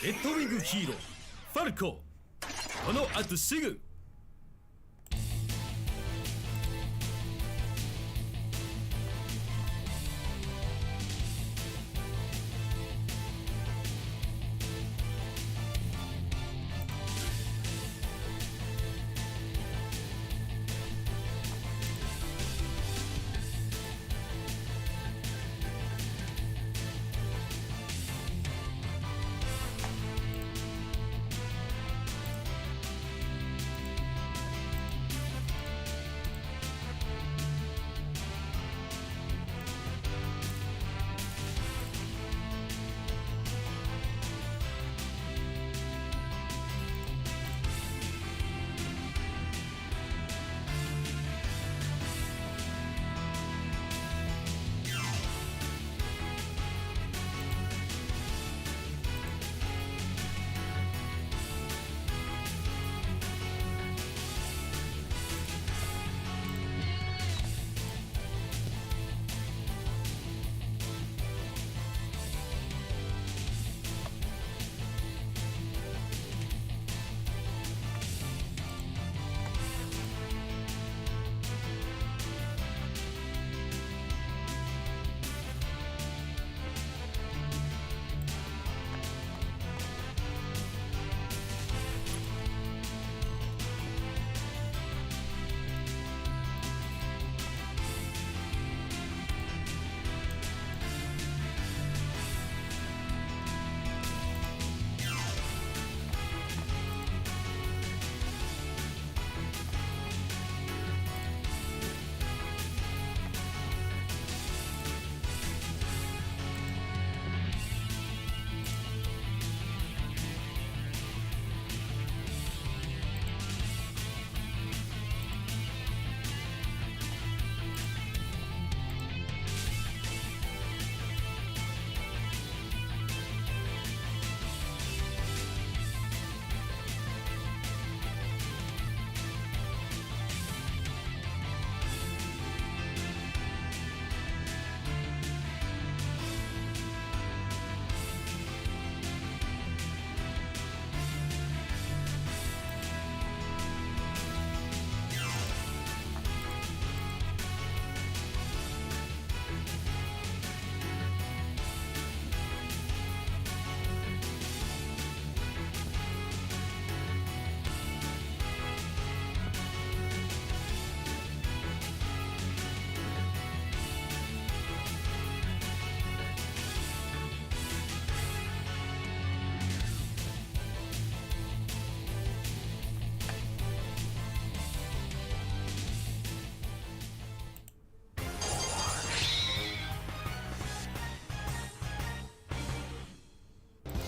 レッドウィングヒーローファルコ、この後すぐ。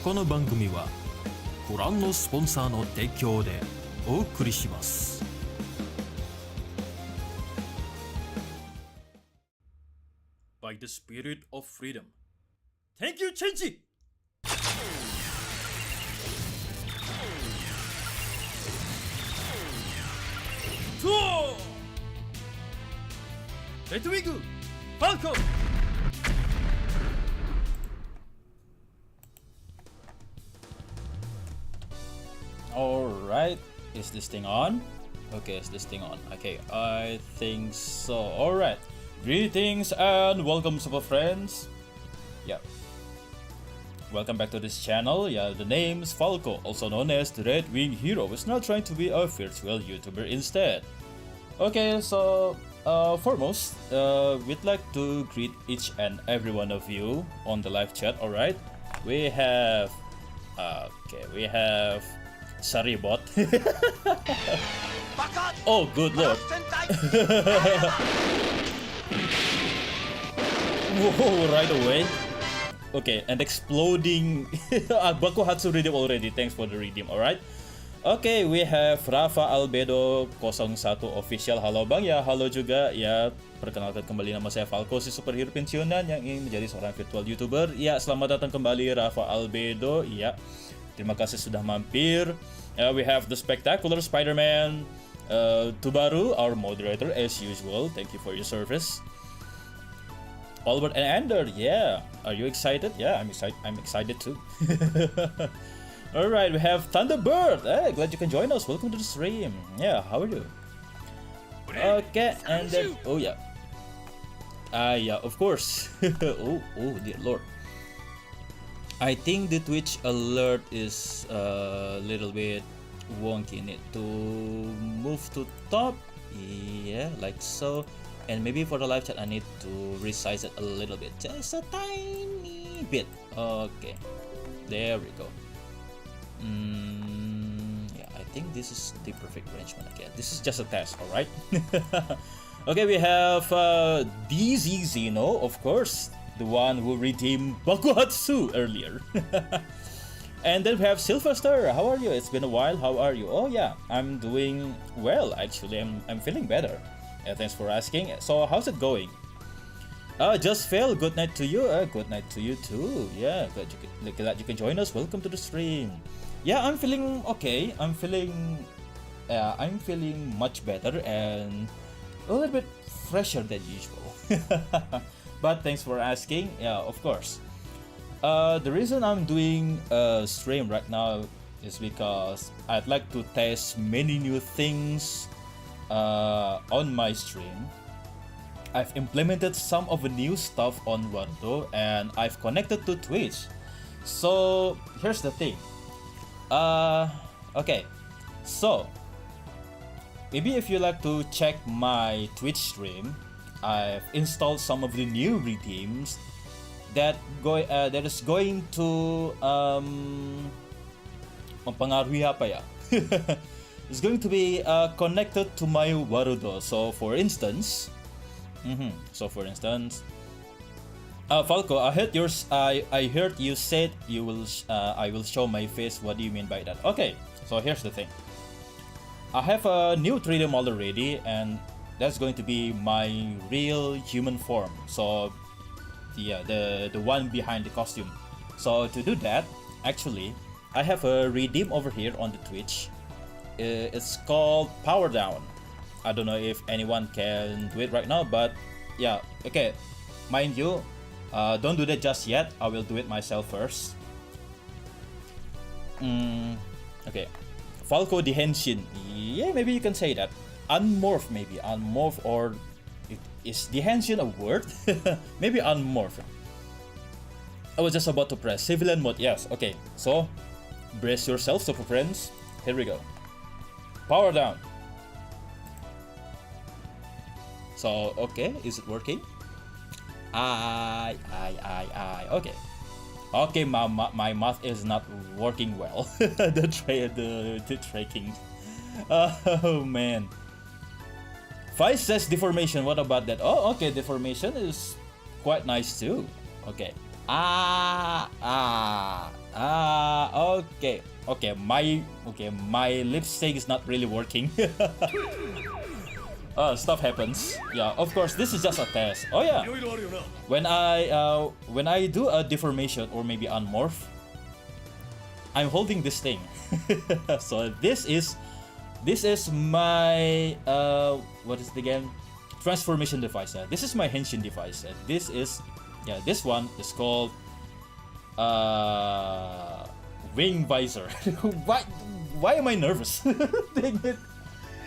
この番組はご覧のスポンサーの提供でお送りします。By the spirit of freedom. Thank you, Chenji! redwing, Falco! Alright, is this thing on? Okay, is this thing on? Okay, I think so. Alright, greetings and welcome, super friends. Yeah, welcome back to this channel. Yeah, the name's Falco, also known as the Redwing Hero, is now trying to be a virtual YouTuber instead. Okay, so foremost, we'd like to greet each and every one of you on the live chat. Alright, we have Saribot. Oh, good lord. Whoa, right away. Okay, and exploding. Baku Hatsu redeem already. Thanks for the redeem, alright? Okay, we have Rafa Albedo 01 official. Halo bang, ya halo juga. Ya, perkenalkan kembali, nama saya Falco, si superhero pensiunan yang ingin menjadi seorang virtual YouTuber. Ya, selamat datang kembali Rafa Albedo. Ya, terima kasih sudah mampir. We have the spectacular Spider-Man Tubaru, our moderator as usual. Thank you for your service. Albert and Ender, yeah. Are you excited? Yeah, I'm excited too. Alright, we have Thunderbird. Hey, glad you can join us. Welcome to the stream. Yeah, how are you? Okay, and then oh yeah. Yeah, of course. oh dear lord. I think the Twitch alert is a little bit wonky. Need to move to top. Yeah, like so. And maybe for the live chat I need to resize it a little bit. Just a tiny bit. Okay. There we go. Yeah, I think this is the perfect arrangement again. This is just a test, alright? Okay, we have DZ Zeno, of course, the one who redeemed Bakuhatsu earlier. And then we have Sylvester. How are you? It's been a while. How are you? Oh yeah, I'm doing well actually. I'm feeling better. Yeah, thanks for asking. So how's it going? Just Phil, good night to you. Good night to you too. Yeah, glad you can join us. Welcome to the stream. Yeah, I'm feeling okay. I'm feeling much better and a little bit fresher than usual. But thanks for asking. Yeah, of course. The reason I'm doing a stream right now is because I'd like to test many new things on my stream. I've implemented some of the new stuff on Warudo and I've connected to Twitch. So here's the thing. Okay, so maybe if you like to check my Twitch stream, I've installed some of the new redeems that is going to mempengaruhi apa ya? It's going to be connected to my Warudo. So for instance, Falco, I heard you said you will. I will show my face. What do you mean by that? Okay, so here's the thing. I have a new 3D model already, and that's going to be my real human form. So, the one behind the costume. So to do that, actually, I have a redeem over here on the Twitch. It's called Power Down. I don't know if anyone can do it right now, but yeah, okay. Mind you. Don't do that just yet. I will do it myself first. Okay. Falco the Henshin. Yeah, maybe you can say that. Unmorph, maybe. Unmorph, or is the Henshin a word? Maybe unmorph. I was just about to press civilian mode. Yes, okay. So, brace yourself, super friends. Here we go. Power down. So, okay. Is it working? Okay, my math is not working well. the tracking. Oh man. Vice says deformation. What about that? Oh, okay, deformation is quite nice too. Okay. Okay. My lipstick is not really working. Stuff happens. Yeah, of course, this is just a test. Oh yeah. When I do a deformation or maybe unmorph, I'm holding this thing. So this is my what is it again? Transformation device. This is my henshin device. This one is called wing visor. Why am I nervous? Dang it.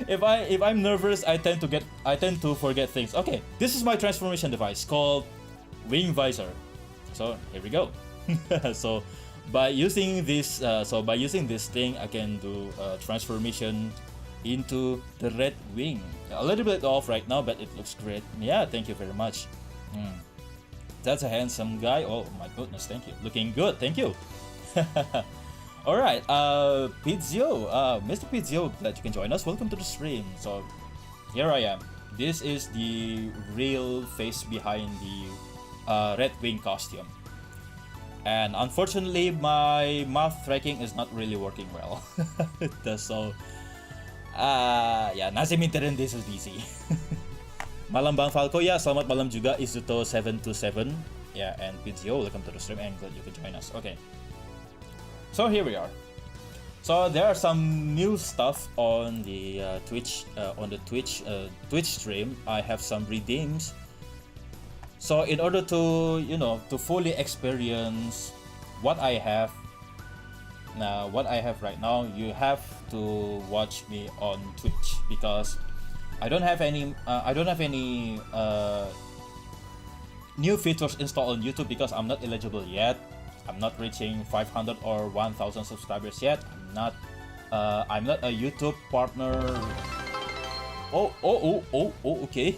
If I'm nervous, I tend to forget things. Okay, this is my transformation device called wing visor. So here we go. So by using this thing, I can do transformation into the redwing. A little bit off right now, but it looks great. Yeah, thank you very much. That's a handsome guy. Oh my goodness, thank you. Looking good, thank you. Alright, Pizio, Mr. Pizio, glad you can join us. Welcome to the stream. So, here I am. This is the real face behind the Red Wing costume. And unfortunately, my mouth tracking is not really working well. So, nasi minta rin this is busy. Malam Bang Falco, ya, selamat malam juga Izuto727. Yeah, and Pizio, welcome to the stream and glad you can join us. Okay. So here we are. So there are some new stuff on the Twitch stream. I have some redeems. So in order to fully experience what I have, Now, what I have right now, you have to watch me on Twitch because I don't have any new features installed on YouTube because I'm not eligible yet. I'm not reaching 500 or 1,000 subscribers yet. I'm not a YouTube partner. Okay.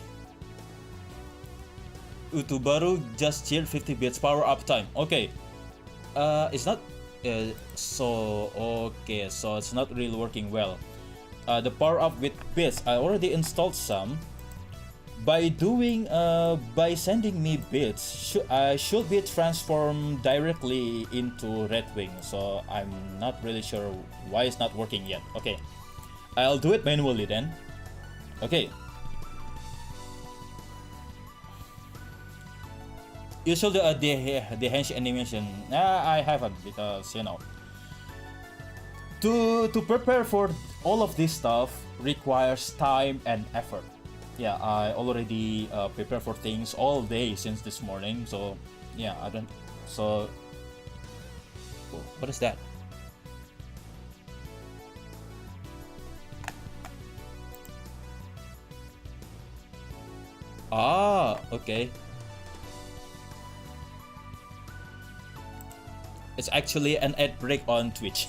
Vtuberu just cheered 50 bits power up time. Okay. It's not so it's not really working well. The power up with bits, I already installed some. By sending me bits, should be transformed directly into redwing. So I'm not really sure why it's not working yet. Okay, I'll do it manually then. Okay. Usually the hench animation, I haven't because to prepare for all of this stuff requires time and effort. Yeah, I already prepare for things all day since this morning. So yeah, I don't. So what is that? Ah, okay. It's actually an ad break on Twitch.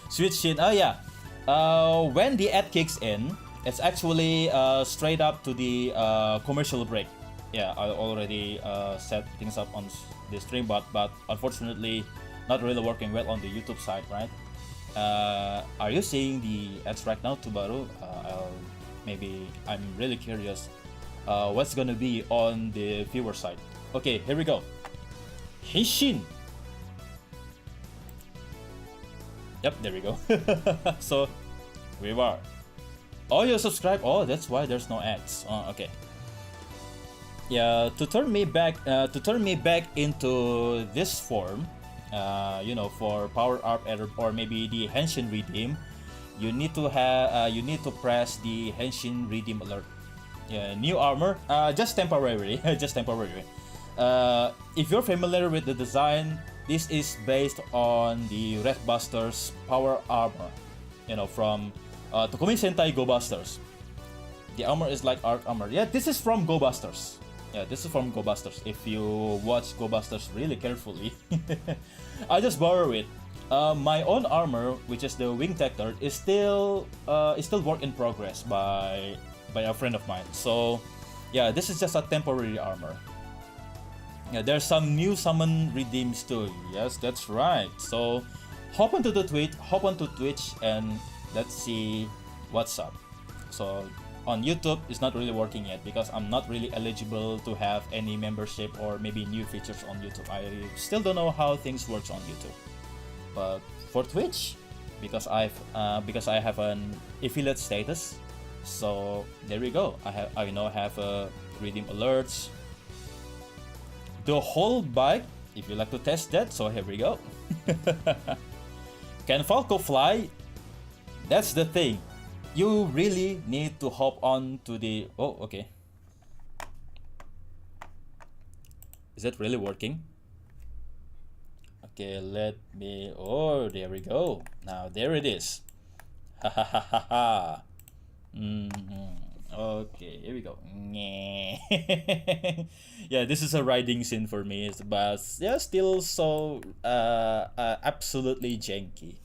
Switch in. Oh yeah. When the ad kicks in, it's actually straight up to the commercial break. Yeah, I already set things up on the stream, but unfortunately, not really working well on the YouTube side, right? Are you seeing the ads right now, Tubaru? Maybe I'm really curious. What's gonna be on the viewer side? Okay, here we go. Hishin. Yep, there we go. So, we are. Oh, you subscribe? Oh, that's why there's no ads. Oh, okay. Yeah, to turn me back into this form, for power up or maybe the henshin redeem, you need to press the henshin redeem alert. Yeah, new armor. Just temporarily. Just temporarily. If you're familiar with the design, this is based on the Red Buster's power armor, from Tokumi Sentai Go Busters. The armor is like arc armor. Yeah, this is from Go Busters. Yeah, this is from Go Busters. If you watch Go Busters really carefully, I just borrow it. My own armor, which is the Wing Tector, is still work in progress by a friend of mine. So, yeah, this is just a temporary armor. Yeah, there's some new summon redeems too. Yes, that's right. So, hop onto Twitch, and let's see what's up. So, on YouTube, it's not really working yet because I'm not really eligible to have any membership or maybe new features on YouTube. I still don't know how things works on YouTube. But for Twitch, because I have an affiliate status, so there we go. I now have redeem alerts. The whole bike, if you like to test that, so here we go. Can Falco fly? That's the thing. You really need to hop on to the... Oh, okay. Is that really working? Okay, let me... Oh, there we go. Now, there it is. Ha ha ha ha ha. Okay, here we go. Yeah, this is a riding scene for me, but yeah, still so absolutely janky.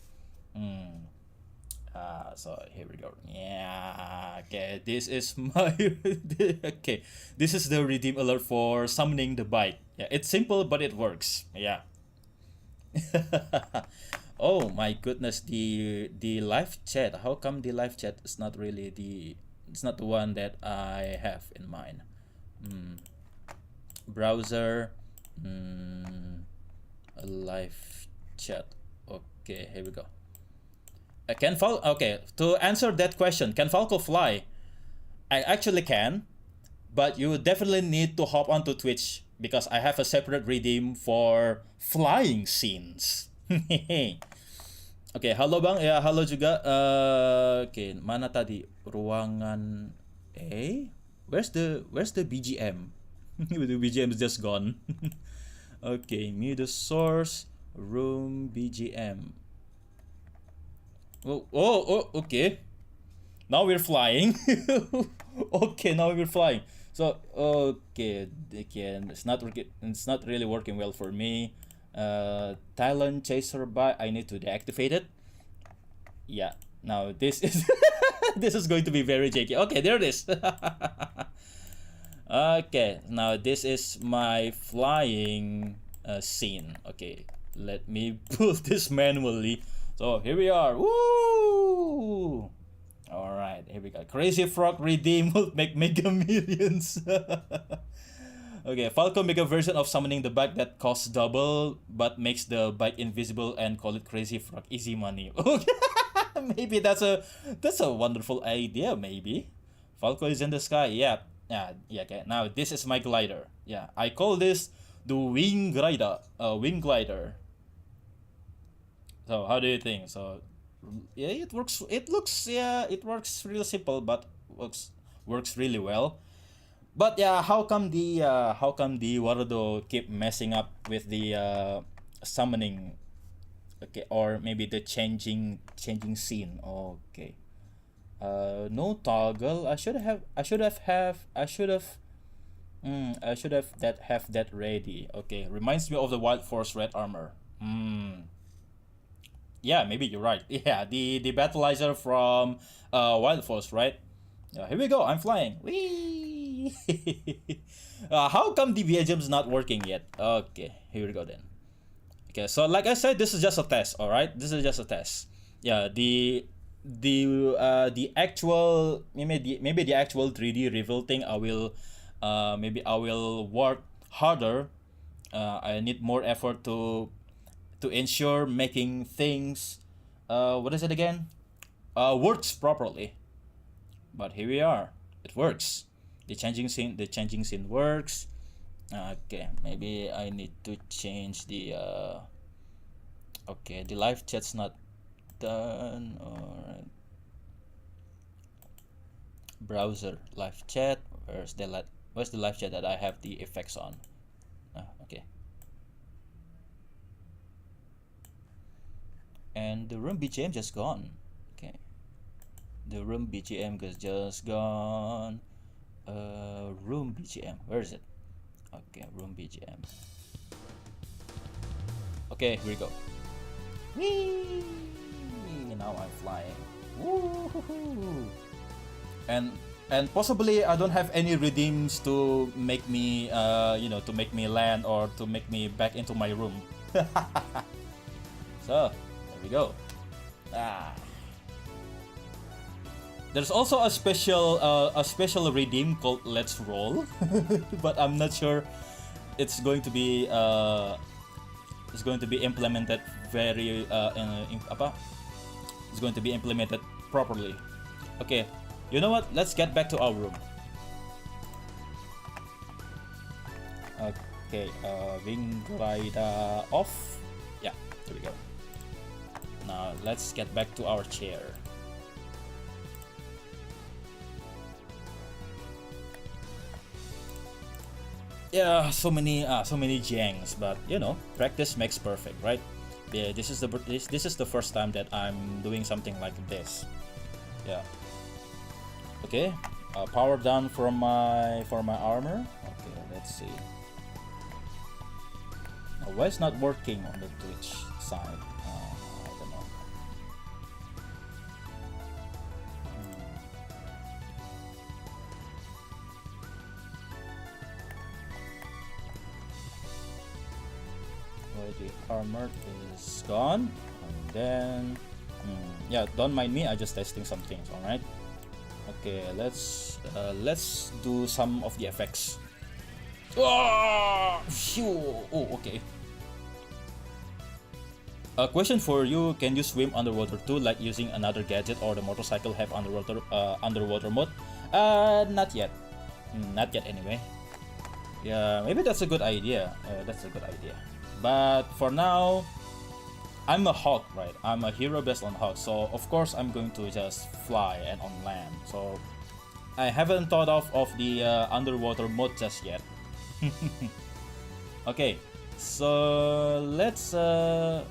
So here we go. Yeah, okay, this is my okay, this is the redeem alert for summoning the bike. Yeah, it's simple but it works. Yeah. Oh my goodness, the live chat. How come the live chat is not really it's not the one that I have in mind. Browser, live chat. Okay, here we go. Okay, to answer that question, can Falco fly? I actually can, but you definitely need to hop onto Twitch because I have a separate redeem for flying scenes. Okay, halo bang, ya halo juga. Okay, mana tadi ruangan A? Where's the BGM? The BGM is just gone. Okay, mute the source. Room BGM. Oh, okay. Now we're flying. Okay, now we're flying. So okay, again, it's not working. It's not really working well for me. Talon chaser by. I need to deactivate it. Yeah. Now this is this is going to be very janky. Okay, there it is. Okay, now this is my flying scene. Okay, let me pull this manually. So here we are. Woo! All right, here we go. Crazy Frog redeem will make mega millions. Okay, Falco make a version of summoning the bike that costs double but makes the bike invisible and call it Crazy Frog easy money. Maybe that's a wonderful idea. Maybe Falco is in the sky. Yeah. Okay. Now this is my glider. Yeah, I call this the wing glider. Wing glider. So how do you think? So yeah, it works. It looks, yeah, it works real simple, but works really well. But yeah, how come the Warudo keep messing up with the summoning? Okay, or maybe the changing scene. Okay. No toggle. I should have that ready. Okay, reminds me of the Wild Force red armor. Yeah, maybe you're right. Yeah, the battleizer from Wild Force, right? Here we go. I'm flying. Whee! How come the VGM's not working yet? Okay, here we go then. Okay, so like I said, this is just a test. All right, this is just a test. Yeah, the actual, maybe the actual 3D reveal thing, I will maybe I will work harder. I need more effort to ensure making things what is it again, works properly. But here we are. It works. The changing scene works. Okay, maybe I need to change the okay, the live chat's not done. All right, browser live chat. Where's the live chat that I have the effects on? Okay, and the room BGM just gone. Okay, the room BGM is just gone. Room BGM, where is it? Okay, room BGM. Okay, here we go. Whee! Now I'm flying. Woo-hoo-hoo. And possibly I don't have any redeems to make me to make me land or to make me back into my room. So there we go. There's also a special redeem called Let's Roll, but I'm not sure it's going to be implemented very it's going to be implemented properly. Okay, you know what? Let's get back to our room. Okay, wing glider off. Yeah, there we go. Now let's get back to our chair. Yeah, so many jangs, but you know, practice makes perfect, right? Yeah, this is the first time that I'm doing something like this. Yeah. Okay, power down for my armor. Okay, let's see. Now, why it's not working on the Twitch side? I don't know. Well, the armor is gone, and then yeah, don't mind me. I just testing some things. All right. Okay, let's do some of the effects. Oh, okay. A question for you: can you swim underwater too, like using another gadget, or the motorcycle have underwater mode? Not yet. Not yet anyway. Yeah, maybe that's a good idea. But for now, I'm a hawk, right? I'm a hero based on hawk, so of course I'm going to just fly and on land. So I haven't thought of the underwater mode just yet. Okay, So let's and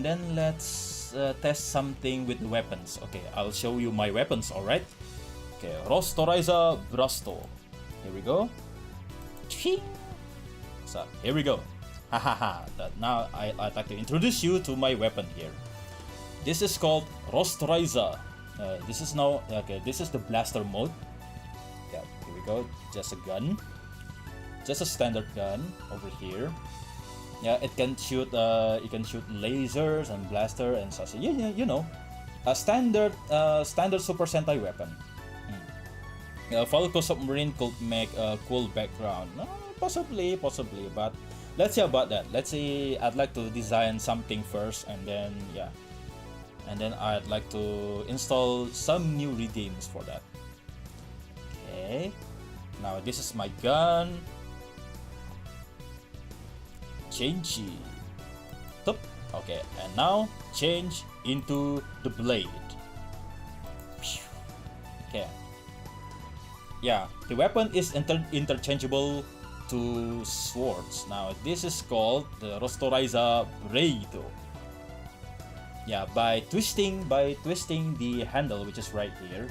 then let's test something with the weapons. Okay, I'll show you my weapons. All right. Okay, Rostoriza Brasto. Here we go. So here we go. Hahaha. Now I'd like to introduce you to my weapon here. This is called Rostoriza. This is now okay. This is the blaster mode. Yeah, here we go. Just a gun. Just a standard gun over here. Yeah, it can shoot. You can shoot lasers and blaster and such. Yeah, you know, a standard Super Sentai weapon. Falco submarine could make a cool background. Possibly, but let's see about that. Let's see. I'd like to design something first, and then yeah, and then I'd like to install some new redeems for that. Okay. Now this is my gun. Change it. Top. Okay, and now change into the blade. Okay. Yeah, the weapon is interchangeable to swords. Now this is called the Rostoriza Blade. Yeah, by twisting the handle, which is right here,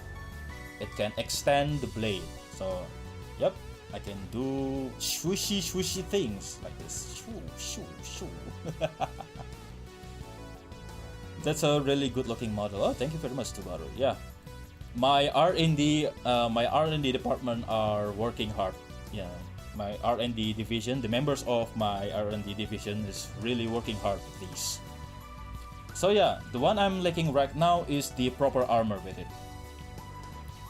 it can extend the blade. So, yep. I can do swooshy things like this. Shoo. That's a really good looking model. Oh, thank you very much, Tubaru. Yeah, my R&D department are working hard. Yeah, my R&D division, the members of my R&D division is really working hard with these. So yeah, the one I'm lacking right now is the proper armor with it.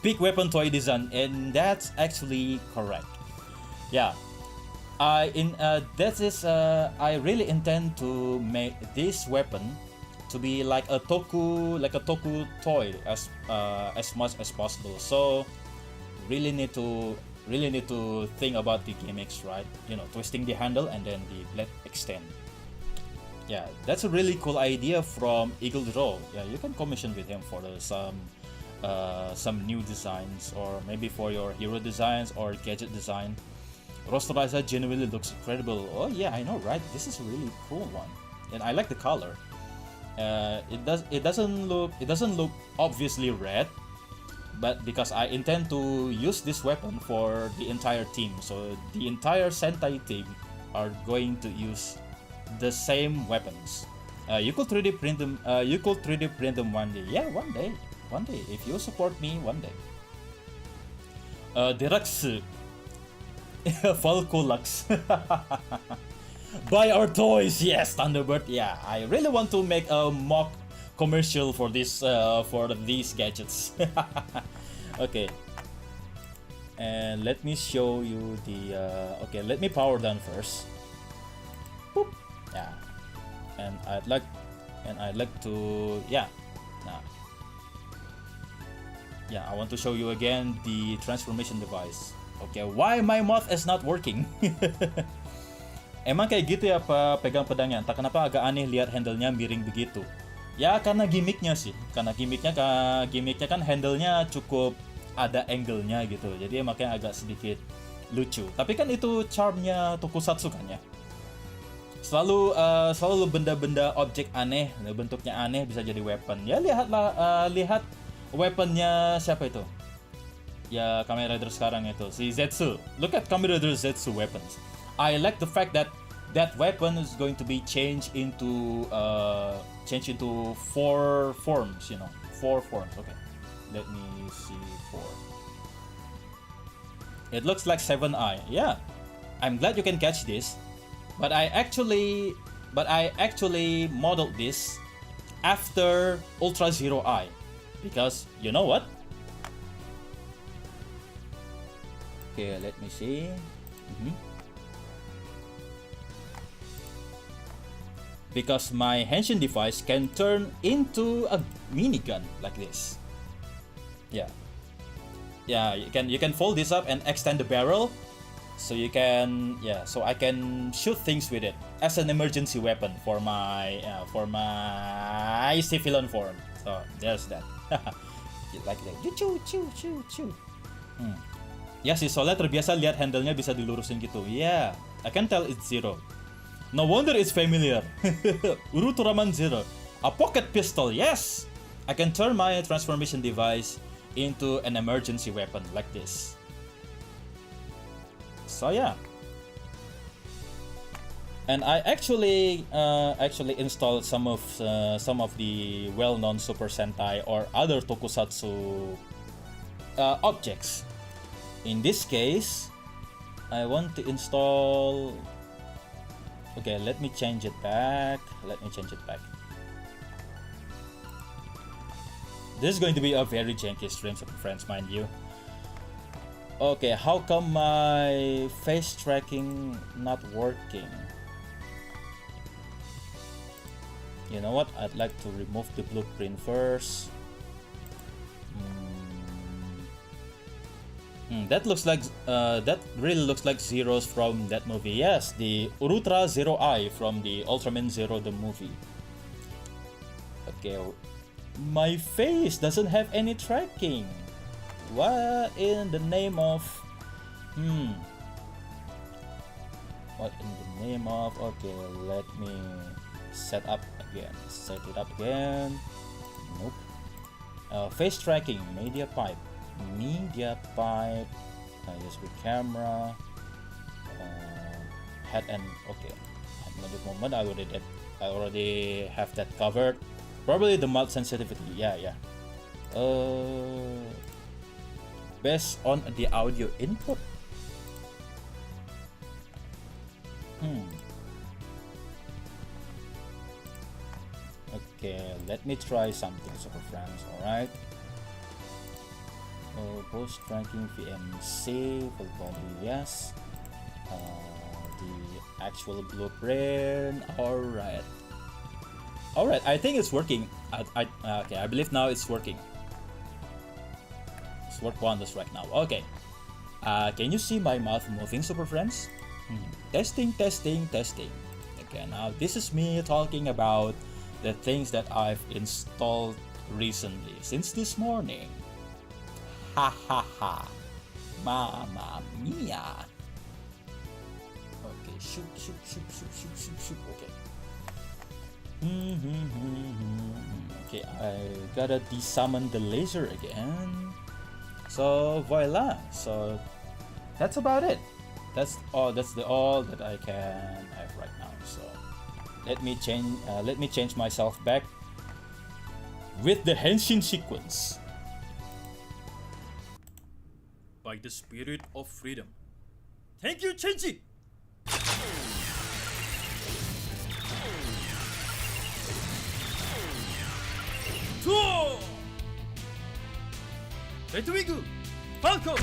Big weapon toy design, and that's actually correct. Yeah, I really intend to make this weapon to be like a toku toy as much as possible. So really need to think about the gimmicks, right? You know, twisting the handle and then the blade extend. Yeah, that's a really cool idea from Eagle Draw. Yeah, you can commission with him for some new designs, or maybe for your hero designs or gadget design. Rostoriza genuinely looks incredible. Oh yeah, I know, right? This is a really cool one, and I like the color. It doesn't look obviously red, but because I intend to use this weapon for the entire team, so the entire Sentai team are going to use the same weapons. You could 3D print them. You could 3D print them one day. Yeah, one day. If you support me, one day. Deluxe. Falco Lux. Buy our toys, yes, Thunderbird. Yeah, I really want to make a mock commercial for this for these gadgets. Okay, and let me show you the. Okay, let me power down first. Boop. Yeah, and I'd like to now. Yeah, I want to show you again the transformation device. Okay, why my mouth is not working? Emang kayak gitu ya pegang pedangnya. Entah kenapa agak aneh lihat handle-nya miring begitu. Ya karena gimmicknya sih. Karena gimmicknya kan handle-nya cukup ada angle-nya gitu. Jadi makanya agak sedikit lucu. Tapi kan itu charm-nya tokusatsu kan ya. Selalu benda-benda objek aneh, bentuknya aneh bisa jadi weapon. Ya lihat weaponnya siapa itu? Ya, Kamen Rider sekarang itu si Zetsu. Look at Kamen Rider Zetsu weapons. I like the fact that weapon is going to be changed into 4 forms, you know. 4 forms. Okay. Let me see 4. It looks like 7-eye. Yeah. I'm glad you can catch this. But I actually modeled this after Ultra Zero Eye, because you know what? Okay, let me see. Because my henshin device can turn into a minigun like this. Yeah, you can fold this up and extend the barrel, so you can so I can shoot things with it as an emergency weapon for my civilian form. So there's that. Like that. Chew. Ya si Soleh terbiasa lihat handle-nya bisa dilurusin gitu. Ya, I can tell it's 0. No wonder it's familiar. Ultraman 0. A pocket pistol, yes! I can turn my transformation device into an emergency weapon like this. So yeah. And I actually installed some of the well-known Super Sentai or other tokusatsu objects. In this case, I want to install. Okay, let me change it back. This is going to be a very janky stream, Super Friends, mind you. Okay, how come my face tracking not working? You know what? I'd like to remove the blueprint first. That looks like that really looks like zeros from that movie. Yes, the Ultra Zero Eye from the Ultraman Zero the movie. Okay, my face doesn't have any tracking. What in the name of? What in the name of? Okay, let me set it up again. Nope. Face tracking, media pipe, USB camera, head and okay. At the moment, I already have that covered. Probably the mouth sensitivity. Yeah. Based on the audio input. Okay, let me try something, Super Friends. Alright. Post tracking VMC, full body, yes. The actual blueprint. Alright, I think it's working. Okay, I believe now it's working. It's work wonders right now. Okay. Can you see my mouth moving, Super Friends? Testing. Okay, now this is me talking about the things that I've installed recently since this morning. Ha. Mamma mia. Okay, shoot. Okay. Okay, I gotta desummon the laser again. So voila. So that's about it. That's all that I can have right now. So let me change myself back with the henshin sequence. By the spirit of freedom. Thank you, Chenji! redwing! Falco!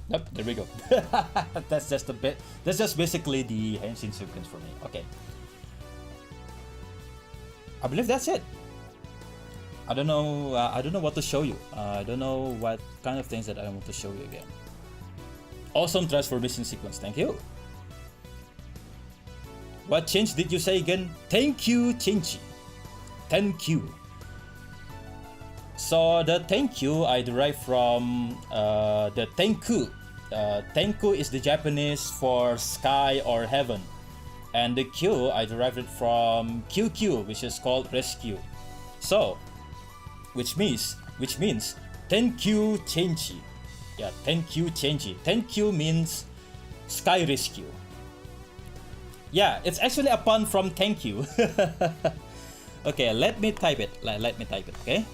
Yep, there we go. That's just a bit. That's just basically the henshin sequence for me. Okay. I believe that's it. I don't know what to show you. I don't know what kind of things that I want to show you again. Awesome transformation sequence. Thank you. What change did you say again? Thank you, Chenji. Thank you. So the thank you I derived from the tenku. Tenku is the Japanese for sky or heaven, and the Q I derived it from QQ, which is called rescue. So, which means thank you, Chenji. Yeah, thank you, Chenji. Thank you means sky rescue. Yeah, it's actually a pun from thank you. Okay, let me type it. Let me type it. Okay.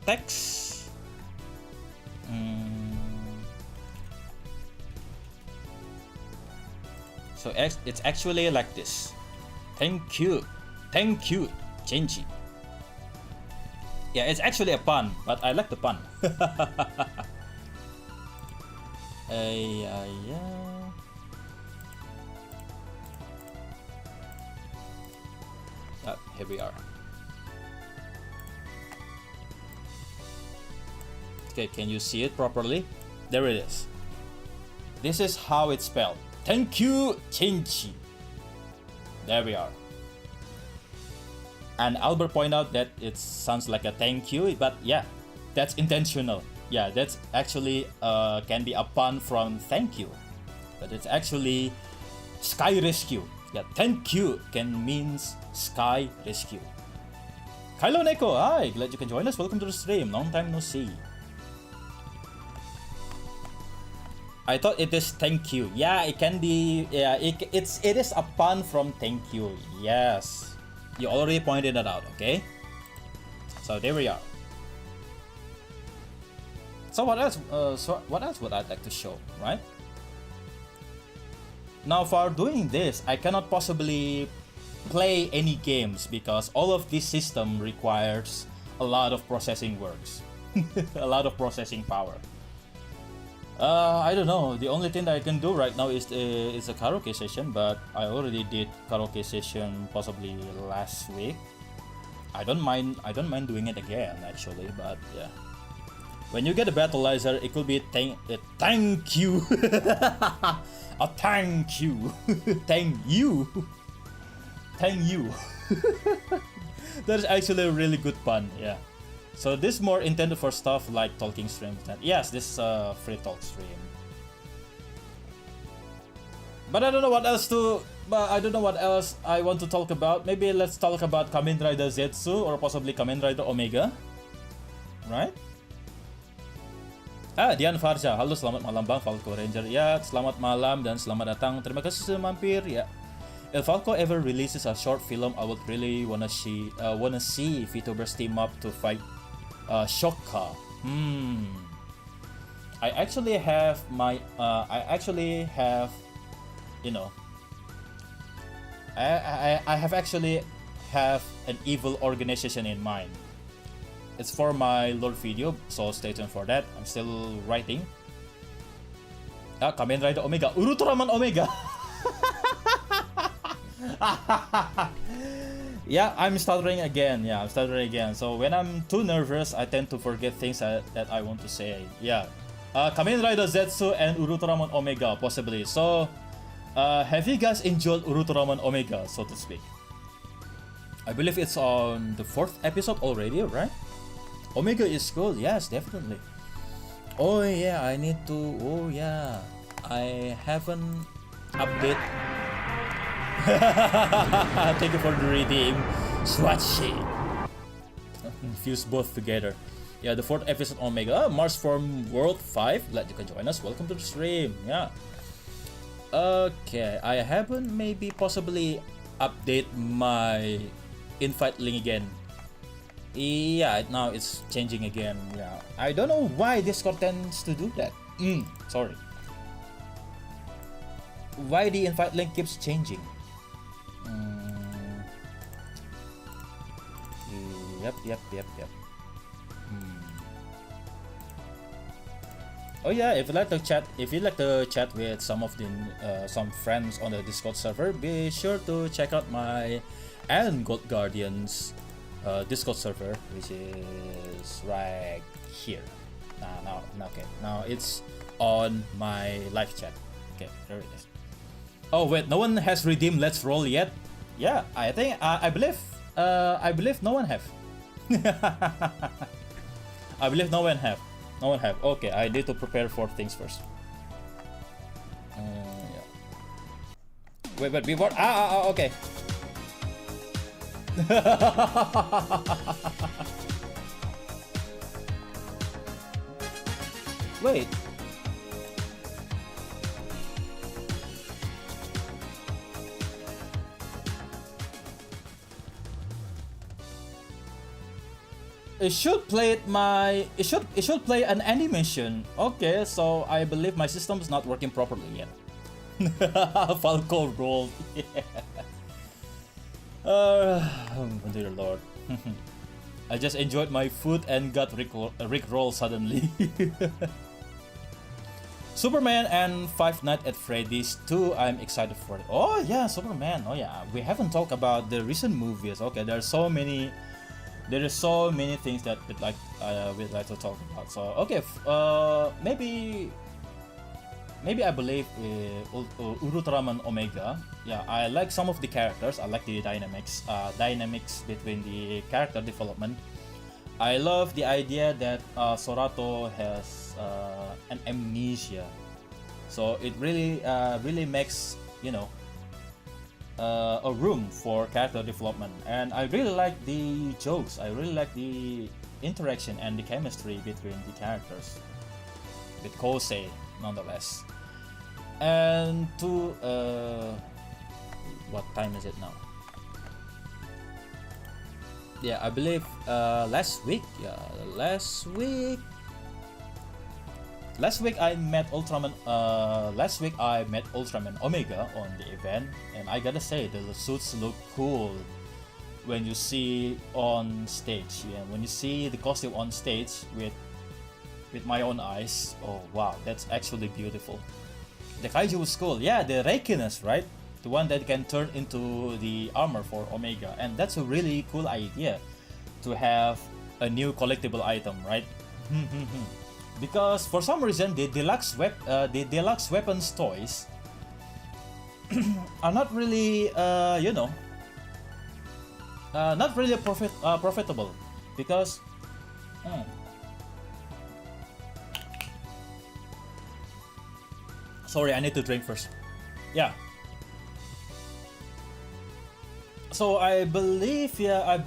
Text. So it's actually like this. Thank you, Chenji. Yeah, it's actually a pun, but I like the pun. Yeah. Here we are. Okay, can you see it properly? There it is. This is how it's spelled. Thank you, Chenji. There we are. And Albert point out that it sounds like a thank you, but yeah, that's intentional. Yeah, that's actually can be a pun from thank you, but it's actually sky rescue. Yeah, thank you can means sky rescue. Kylo Neko, hi, glad you can join us. Welcome to the stream. Long time no see. I thought it is thank you. Yeah, it can be. Yeah, it is a pun from thank you. Yes, you already pointed that out. Okay, so there we are. So what else? What else would I like to show, right? Now for doing this, I cannot possibly play any games because all of this system requires a lot of processing works, a lot of processing power. I don't know. The only thing that I can do right now is a karaoke session, but I already did karaoke session possibly last week. I don't mind doing it again actually, but yeah. When you get a battleizer, it could be thank you, a thank you, thank you. That is actually a really good pun, yeah. So this is more intended for stuff like talking streams. Yes, this is a free talk stream. But I don't know what else I want to talk about. Maybe let's talk about Kamen Rider Zetsu or possibly Kamen Rider Omega, right? Dian Farja, halo selamat malam Bang Falco Ranger. Ya, selamat malam dan selamat datang. Terima kasih sudah mampir ya. If Falco ever releases a short film, I would really wanna see Vtubers team up to fight Shokka. I actually have an evil organization in mind. It's for my Lord video, so stay tuned for that. I'm still writing. Kamen Rider Omega, Ultraman Omega. Yeah, I'm stuttering again. So when I'm too nervous, I tend to forget things that I want to say. Yeah, Kamen Rider Zetsu and Ultraman Omega possibly. So, have you guys enjoyed Ultraman Omega, so to speak? I believe it's on the 4th episode already, right? Omega is cool, yes, definitely. Oh yeah, I need to. Oh yeah, I haven't update. Thank you for the redeem, Swatchy. Fuse both together. Yeah, the 4th episode Omega. Mars from World 5. Glad you can join us. Welcome to the stream. Yeah. Okay, I haven't maybe possibly update my invite link again. Yeah, now it's changing again. Yeah, I don't know why Discord tends to do that. Sorry. Why the invite link keeps changing? Yep. Oh yeah, if you'd like to chat with some of the some friends on the Discord server, be sure to check out my and Gold Guardians Discord server, which is right here. Okay. Now it's on my live chat. Okay, there it is. Oh wait, no one has redeemed Let's Roll yet. Yeah, I think I believe no one have. I believe no one have. Okay, I need to prepare for things first. Yeah. Wait, before. Okay. Wait. It should play an animation. Okay, so I believe my system is not working properly yet. Falco rolled. Oh dear lord. I just enjoyed my food and got rickrolled suddenly. Superman and Five Nights at Freddy's 2, I'm excited for it. Oh yeah, Superman. Oh yeah, we haven't talked about the recent movies. Okay, there are so many things that we'd like to talk about. So okay, maybe maybe I believe Ultraman Omega. Yeah, I like some of the characters. I like the dynamics between the character development. I love the idea that Sorato has an amnesia, so it really makes, you know, a room for character development. And I really like the jokes. I really like the interaction and the chemistry between the characters with Kosei, nonetheless. And to what time is it now? Yeah, I believe last week I met Ultraman. Last week I met Ultraman Omega on the event, and I gotta say the suits look cool when you see on stage. Yeah, when you see the costume on stage with my own eyes. Oh wow, that's actually beautiful. The kaiju was cool. Yeah, the Reikiness, right? The one that can turn into the armor for Omega, and that's a really cool idea to have a new collectible item, right? Because for some reason the deluxe weapons toys are not really not really profitable, because sorry, I need to drink first. Yeah. So I believe that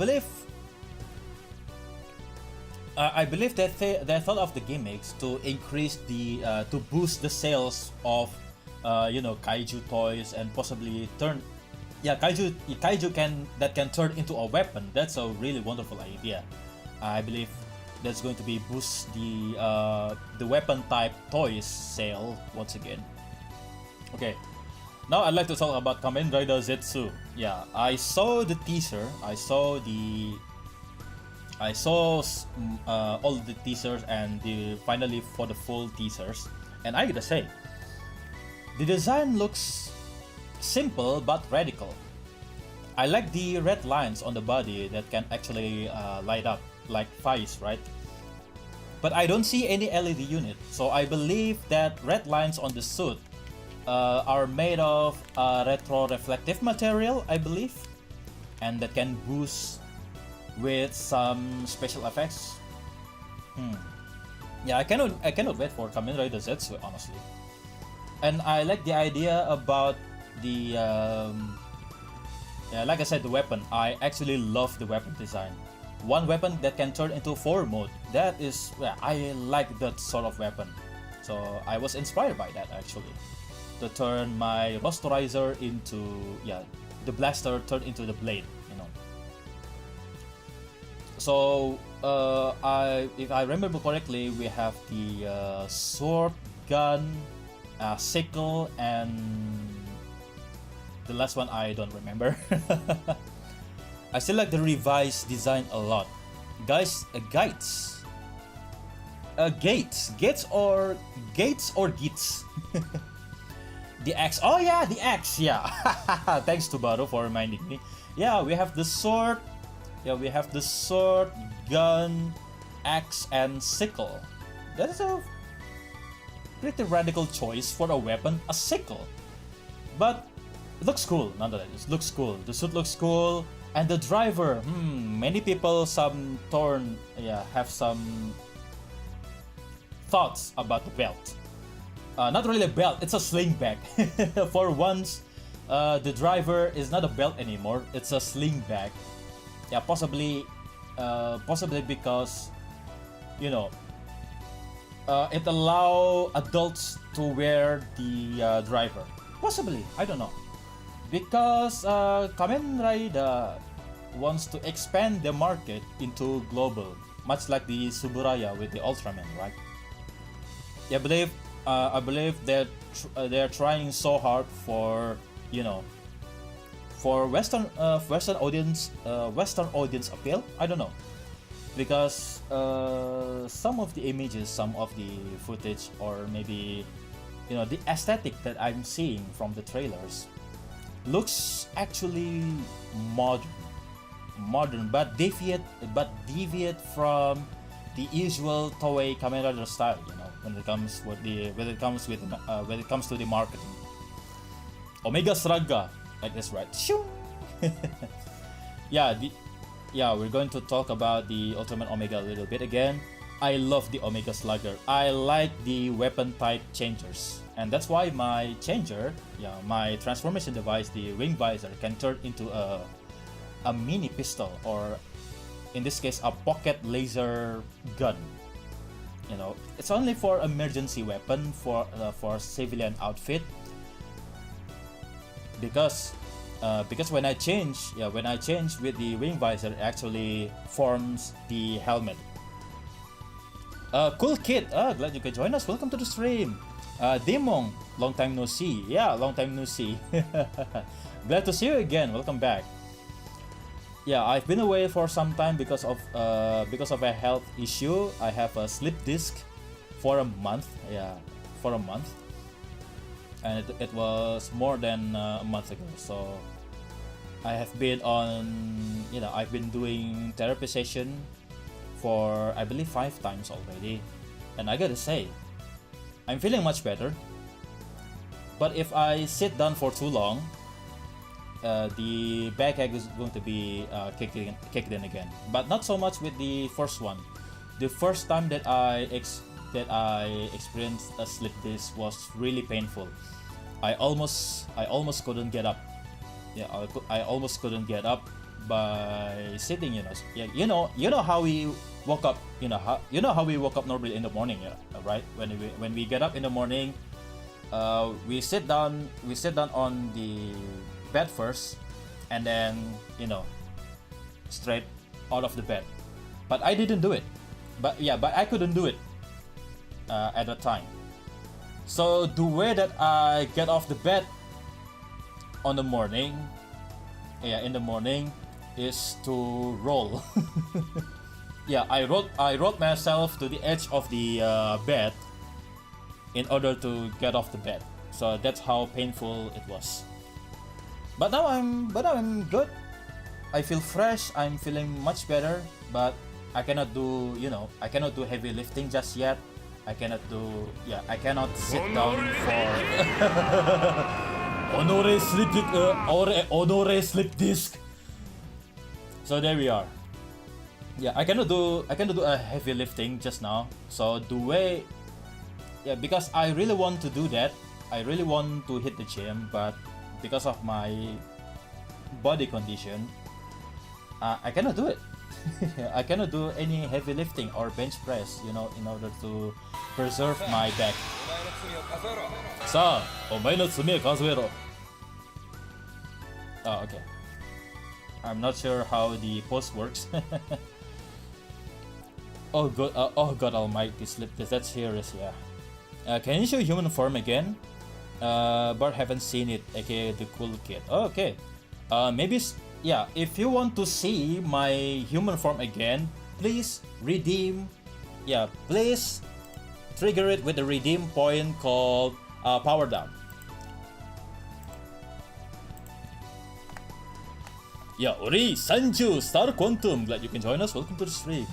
they thought of the gimmicks to increase the to boost the sales of kaiju toys, and possibly turn kaiju can turn into a weapon. That's a really wonderful idea. I believe that's going to be boost the weapon type toys sale once again. Okay. Now I'd like to talk about Kamen Rider Zetsu. Yeah, I saw the teaser. I saw all the teasers and finally for the full teasers. And I gotta say, the design looks simple but radical. I like the red lines on the body that can actually light up like fires, right? But I don't see any LED unit, so I believe that red lines on the suit are made of retro-reflective material, I believe, and that can boost with some special effects. Yeah, I cannot wait for Kamen Rider Zetsu, honestly. And I like the idea about the like I said, the weapon. I actually love the weapon design. One weapon that can turn into 4 mode. That is, I like that sort of weapon. So I was inspired by that actually. To turn my rosterizer into, the blaster turned into the blade, you know. So if I remember correctly, we have the sword, gun, sickle, and the last one I don't remember. I still like the revised design a lot. Guys, gates or geets. The axe. Oh yeah, the axe. Yeah. Thanks to Baro for reminding me. Yeah, we have the sword. Yeah, we have the sword, gun, axe, and sickle. That is a pretty radical choice for a weapon, a sickle. But it looks cool nonetheless. It looks cool. The suit looks cool, and the driver. Many people have some thoughts about the belt. Not really a belt, it's a sling bag. For once, the driver is not a belt anymore, it's a sling bag. Yeah, possibly because, it allow adults to wear the driver. Possibly, I don't know. Because Kamen Rider wants to expand the market into global, much like the Suburaya with the Ultraman, right? Yeah, I believe they're trying so hard for Western audience appeal. I don't know, because some of the images, some of the footage, or maybe the aesthetic that I'm seeing from the trailers looks actually modern, but deviate from the usual Toei Kamen Rider style. when it comes with when it comes to the marketing. Omega Sraga, like this, right? Shoo! Yeah, we're going to talk about the Ultraman Omega a little bit again. I love the Omega Slugger. I like the weapon type changers, and that's why my changer, my transformation device, the ring visor, can turn into a mini pistol, or in this case, a pocket laser gun. You know, it's only for emergency weapon for civilian outfit. Because when I change with the wing visor, it actually forms the helmet. Cool kid, glad you could join us. Welcome to the stream. Demong, long time no see. Yeah, long time no see. Glad to see you again. Welcome back. Yeah, I've been away for some time because of a health issue. I have a slip disc for a month. Yeah, for a month. And it was more than a month ago. So I have been I've been doing therapy session for I believe 5 times already, and I gotta say, I'm feeling much better. But if I sit down for too long, the backache is going to be kicked in again. But not so much with the first one. The first time that I experienced a slip disc was really painful. I almost couldn't get up. Yeah, I almost couldn't get up by sitting. You know how we woke up. You know how we woke up normally in the morning. Yeah, right. When we get up in the morning, we sit down on the bed first, and then straight out of the bed. But I didn't do it. But I couldn't do it at that time. So the way that I get off the bed in the morning is to roll. I rolled myself to the edge of the bed in order to get off the bed. So that's how painful it was. But now I'm good. I feel fresh. I'm feeling much better. But I cannot do heavy lifting just yet. I cannot sit down for honore slip disc. So there we are. Yeah, I cannot do a heavy lifting just now. So because I really want to do that. I really want to hit the gym, but because of my body condition, I cannot do it. I cannot do any heavy lifting or bench press, in order to preserve my back. Sa, omae no tsumi o kazuero. Oh, okay. I'm not sure how the post works. Oh God Almighty, slip this. That's serious, yeah. Can you show human form again? But haven't seen it. Okay, the cool kid. Oh, okay. Maybe. Yeah, if you want to see my human form again, please redeem. Yeah, please trigger it with the redeem point called Power Down. Yeah, Ori, Sanju, Star Quantum, glad you can join us. Welcome to the stream.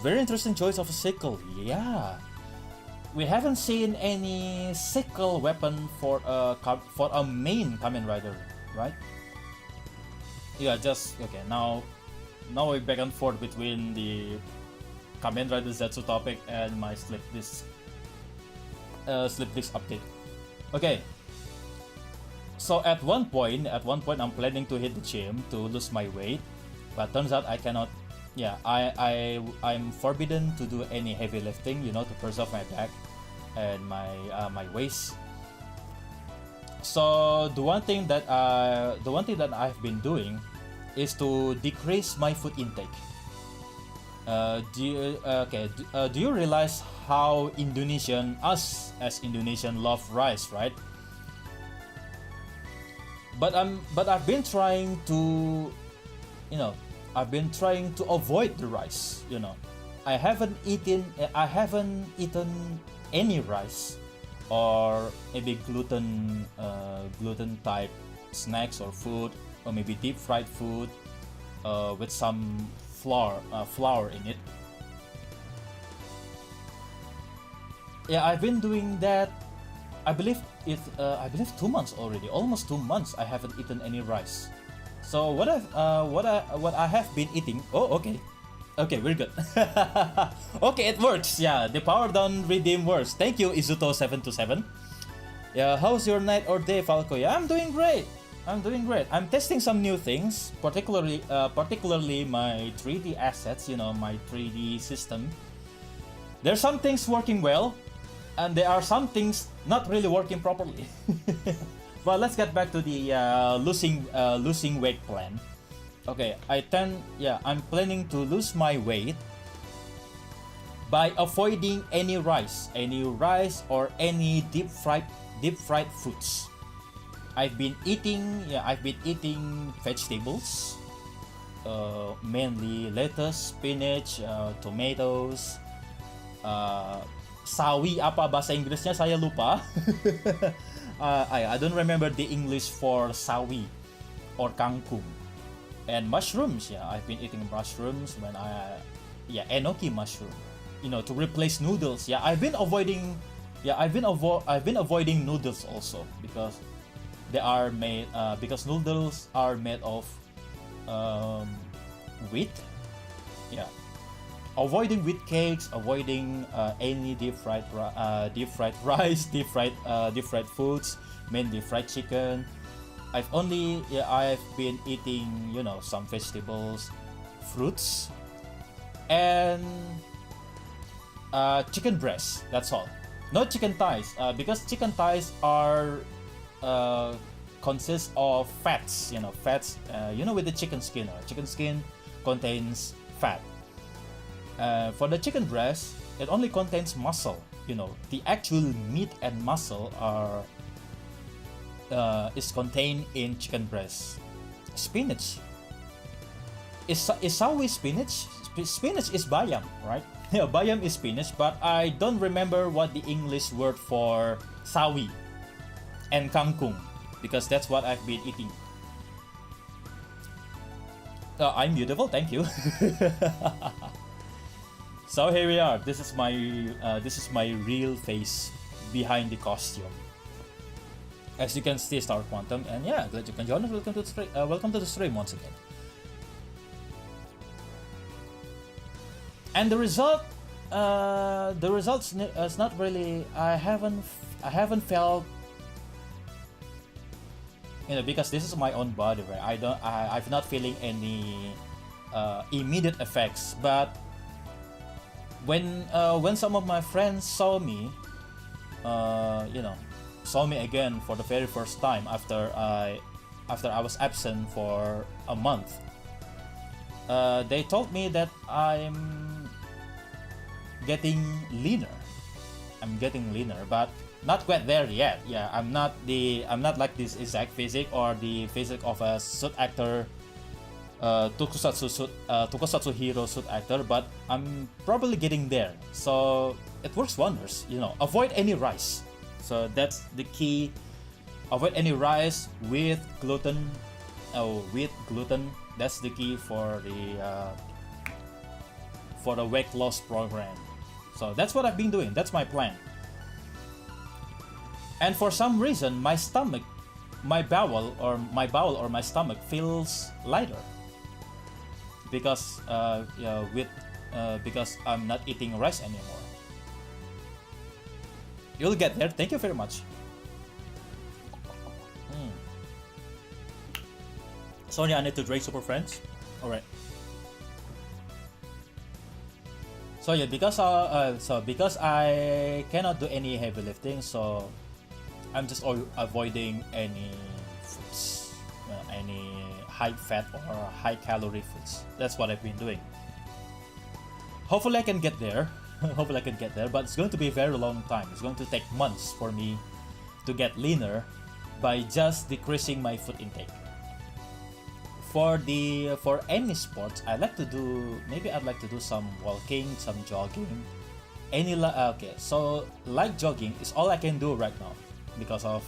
Very interesting choice of a sickle. Yeah, we haven't seen any sickle weapon for a main Kamen Rider, right? Yeah, just okay. Now we're back and forth between the Kamen Rider Zetsu topic and my slip disc update. Okay. So at one point, I'm planning to hit the gym to lose my weight, but turns out I cannot. Yeah, I'm forbidden to do any heavy lifting, to preserve my back and my waist. So the one thing that I've been doing is to decrease my food intake. Do you realize how us as Indonesian love rice, right? But I've been trying to, avoid the rice. I haven't eaten any rice or maybe gluten type snacks or food, or maybe deep fried food with some flour in it. Yeah, I've been doing that. I believe 2 months already, almost 2 months. I haven't eaten any rice. So what I have been eating. Oh, okay, okay, we're good. Okay, it works. Yeah, the power down redeem works. Thank you, Izuto727. Yeah, how's your night or day, Falco? Yeah, I'm doing great. I'm doing great. I'm testing some new things, particularly my 3D assets. You know, my 3D system. There's some things working well, and there are some things not really working properly. But let's get back to the losing weight plan. Okay, I'm planning to lose my weight by avoiding any rice or any deep fried foods. I've been eating vegetables, mainly lettuce, spinach, tomatoes, sawi, apa bahasa Inggrisnya saya lupa. I don't remember the English for sawi or kangkung. And mushrooms, yeah, I've been eating mushrooms enoki mushroom, you know, to replace noodles. Yeah, I've been avoiding noodles also because noodles are made of wheat. Yeah, avoiding wheat cakes, avoiding any deep fried rice, deep fried foods, mainly fried chicken. I've been eating, you know, some vegetables, fruits, and chicken breast. That's all. No chicken thighs, because chicken thighs are consist of fats. You know, fats. With the chicken skin. Chicken skin contains fat. For the chicken breast, it only contains muscle. You know, the actual meat and muscle is contained in chicken breast. Spinach. Is sawi spinach? Spinach is bayam, right? Yeah, bayam is spinach, but I don't remember what the English word for sawi and kangkung, because that's what I've been eating. I'm beautiful, thank you. So here we are. This is my real face behind the costume. As you can see, Star Quantum, and yeah, glad you can join us. Welcome to the stream once again. And the results is not really. I haven't felt, you know, because this is my own body, right? I'm not feeling any immediate effects. But when some of my friends saw me, saw me again for the very first time after I was absent for a month, they told me that I'm getting leaner. But not quite there yet. Yeah, I'm not like this exact physique or the physique of a suit actor, tokusatsu hero suit actor, but I'm probably getting there. So it works wonders. You know, avoid any rice. So that's the key. Avoid any rice with gluten. That's the key for the weight loss program. So that's what I've been doing. That's my plan. And for some reason, my bowel or my stomach feels lighter because because I'm not eating rice anymore. You'll get there. Thank you very much. Sonia, I need to drink Super Friends. All right. So yeah, because I cannot do any heavy lifting, so I'm just avoiding any foods, any high fat or high calorie foods. That's what I've been doing. Hopefully I can get there. But it's going to be a very long time. It's going to take months for me to get leaner by just decreasing my food intake. For any sports, I'd like to do some walking, some jogging. So light jogging is all I can do right now because of,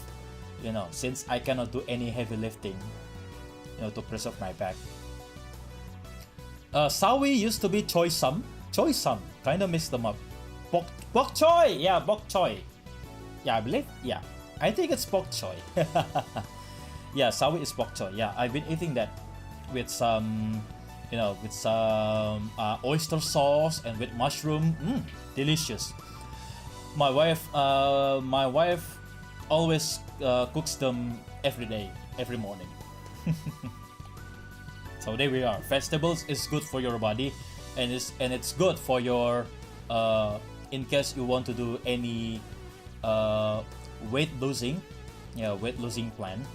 since I cannot do any heavy lifting, to preserve my back. Sawi used to be choy sum, kind of mixed them up. bok choy. Yeah, bok choy. Yeah, I believe. Yeah, I think it's bok choy. Yeah, sawi is bok choy. Yeah, I've been eating that with some, with some oyster sauce and with mushroom. Delicious. My wife always cooks them every day, every morning. So there we are. Vegetables is good for your body, and it's good for your in case you want to do any weight losing plan.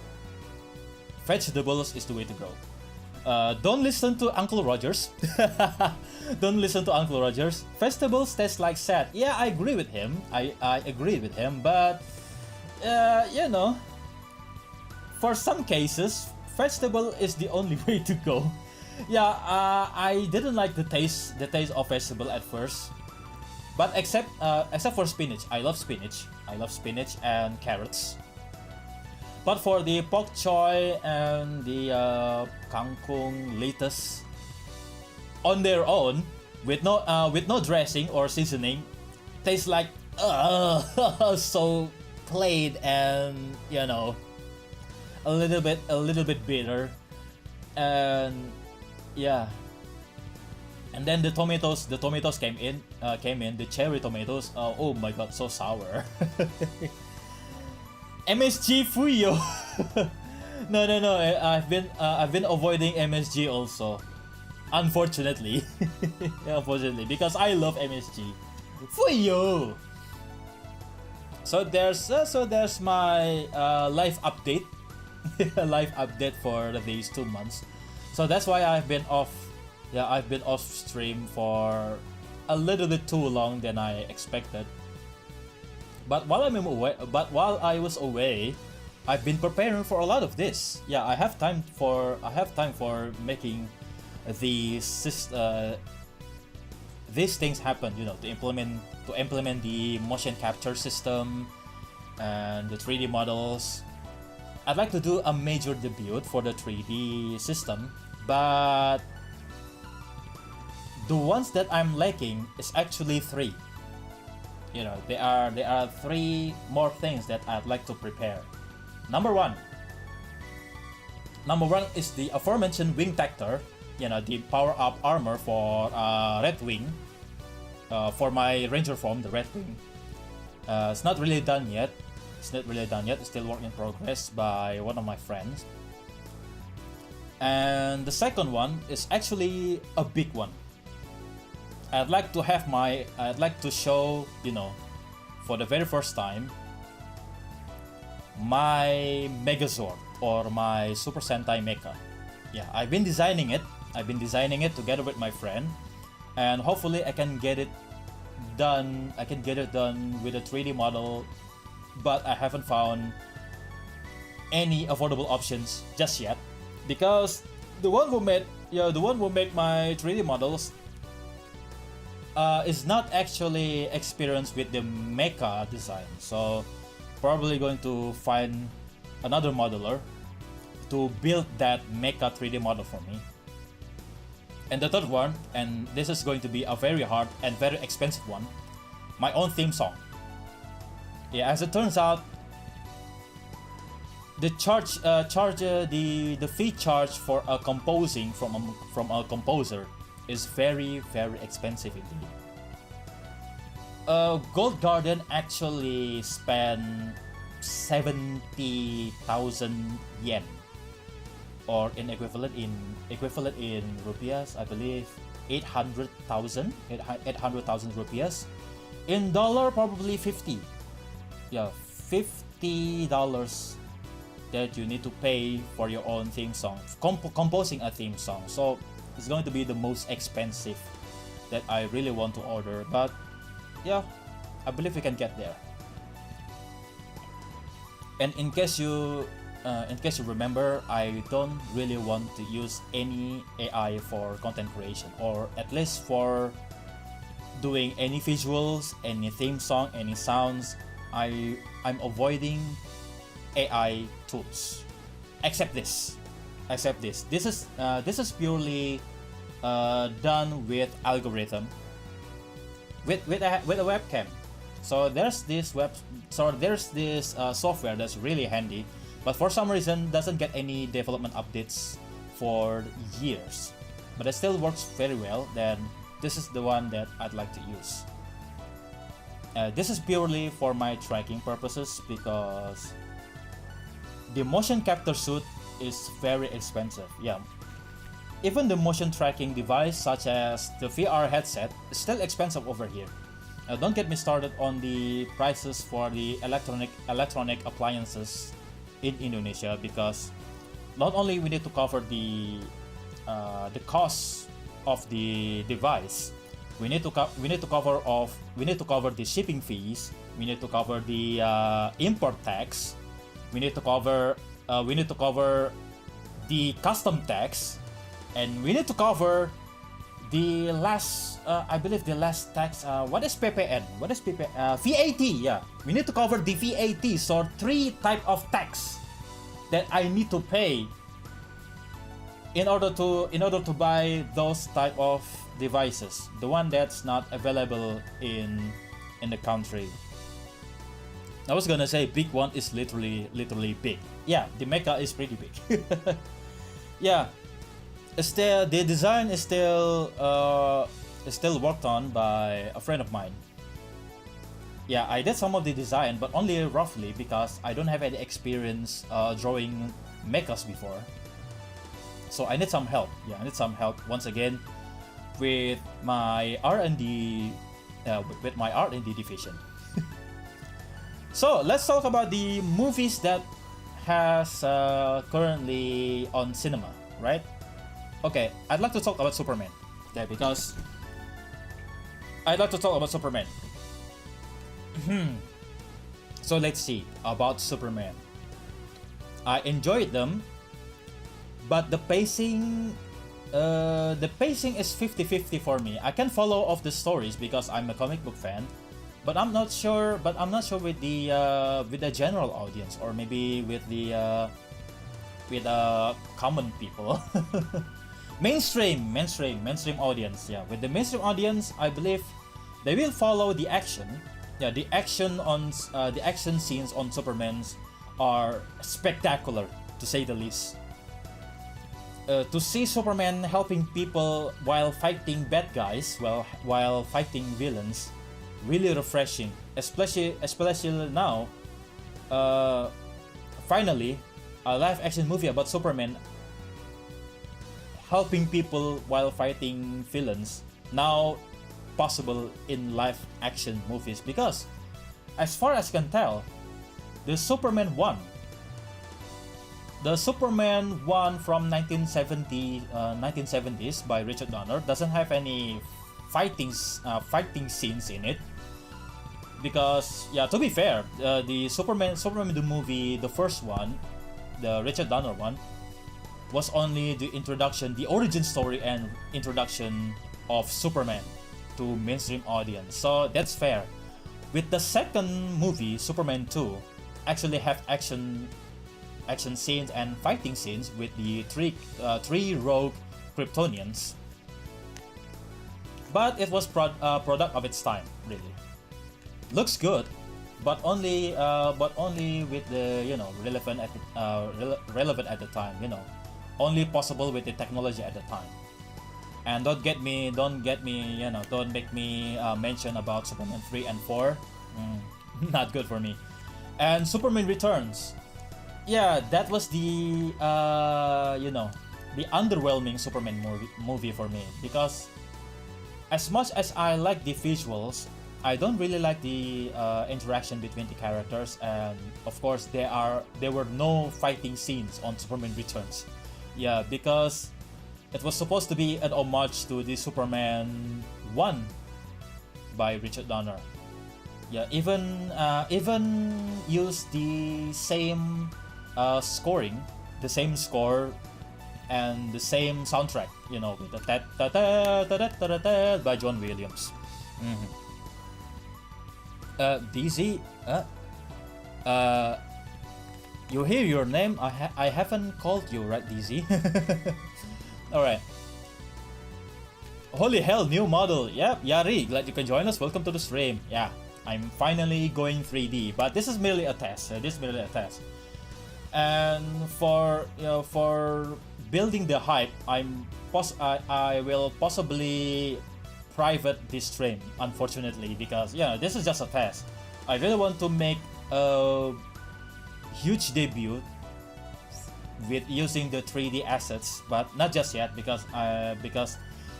Vegetables is the way to go. Don't listen to Uncle Rogers. Don't listen to Uncle Rogers. Vegetables taste like sand. Yeah, I agree with him. I agree with him, but for some cases, vegetable is the only way to go. Yeah, I didn't like the taste of vegetable at first, but except for spinach. I love spinach and carrots. But for the bok choy and the kangkung lettuce, on their own, with no dressing or seasoning, tastes like so plain and a little bit bitter, and yeah. And then the tomatoes came in, the cherry tomatoes. Oh my god, so sour. MSG Fuyo. No. I've been avoiding MSG also. Unfortunately. Unfortunately, because I love MSG. Fuyo. So there's my life update. Life update for these 2 months. So that's why I've been off. Yeah, I've been off stream for a little bit too long than I expected. But while I was away, I've been preparing for a lot of this. Yeah, I have time for making these things happen. To implement the motion capture system and the 3D models. I'd like to do a major debut for the 3D system, but the ones that I'm lacking is actually 3. There are 3 more things that I'd like to prepare. Number one is the aforementioned wing tactor, the power up armor for redwing, for my ranger form, the redwing. It's not really done yet. It's still work in progress by one of my friends. And the second one is actually a big one. I'd like to show, for the very first time, my Megazord or my Super Sentai Mecha. Yeah, I've been designing it together with my friend, and hopefully I can get it done with a 3D model, but I haven't found any affordable options just yet, because the one who made my 3D models is not actually experienced with the mecha design, so probably going to find another modeler to build that mecha 3D model for me. And the third one, and this is going to be a very hard and very expensive one, my own theme song. Yeah, as it turns out, the fee charge for composing from a composer is very, very expensive indeed. Gold Garden actually spent 70,000 yen, or in equivalent in rupiahs, I believe 800,000 rupiahs. In dollar, probably 50. Yeah, $50 that you need to pay for your own theme song, composing a theme song. So it's going to be the most expensive that I really want to order, but yeah, I believe we can get there. And in case you remember, I don't really want to use any AI for content creation, or at least for doing any visuals, any theme song, any sounds. I'm avoiding AI tools, except this. This is purely done with algorithm. with a webcam. So there's this software that's really handy, but for some reason doesn't get any development updates for years. But it still works very well. Then this is the one that I'd like to use. This is purely for my tracking purposes because the motion capture suit is very expensive. Yeah, even the motion tracking device such as the VR headset is still expensive over here. Don't get me started on the prices for the electronic appliances in Indonesia, because not only we need to cover the cost of the device, we need to cover the shipping fees, we need to cover the import tax, we need to cover the custom tax, and we need to cover the last I believe the last tax. What is PPN? What is PP? VAT. Yeah, we need to cover the VAT. So 3 type of tax that I need to pay in order to buy those type of devices, the one that's not available in the country. I was gonna say big one is literally big. Yeah, the mecha is pretty big. Yeah, still the design is still worked on by a friend of mine. Yeah, I did some of the design, but only roughly because I don't have any experience drawing mechas before. So I need some help. Yeah, I need some help once again with my R&D division. So let's talk about the movies that has currently on cinema, right? Okay, I'd like to talk about Superman. Yeah, because I'd like to talk about Superman. So let's see about Superman. I enjoyed them, but the pacing is 50-50 for me. I can follow off the stories because I'm a comic book fan, but I'm not sure with the general audience, or maybe with the common people. mainstream audience. Yeah, with the mainstream audience, I believe they will follow the action. Yeah, the action scenes on Superman's are spectacular, to say the least. To see Superman helping people while fighting bad guys, while fighting villains, really refreshing. Especially now, finally, a live action movie about Superman helping people while fighting villains, now possible in live action movies. Because as far as I can tell, the Superman 1 from 1970s by Richard Donner doesn't have any fighting scenes in it. Because, yeah, to be fair, the Superman the movie, the first one, the Richard Donner one, was only the introduction, the origin story and introduction of Superman to mainstream audience. So that's fair. With the second movie, Superman 2, actually have action scenes and fighting scenes with the three rogue Kryptonians. But it was product of its time, really. Looks good, but only with the relevant at the time. Only possible with the technology at the time. And don't make me mention about Superman 3 and 4. Not good for me. And Superman Returns. Yeah, that was the the underwhelming Superman movie for me, because as much as I like the visuals, I don't really like the interaction between the characters, and of course there were no fighting scenes on Superman Returns. Yeah, because it was supposed to be an homage to the Superman 1 by Richard Donner. Yeah, even used the same scoring, the same score, and the same soundtrack. With the ta-ta-ta-ta-ta-ta-ta by John Williams. DZ, you hear your name? I haven't called you, right, DZ? All right. Holy hell, new model. Yep, Yari, glad you can join us. Welcome to the stream. Yeah, I'm finally going 3D, but this is merely a test. And for for building the hype, I will possibly private this stream, unfortunately, because this is just a test. I really want to make a huge debut with using the 3D assets, but not just yet because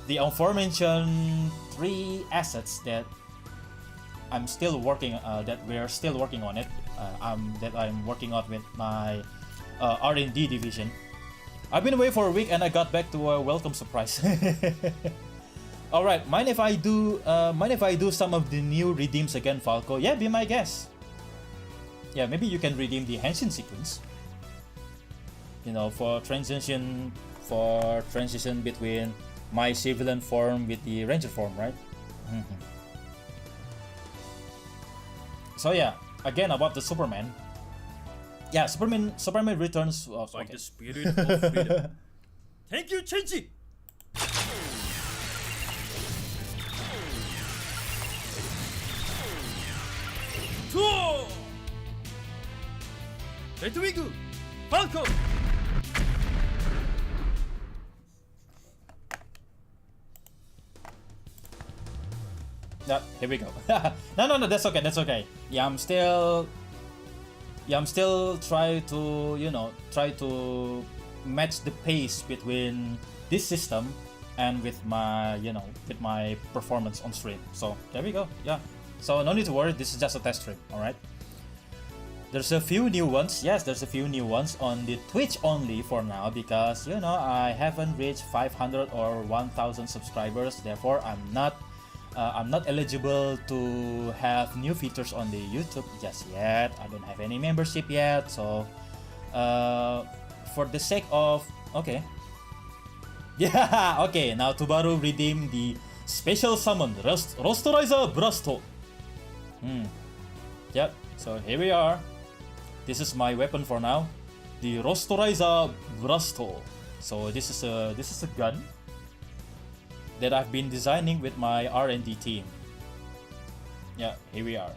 the aforementioned 3 assets that I'm still working that we're still working on it that I'm working on with my R&D division. I've been away for a week and I got back to a welcome surprise. All right, mind if I do some of the new redeems again, Falco? Yeah, be my guest. Yeah, maybe you can redeem the Henshin sequence. For transition between my civilian form with the ranger form, right? So yeah, again about the Superman. Yeah, Superman returns. Like the spirit of freedom. Thank you, Chenji. redwing, Falco. Yeah, here we go. No, that's okay. Yeah, I'm still try to match the pace between this system and with my performance on stream. So there we go. Yeah. So no need to worry. This is just a test stream. All right. There's a few new ones. Yes, there's a few new ones on the Twitch only for now because I haven't reached 500 or 1,000 subscribers. Therefore, I'm not eligible to have new features on the YouTube just yet. I don't have any membership yet, so for the sake of now Tubaru redeem the special summon Rostorizer Brasto. Yep, so here we are. This is my weapon for now, the Rostorizer Brasto. So this is a gun that I've been designing with my R&D team. Yeah, here we are.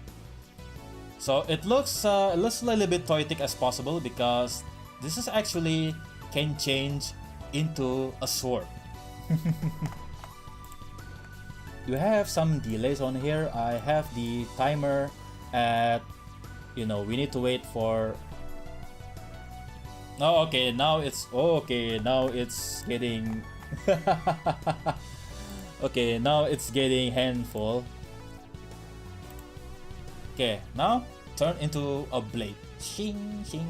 So it looks a little bit toyetic as possible because this is actually can change into a sword. You have some delays on here. I have the timer at we need to wait for. Now it's getting. Okay, now it's getting handful. Okay, now turn into a blade. Shing, shing.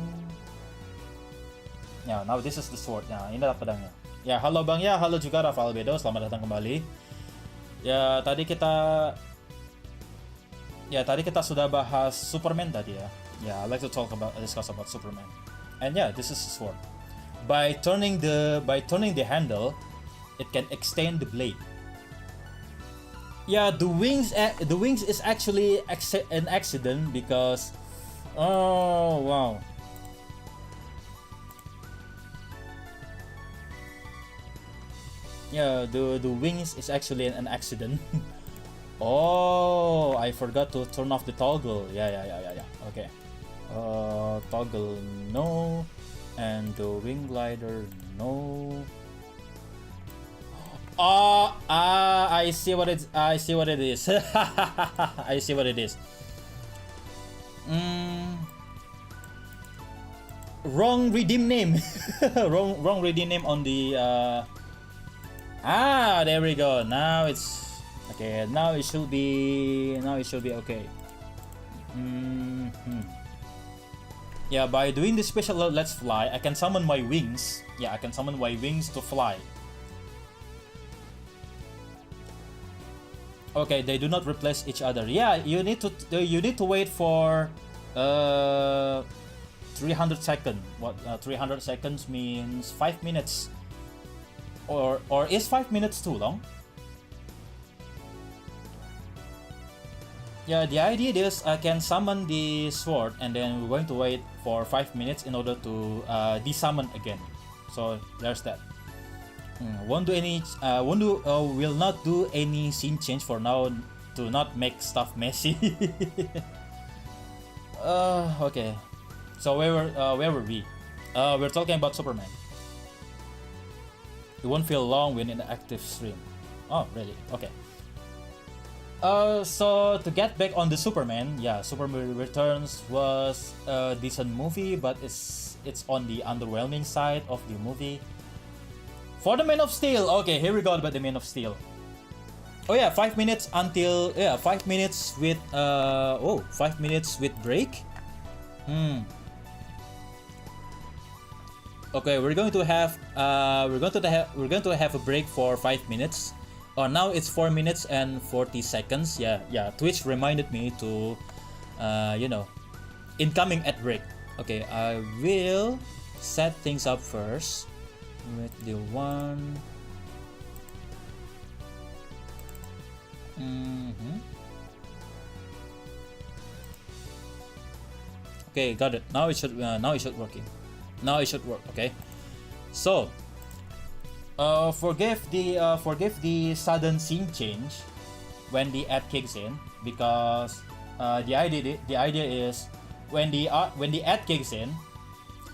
Yeah, now this is the sword. Nah, ini pedangnya. Ya, halo Bang ya, halo juga Rafa Albedo, selamat datang kembali. Ya, tadi kita sudah bahas Superman tadi ya. Yeah, I like to discuss about Superman. And yeah, this is the sword. By turning the handle, it can extend the blade. Yeah, the wings is actually an accident because oh wow. Yeah, the wings is actually an accident. Oh, I forgot to turn off the toggle. Yeah. Okay. Toggle no, and the wing glider no. I see what it is. I see what it is. Wrong redeem name. wrong redeem name on the. There we go. Now it's okay. Now it should be okay. Yeah, by doing this special Let's Fly, I can summon my wings. Yeah, I can summon my wings to fly. Okay, they do not replace each other. Yeah, you need to wait for 300 seconds. What 300 seconds means 5 minutes. Or is 5 minutes too long? Yeah, the idea is I can summon the sword and then we're going to wait for 5 minutes in order to desummon again. So there's that. Will not do any scene change for now to not make stuff messy. Okay. So where were we? We're talking about Superman. It won't feel long when in an active stream. Oh, really? Okay. So to get back on the Superman, yeah, Superman Returns was a decent movie, but it's on the underwhelming side of the movie. For the Man of Steel, okay, here we go about the Man of Steel. Oh yeah, 5 minutes until 5 minutes with 5 minutes with break. Okay, we're going to have a break for 5 minutes. Oh, now it's 4 minutes and 40 seconds. Yeah. Twitch reminded me to, incoming at break. Okay, I will set things up first with the one. Okay, got it. Now it should working. Now it should work. Okay, so forgive the sudden scene change when the ad kicks in, because the idea is when the ad kicks in,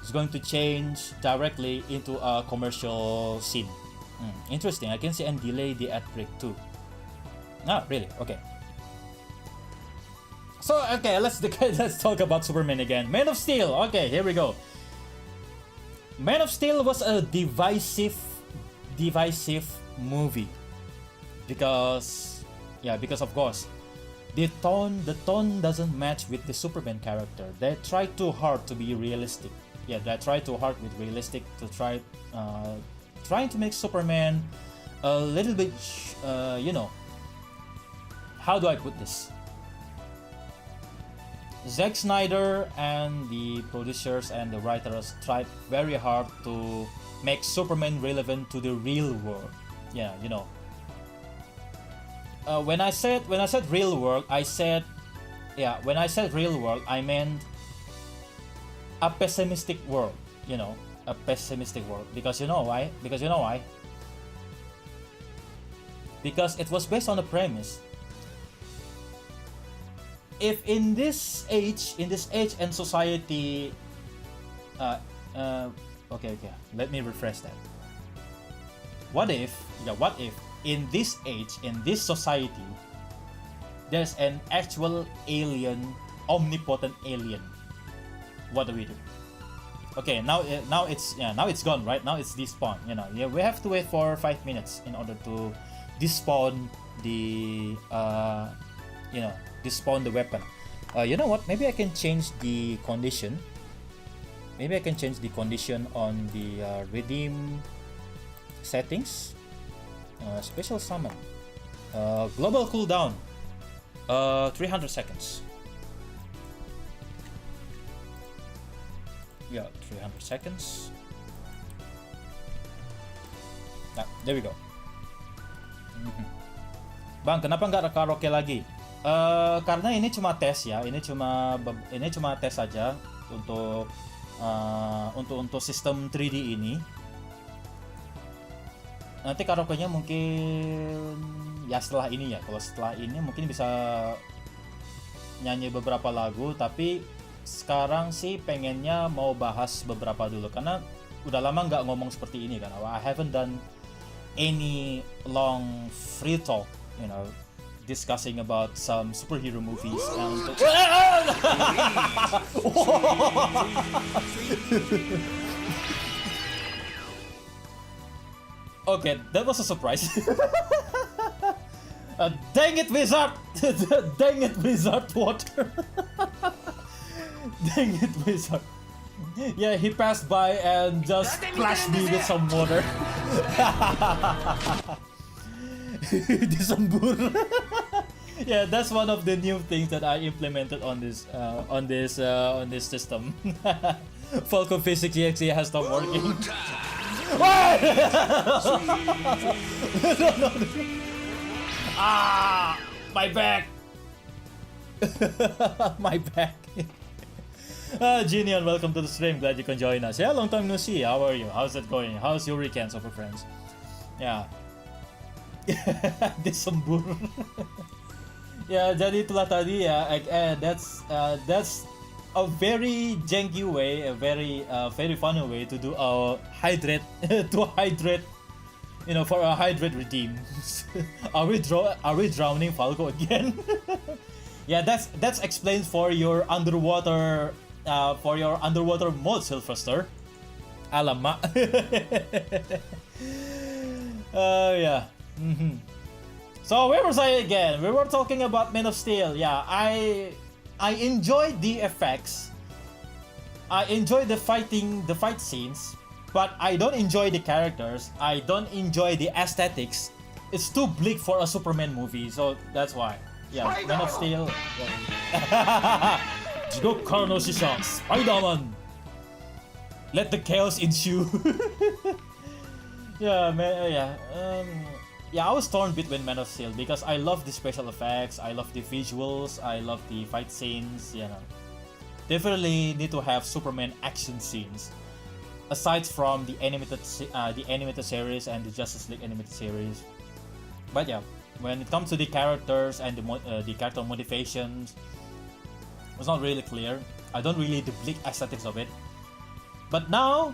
it's going to change directly into a commercial scene. Interesting. I can see and delay the ad break too. Ah, really? Okay. So okay, let's talk about Superman again. Man of Steel. Okay, here we go. Man of Steel was a divisive movie because of course the tone doesn't match with the Superman character. They try too hard to be realistic. Yeah, they try too hard with realistic to trying to make Superman a little bit how do I put this? Zack Snyder and the producers and the writers tried very hard to make Superman relevant to the real world. Yeah, when I said real world, I meant a pessimistic world. A pessimistic world. Because you know why? Because it was based on the premise. If in this age and society, okay, let me rephrase that. What if in this age, in this society, there's an actual alien, omnipotent alien? What do we do? Okay, now it's gone, right? Now it's despawned. We have to wait for 5 minutes in order to despawn the despawn the weapon. You know what? Maybe I can change the condition. Maybe I can change the condition on the redeem settings. Special summon. Global cooldown. 300 seconds. Yeah, 300 seconds. There we go. Bang, kenapa nggak karaoke lagi? Karena ini cuma tes ya, ini cuma tes saja untuk sistem 3D ini. Nanti karaoke-nya mungkin ya setelah ini ya. Kalau setelah ini mungkin bisa nyanyi beberapa lagu, tapi sekarang sih pengennya mau bahas beberapa dulu karena udah lama nggak ngomong seperti ini kan. I haven't done any long free talk, discussing about some superhero movies and okay, that was a surprise. Dang it, Wizard! Dang it, Wizard water! Dang it, Wizard! Yeah, he passed by and just splashed me with some water. Disembur. Yeah, that's one of the new things that I implemented on this system. Falco Physics EXE has stopped working. Ah, my back. My back. Genion, welcome to the stream. Glad you can join us. Yeah, long time no see. How are you? How's it going? How's your weekend, Super Friends? Ya. Disembur. Ya, jadi itulah tadi ya. That's a very janky way, a very funny way to do a hydrate to hydrate. You know, for a hydrate redeem. Are we drowning Falco again? Yeah, that's explains for your underwater mode, Sylvester. Alamak. Yeah. So where was I again? We were talking about Man of Steel. Yeah, I enjoyed the effects. I enjoyed the fight scenes, but I don't enjoy the characters. I don't enjoy the aesthetics. It's too bleak for a Superman movie, so that's why. Yeah, Man of Steel. 지옥からの使者 Spider-Man. Let the chaos ensue. Yeah, man. Yeah, I was torn between Man of Steel because I love the special effects, I love the visuals, I love the fight scenes. You know, definitely need to have Superman action scenes. Aside from the animated series and the Justice League animated series. But yeah, when it comes to the characters and the character motivations, it's not really clear. I don't really the bleak aesthetics of it. But now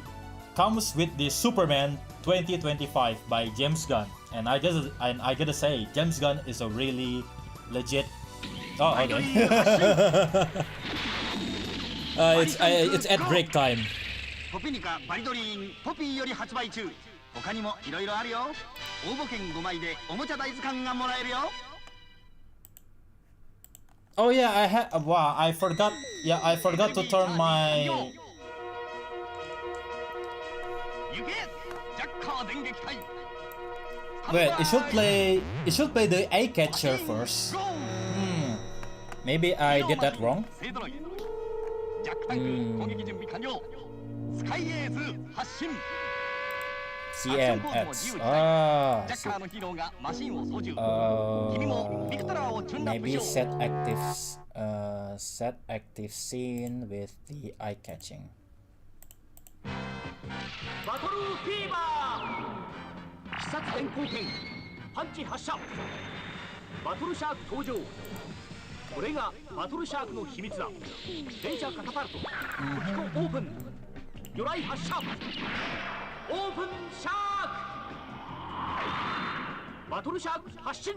comes with the Superman 2025 by James Gunn, and I gotta say, James Gunn is a really legit. Oh, okay. It's at break time. ポピニカバリドリーンポピーより発売中。他にもいろいろあるよ。応募券5枚でおもちゃ大図鑑がもらえるよ。Oh yeah, I forgot. Yeah, I forgot to turn my. 行けジャッカー電撃隊。 Wait, it should play the eye catcher first. Maybe I did that wrong. ジャックタンク攻撃準備完了。スカイエーズ発進。 CMX. ジャッカーのヒーローがマシンを操縦。君もビクトラーをチューンアップし Maybe よう。 set active scene with the eye catching. バトルフィーバー。必殺電光剣パンチ発射。バトルシャーク登場。これがバトルシャークの秘密だ。連射カタパルト。武器庫オープン。魚雷発射。オープンシャーク。バトルシャーク発進。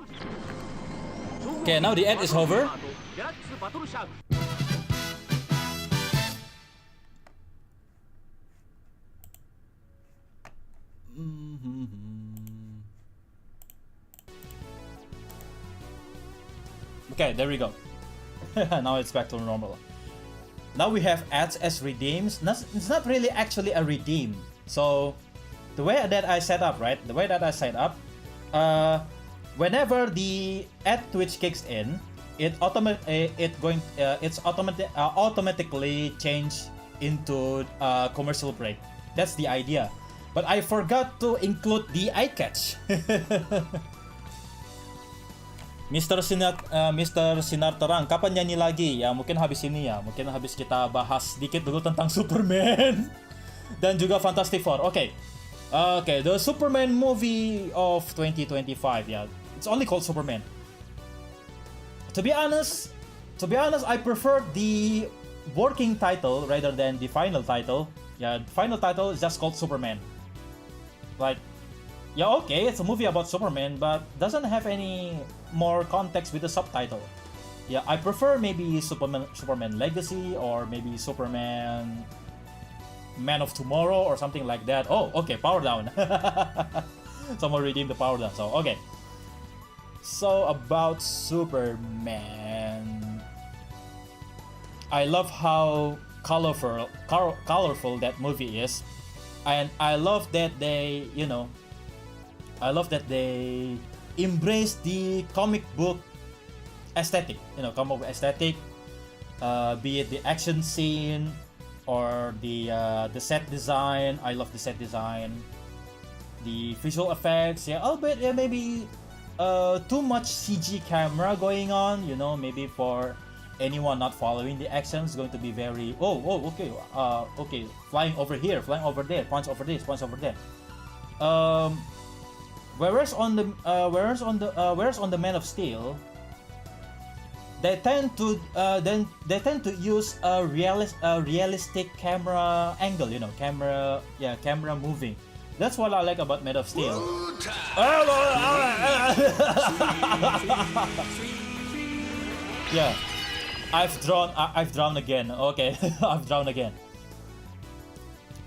Okay, now the ad is over. ギャラクスバトルシャーク。 Okay, there we go. Now it's back to normal. Now we have ads as redeems. It's not really actually a redeem. So the way that I set up, right? The way that I set up, whenever the ad Twitch kicks in, it's automatically change into commercial break. That's the idea. But I forgot to include the eye catch. Mr. Sinar Terang, kapan nyanyi lagi? Ya mungkin habis ini ya, mungkin habis kita bahas sedikit dulu tentang Superman dan juga Fantastic Four. Okay, the Superman movie of 2025. Yeah, it's only called Superman. To be honest, I prefer the working title rather than the final title. Yeah, the final title is just called Superman. Like, yeah, okay, it's a movie about Superman, but doesn't have any more context with the subtitle. Yeah, I prefer maybe Superman Legacy, or maybe Superman Man of Tomorrow or something like that. Oh, okay, power down. Someone redeemed the power down. So okay. So about Superman, I love how colorful that movie is, and I love that they, embrace the comic book aesthetic. Comic book aesthetic, be it the action scene or the set design. I love the set design, the visual effects. Yeah, albeit maybe too much CG camera going on. Maybe for anyone not following the action is going to be very okay, flying over here, flying over there, punch over this, punch over there. Whereas on the Man of Steel, they tend to use a realistic camera angle, camera moving. That's what I like about Man of Steel. Yeah, I've drawn again. Okay, I've drawn again.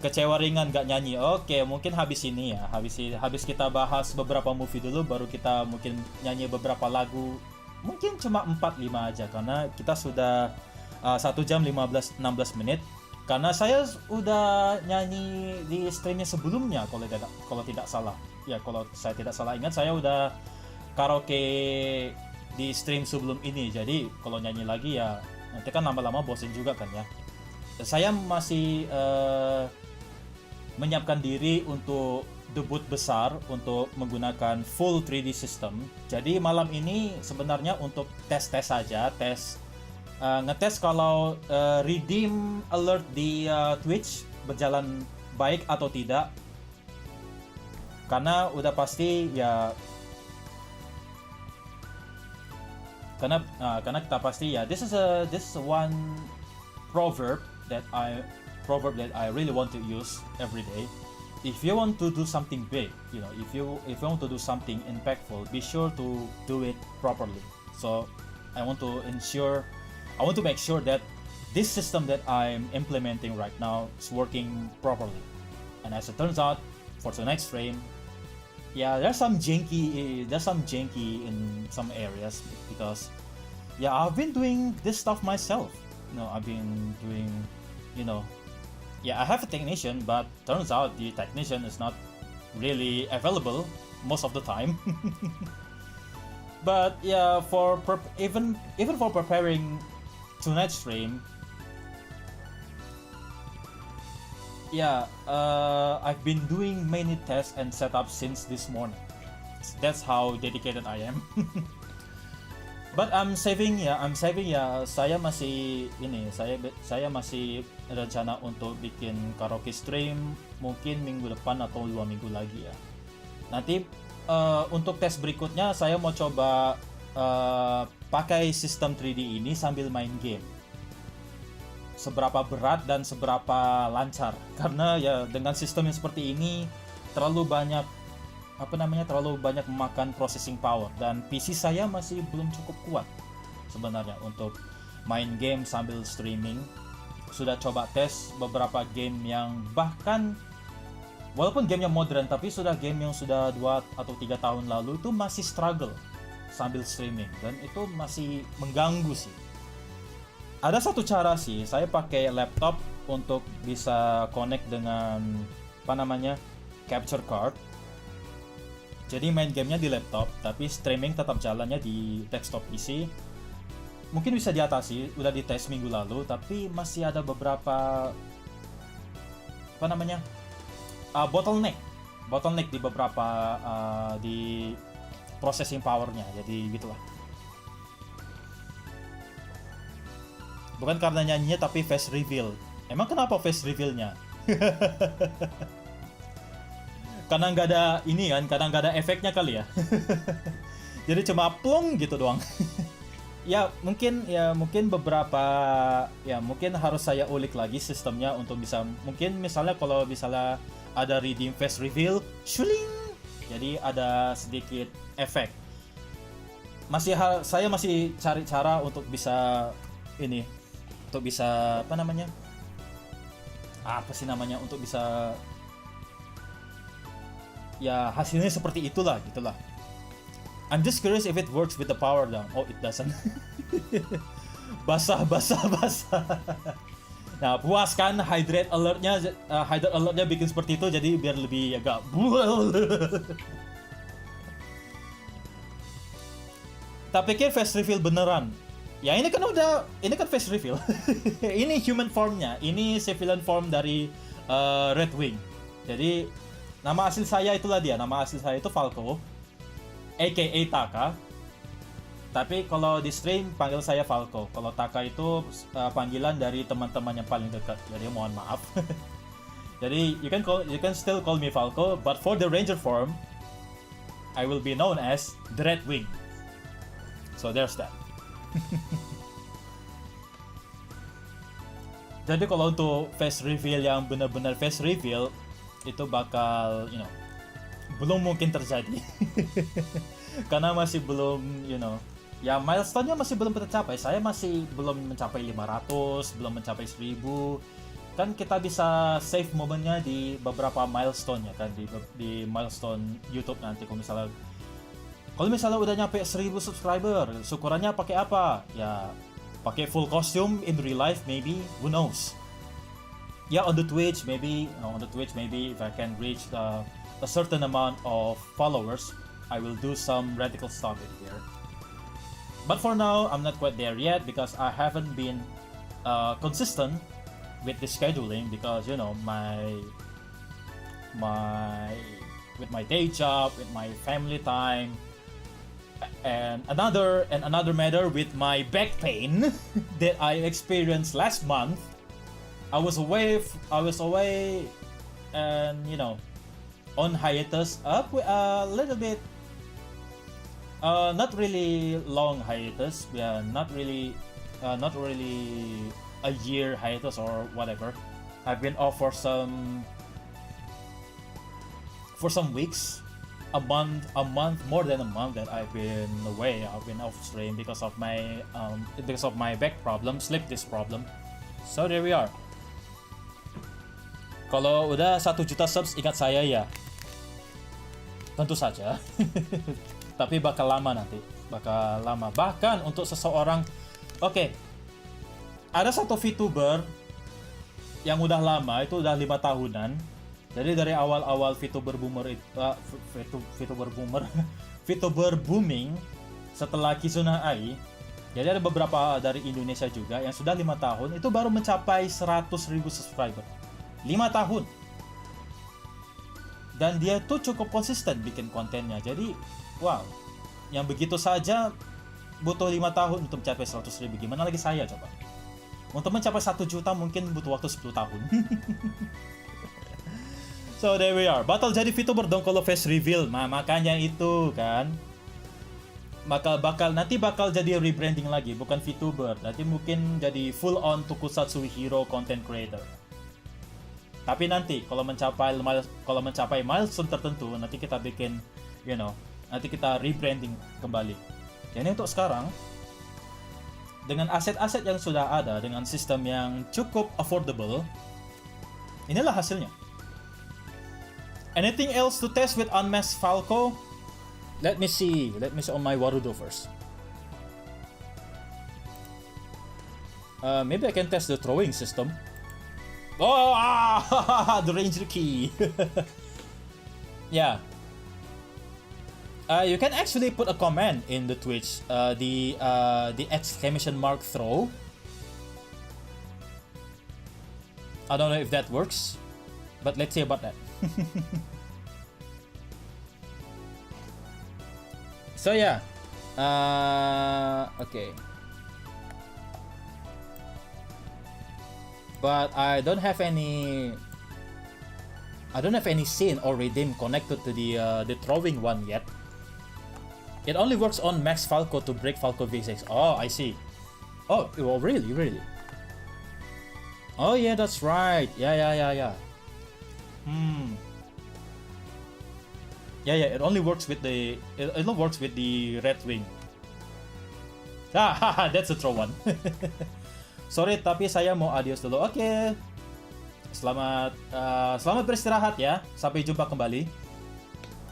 Kecewa ringan gak nyanyi. Oke, mungkin habis ini ya. Habis kita bahas beberapa movie dulu, baru kita mungkin nyanyi beberapa lagu. Mungkin cuma 4-5 aja karena kita sudah 1 jam 15-16 menit. Karena saya udah nyanyi di streamnya sebelumnya kalau tidak salah. Ya, kalau saya tidak salah ingat, saya udah karaoke di stream sebelum ini. Jadi kalau nyanyi lagi ya nanti kan lama-lama bosen juga kan ya. Saya masih menyiapkan diri untuk debut besar untuk menggunakan full 3D system. Jadi malam ini sebenarnya untuk tes-tes saja, ngetes kalau redeem alert di Twitch berjalan baik atau tidak. Karena udah pasti ya karena kita pasti ya this is one proverb that I really want to use every day. If you want to do something big, if you want to do something impactful, be sure to do it properly. So I want to make sure that this system that I'm implementing right now is working properly. And as it turns out, for tonight's stream, yeah, there's some janky in some areas because yeah, I've been doing this stuff myself. I've been doing, yeah, I have a technician, but turns out the technician is not really available most of the time. But yeah, even for preparing tonight's stream, yeah, I've been doing many tests and setups since this morning. That's how dedicated I am. But I'm saving ya. Saya masih rencana untuk bikin karaoke stream mungkin minggu depan atau 2 minggu lagi ya. Nanti untuk tes berikutnya saya mau coba pakai sistem 3D ini sambil main game. Seberapa berat dan seberapa lancar, karena ya dengan sistem yang seperti ini terlalu banyak memakan processing power dan PC saya masih belum cukup kuat sebenarnya untuk main game sambil streaming. Sudah coba tes beberapa game yang bahkan walaupun gamenya modern tapi game yang sudah 2 atau 3 tahun lalu itu masih struggle sambil streaming dan itu masih mengganggu sih. Ada satu cara sih, saya pakai laptop untuk bisa connect dengan capture card. Jadi main gamenya di laptop, tapi streaming tetap jalannya di desktop PC. Mungkin bisa diatasi, udah dites minggu lalu, tapi masih ada beberapa bottleneck di beberapa di processing powernya. Jadi gitulah. Bukan karena nyanyinya tapi face reveal. Emang kenapa face revealnya? Karena nggak ada ini kan, karena nggak ada efeknya kali ya. Jadi cuma plong gitu doang. mungkin harus saya ulik lagi sistemnya untuk bisa, mungkin misalnya kalau ada redeem face reveal, shuling, jadi ada sedikit efek. Saya masih cari cara untuk bisa untuk bisa untuk bisa ya hasilnya seperti itulah gitulah. I'm just curious if it works with the power down. Oh, it doesn't. basah. Nah, puas kan hydrate alertnya bikin seperti itu, jadi biar lebih agak tak pikir face reveal beneran. Ya ini kan face reveal. Ini human formnya, ini civilian form dari Redwing. Jadi nama asli saya itu Falco, aka Taka. Tapi kalau di stream panggil saya Falco. Kalau Taka itu panggilan dari teman-teman yang paling dekat. Jadi mohon maaf. Jadi you can still call me Falco, but for the ranger form, I will be known as the Redwing. So there's that. Jadi kalau untuk face reveal yang benar-benar face reveal itu bakal, belum mungkin terjadi. Karena masih belum, ya milestone-nya masih belum tercapai. Saya masih belum mencapai 500, belum mencapai 1000. Kan kita bisa save momennya di beberapa milestone ya kan, di milestone YouTube nanti. Kalau misalnya udah nyampe 1000 subscriber, syukurannya pakai apa? Ya pakai full costume in real life maybe, who knows. Ya on the Twitch maybe if I can reach a certain amount of followers, I will do some radical stuff in here. But for now, I'm not quite there yet because I haven't been consistent with the scheduling because with my day job, with my family time, and another matter with my back pain that I experienced last month. I was away and on hiatus, a little bit, not really long hiatus, yeah, not really a year hiatus or whatever. I've been off for some weeks, a month, more than a month that I've been away. I've been off stream because of my back problem, sleep disc problem. So there we are. Kalau udah 1 juta subs, ingat saya ya. Tentu saja. Tapi bakal lama nanti. Bakal lama. Bahkan untuk seseorang, oke, ada satu VTuber yang udah lama, itu udah 5 tahunan. Jadi dari awal-awal VTuber booming setelah Kizuna Ai. Jadi ada beberapa dari Indonesia juga yang sudah 5 tahun itu baru mencapai 100.000 subscriber. 5 tahun. Dan dia tuh cukup konsisten bikin kontennya. Jadi, wow. Yang begitu saja butuh 5 tahun untuk mencapai 100.000. Gimana lagi saya coba? Untuk mencapai 1 juta mungkin butuh waktu 10 tahun. So there we are. Bakal jadi VTuber dong kalau face reveal. Makanya itu kan. Nanti bakal jadi rebranding lagi, bukan VTuber. Nanti mungkin jadi full on tokusatsu hero content creator. Tapi nanti kalau mencapai milestone tertentu, nanti kita bikin, nanti kita rebranding kembali. Jadi untuk sekarang, dengan aset-aset yang sudah ada, dengan sistem yang cukup affordable, inilah hasilnya. Anything else to test with Unmasked Falco? Let me see on my Warudo first. Maybe I can test the throwing system. Oh, the ranger key. Yeah. You can actually put a command in the Twitch, the exclamation mark throw. I don't know if that works, but let's see about that. So yeah, okay. But I don't have any scene or redeem connected to the throwing one yet. It only works on Max Falco to break Falco V6. Oh, I see. Oh, well, really? Oh yeah, that's right. Yeah. Yeah. It only works with the redwing. That's a throw one. Sorry, tapi saya mau adios dulu. Oke. Selamat beristirahat ya. Sampai jumpa kembali.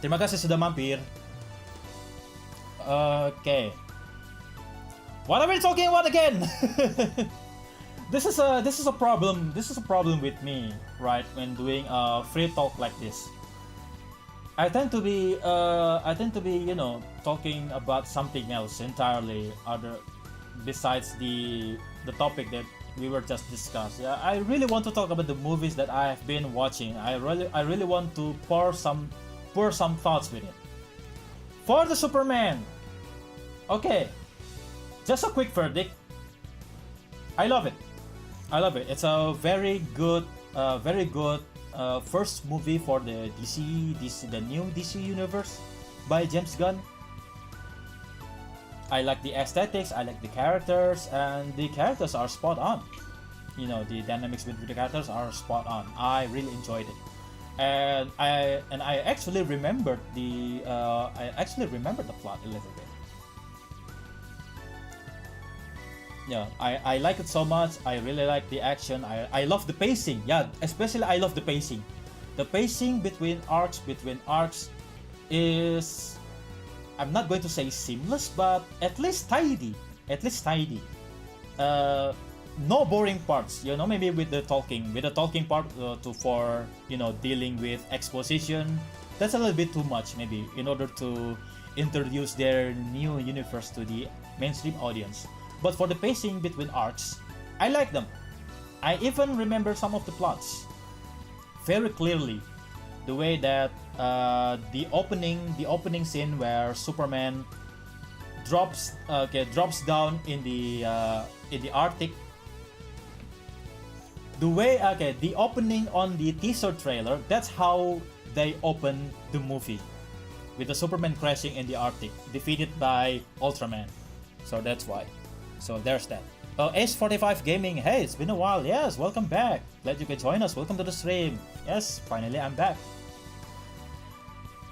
Terima kasih sudah mampir. Oke. What are we talking about again? This is a problem. This is a problem with me, right? When doing free talk like this, I tend to be talking about something else entirely other besides the topic that we were just discussed. Yeah, I really want to talk about the movies that I have been watching. I really want to pour some thoughts with it. For the Superman. Okay. Just a quick verdict. I love it. It's a very good first movie for the new DC universe. by James Gunn. I like the aesthetics, I like the characters, and the characters are spot on. You know, the dynamics with the characters are spot on. I really enjoyed it, and I actually remembered the plot a little bit. Yeah, I like it so much. I really like the action. I love the pacing. Yeah, especially I love the pacing. The pacing between arcs is, I'm not going to say seamless, but at least tidy. No boring parts. You know, maybe with the talking part for you know, dealing with exposition. That's a little bit too much, maybe, in order to introduce their new universe to the mainstream audience. But for the pacing between arcs, I like them. I even remember some of the plots very clearly. The way that the opening scene where Superman drops down in the Arctic. The way the opening on the teaser trailer, that's how they open the movie, with the Superman crashing in the Arctic, defeated by Ultraman. So that's why. So there's that. Ace45 Gaming, hey, it's been a while. Yes, welcome back. Glad you can join us. Welcome to the stream. Yes, finally I'm back.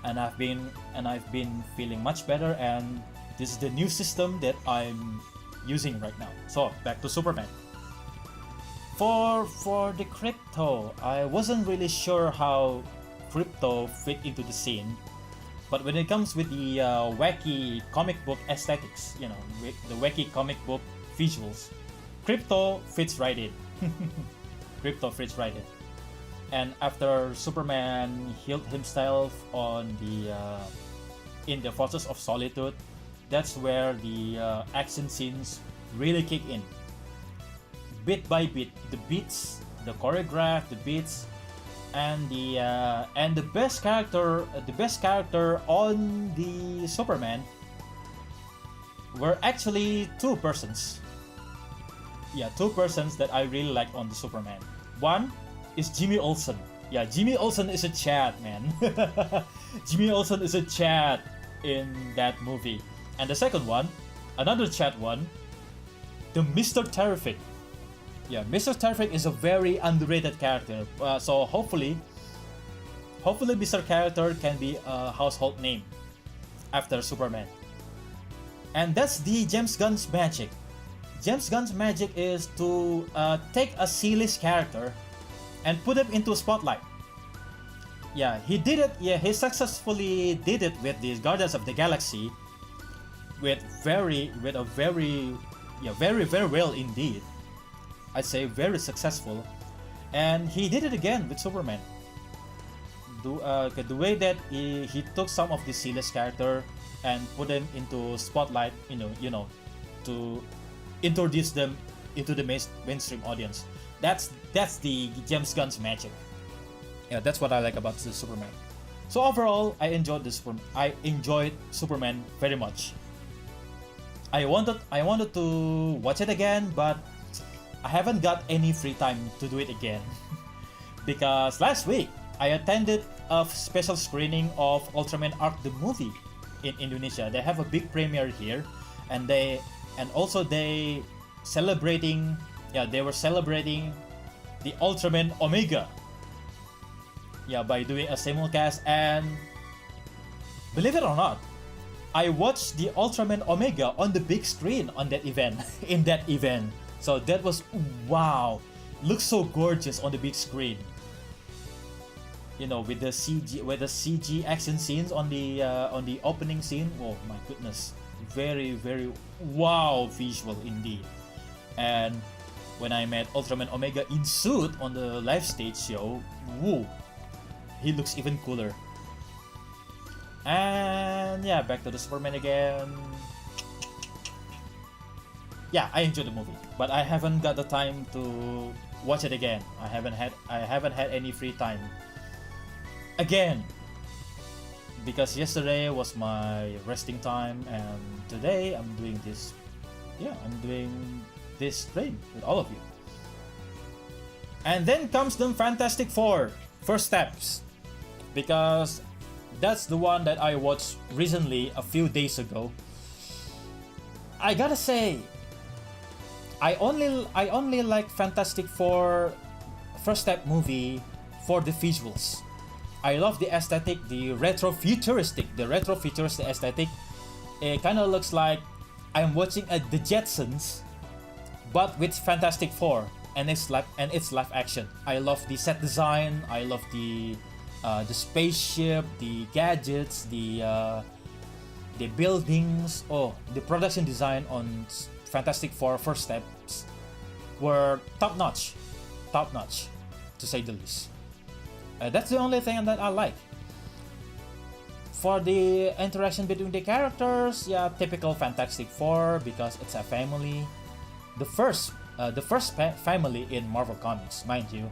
And I've been feeling much better, and this is the new system that I'm using right now. So back to Superman. For the crypto, I wasn't really sure how crypto fit into the scene. But when it comes with the wacky comic book aesthetics, you know, with the wacky comic book visuals, crypto fits right in. Crypto fits right in. And after Superman healed himself on the in the Fortress of Solitude, that's where the action scenes really kick in. Bit by bit, the beats, the choreograph, the beats, and the best character on the Superman were actually two persons. Yeah, two persons that I really liked on the Superman. One is Jimmy Olsen. Yeah, Jimmy Olsen is a Chad, man. Jimmy Olsen is a Chad in that movie. And the second one, another Chad one, the Mr. Terrific. Yeah, Mr. Terrific is a very underrated character. So hopefully Mr. Character can be a household name after Superman. And that's the James Gunn's magic. James Gunn's magic is to take a C-list character and put him into a spotlight. Yeah, he did it. Yeah, he successfully did it with the Guardians of the Galaxy, with very well indeed. I'd say very successful, and he did it again with Superman. The way that he took some of the C-list character and put them into spotlight, you know, to introduce them into the mainstream audience. That's the James Gunn's magic. Yeah, that's what I like about the Superman. So overall, I enjoyed Superman very much. I wanted to watch it again, but I haven't got any free time to do it again. Because last week I attended a special screening of Ultraman Arc the movie in Indonesia. They have a big premiere here, and they were celebrating the Ultraman Omega. Yeah, by doing a simulcast, and believe it or not, I watched the Ultraman Omega on the big screen on that event. In that event. So that was, wow, looks so gorgeous on the big screen. You know, with the CG action scenes on the opening scene. Oh my goodness, very wow visual indeed. And when I met Ultraman Omega in suit on the live stage show, woo, he looks even cooler. And yeah, back to the Superman again. Yeah, I enjoyed the movie, but I haven't got the time to watch it again. I haven't had any free time again, because yesterday was my resting time, and today I'm doing this. Yeah, I'm doing this stream with all of you. And then comes the Fantastic Four first steps, because That's the one that I watched recently, a few days ago. I gotta say, I only like Fantastic Four first step movie for the visuals. I love the aesthetic, the retro-futuristic aesthetic. It kind of looks like I'm watching the Jetsons, but with Fantastic Four, and it's live action. I love the set design. I love the spaceship, the gadgets, the buildings. Oh, the production design on Fantastic Four first steps were top notch, to say the least. That's the only thing that I like. For the interaction between the characters, yeah, typical Fantastic Four because it's a family. The first family in Marvel Comics, mind you.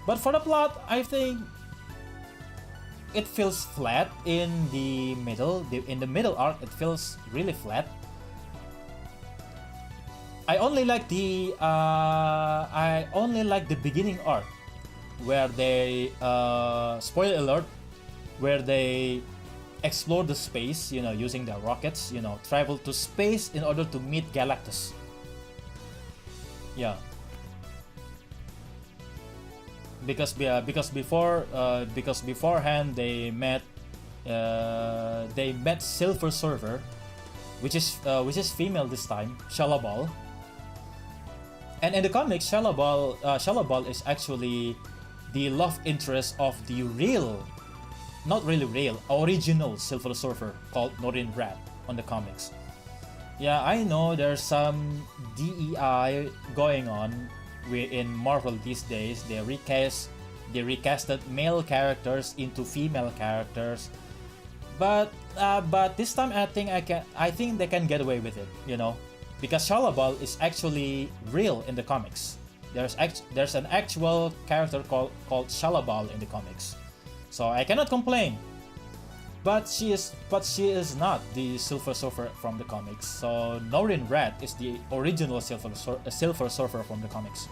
But for the plot, I think it feels flat in the middle. In the middle arc, it feels really flat. I only like the beginning arc, where they spoiler alert, where they explore the space, using their rockets, travel to space in order to meet Galactus. Yeah. Because beforehand they met Silver Surfer, which is female this time, Shalabal. And in the comics, Shalabal is actually the love interest of the original Silver Surfer called Norrin Rath on the comics. Yeah, I know there's some DEI going on in Marvel these days. They recasted male characters into female characters, but this time I think they can get away with it, because Shalabal is actually real in the comics. There's an actual character called Shalabal in the comics, so I cannot complain. But she is not the Silver Surfer from the comics. So Norrin Rath is the original Silver Surfer from the comics.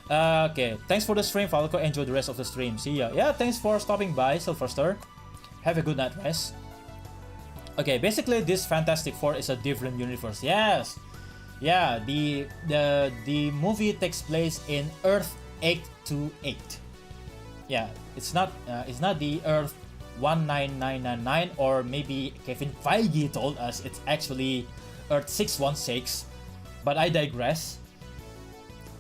Okay, thanks for the stream, Falco. Enjoy the rest of the stream. See ya. Yeah, thanks for stopping by, Silverster. Have a good night rest. Okay, basically this Fantastic Four is a different universe. Yes. Yeah, the movie takes place in Earth 828. Yeah, it's not the Earth 19999, or maybe Kevin Feige told us it's actually Earth 616, but I digress.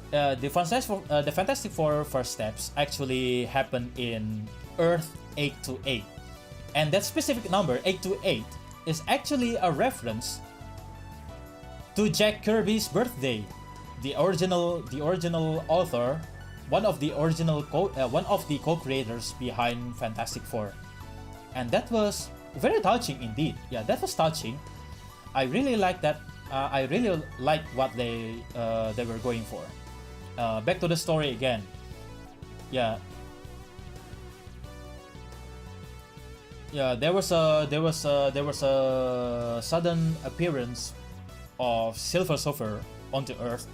The Fantastic Four first steps actually happened in Earth 828, and that specific number 828 is actually a reference to Jack Kirby's birthday. The original author, one of the co-creators behind Fantastic Four. And that was very touching indeed. Yeah, that was touching. I really like that. I really like what they were going for. Back to the story again. Yeah. Yeah, there was a sudden appearance of Silver Surfer onto Earth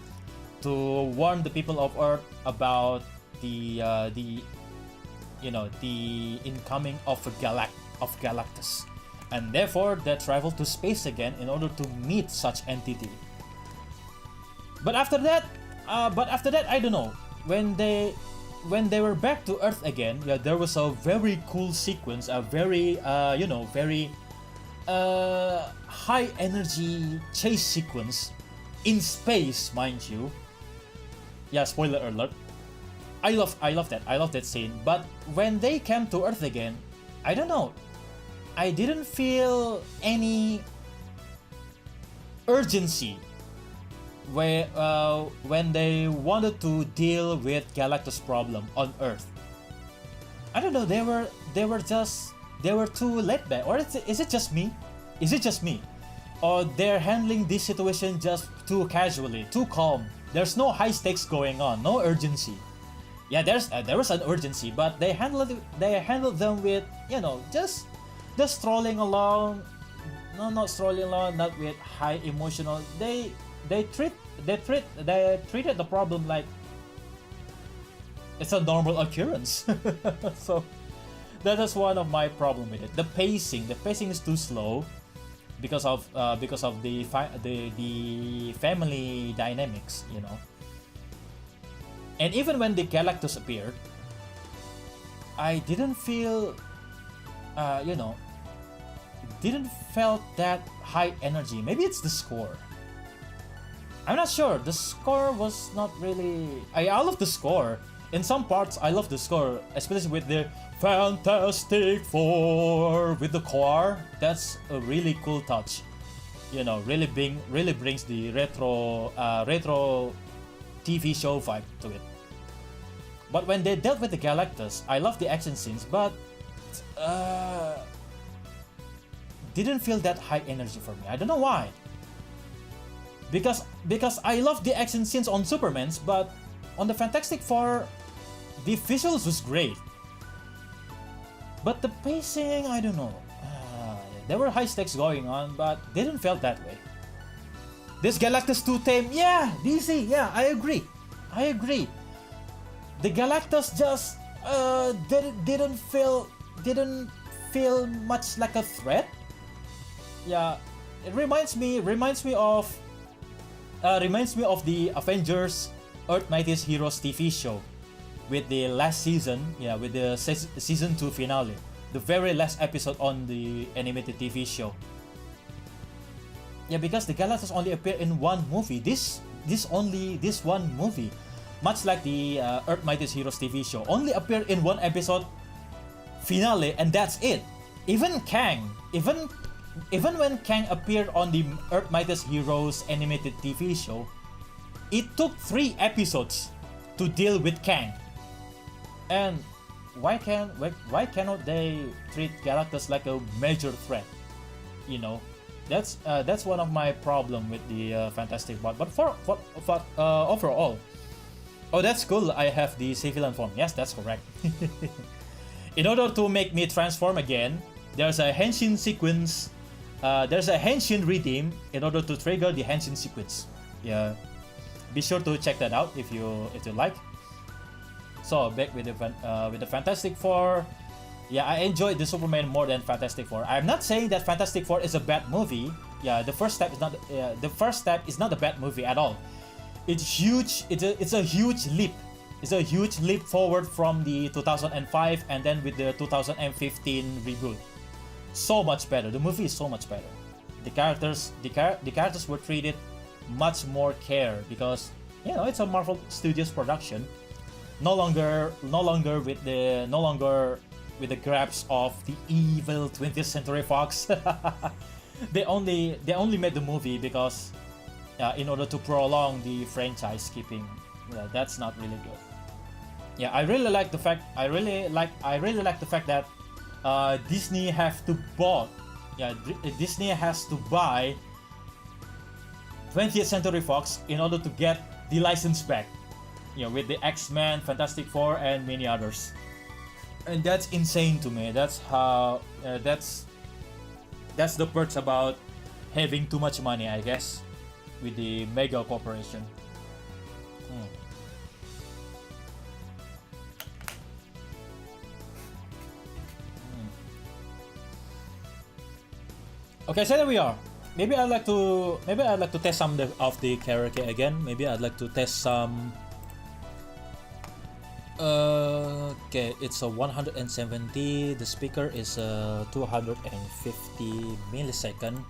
to warn the people of Earth about the incoming of Galactus, and therefore they travel to space again in order to meet such entity. But after that, I don't know. When they were back to Earth again, yeah, there was a very cool sequence, a very high energy chase sequence in space, mind you. Yeah, spoiler alert. I love that. I love that scene. But when they came to Earth again, I don't know. I didn't feel any urgency when they wanted to deal with Galactus' problem on Earth. I don't know. They were too laid back, or is it just me? Or they're handling this situation just too casually, too calm. There's no high stakes going on, no urgency. Yeah, there was an urgency, but they handled them with, just strolling along. No, not strolling along, not with high emotional. They treated the problem like it's a normal occurrence. That is one of my problem with it. The pacing is too slow because of the family dynamics, you know. And even when the Galactus appeared, I didn't feel, you know, didn't felt that high energy. Maybe it's the score. I'm not sure. The score was not really. I love the score. In some parts, I love the score, especially with the Fantastic Four with the choir. That's a really cool touch. You know, really brings the retro TV show vibe to it. But when they dealt with the Galactus, I love the action scenes, but didn't feel that high energy for me. I don't know why. Because I love the action scenes on Superman's, but on the Fantastic Four, the visuals was great. But the pacing, I don't know. There were high stakes going on, but didn't feel that way. This Galactus 2 tame, yeah, DC, yeah, I agree. The Galactus just didn't feel much like a threat. Yeah, it reminds me of the Avengers Earth Mightiest Heroes TV show with the last season, yeah, with the season 2 finale, the very last episode on the animated TV show. Yeah, because the Galactus only appear in one movie. This one movie, much like the Earth Mightiest Heroes TV show, only appear in one episode finale, and that's it. Even when Kang appeared on the Earth Mightiest Heroes animated TV show, it took 3 episodes to deal with Kang. And why cannot they treat Galactus like a major threat? You know, that's one of my problem with the Fantastic Four. But for overall, oh, that's cool. I have the civilian form. Yes, that's correct. In order to make me transform again, there's a henshin sequence. There's a henshin redeem in order to trigger the henshin sequence. Yeah, be sure to check that out if you like. So back with the Fantastic Four. Yeah, I enjoyed the Superman more than Fantastic Four. I'm not saying that Fantastic Four is a bad movie. Yeah, the first step is not a bad movie at all. It's huge. It's a huge leap. It's a huge leap forward from the 2005 and then with the 2015 reboot. So much better. The movie is so much better. The characters were treated much more care because, you know, it's a Marvel Studios production. No longer with the grabs of the evil 20th Century Fox. they only made the movie because in order to prolong the franchise keeping. Yeah, that's not really good. Yeah, I really like the fact that Disney has to buy 20th Century Fox in order to get the license back. You know, with the X-Men, Fantastic Four, and many others. And that's insane to me. That's how that's the perks about having too much money, I guess, with the mega corporation. Okay, so there we are. Maybe I'd like to test some of the karaoke again. Maybe I'd like to test some. Okay, it's a 170. The speaker is 250 millisecond.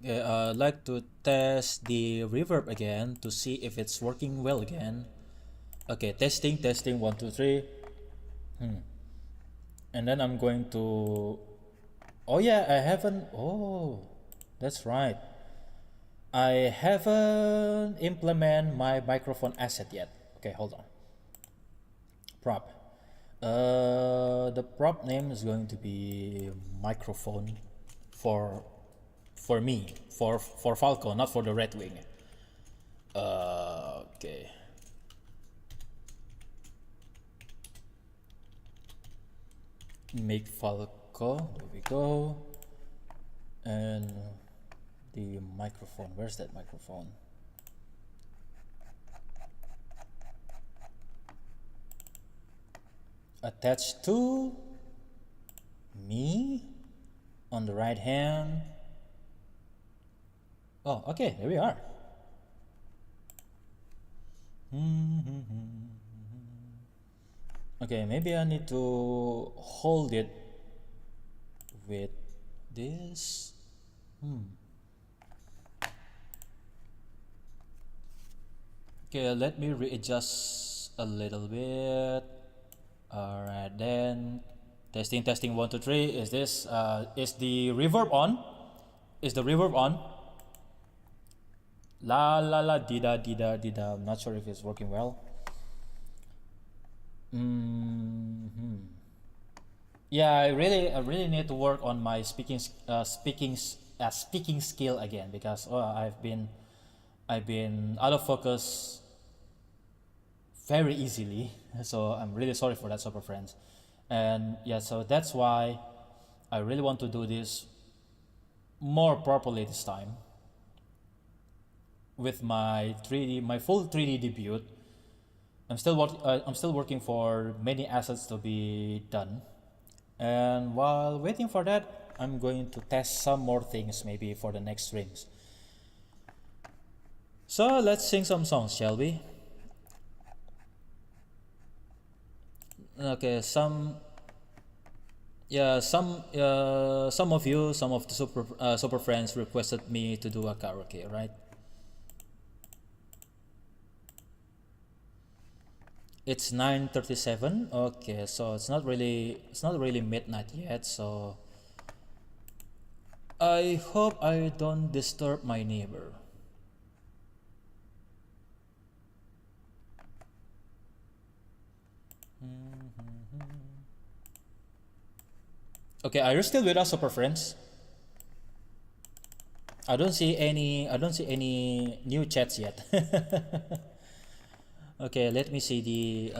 Okay, I'd like to test the reverb again to see if it's working well again. Okay, testing 1 2 3. And then I'm going to. Oh yeah, I haven't. Oh, that's right. I haven't implemented my microphone asset yet. Okay, hold on. Prop. The prop name is going to be microphone for me, for Falco, not for the Redwing. Okay. Make Falco. There we go. And the microphone. Where's that microphone? attached to me on the right hand. Oh, okay, there we are. Okay, maybe I need to hold it with this. Okay, let me readjust a little bit. Alright, then testing 1 2 3. Is this is the reverb on? Is the reverb on? La la la dida dida dida. I'm not sure if it's working well. Yeah, I really need to work on my speaking skill again, because I've been out of focus very easily. So I'm really sorry for that, super friends. And yeah, so that's why I really want to do this more properly this time with my full 3D debut. I'm still working for many assets to be done, and while waiting for that, I'm going to test some more things maybe for the next streams. So let's sing some songs, shall we? Okay, some of you, some of the super friends requested me to do a karaoke, right? It's 9:37. Okay, so it's not really midnight yet, so I hope I don't disturb my neighbor. Okay, are you still with us, super friends? I don't see any new chats yet. Okay, let me see the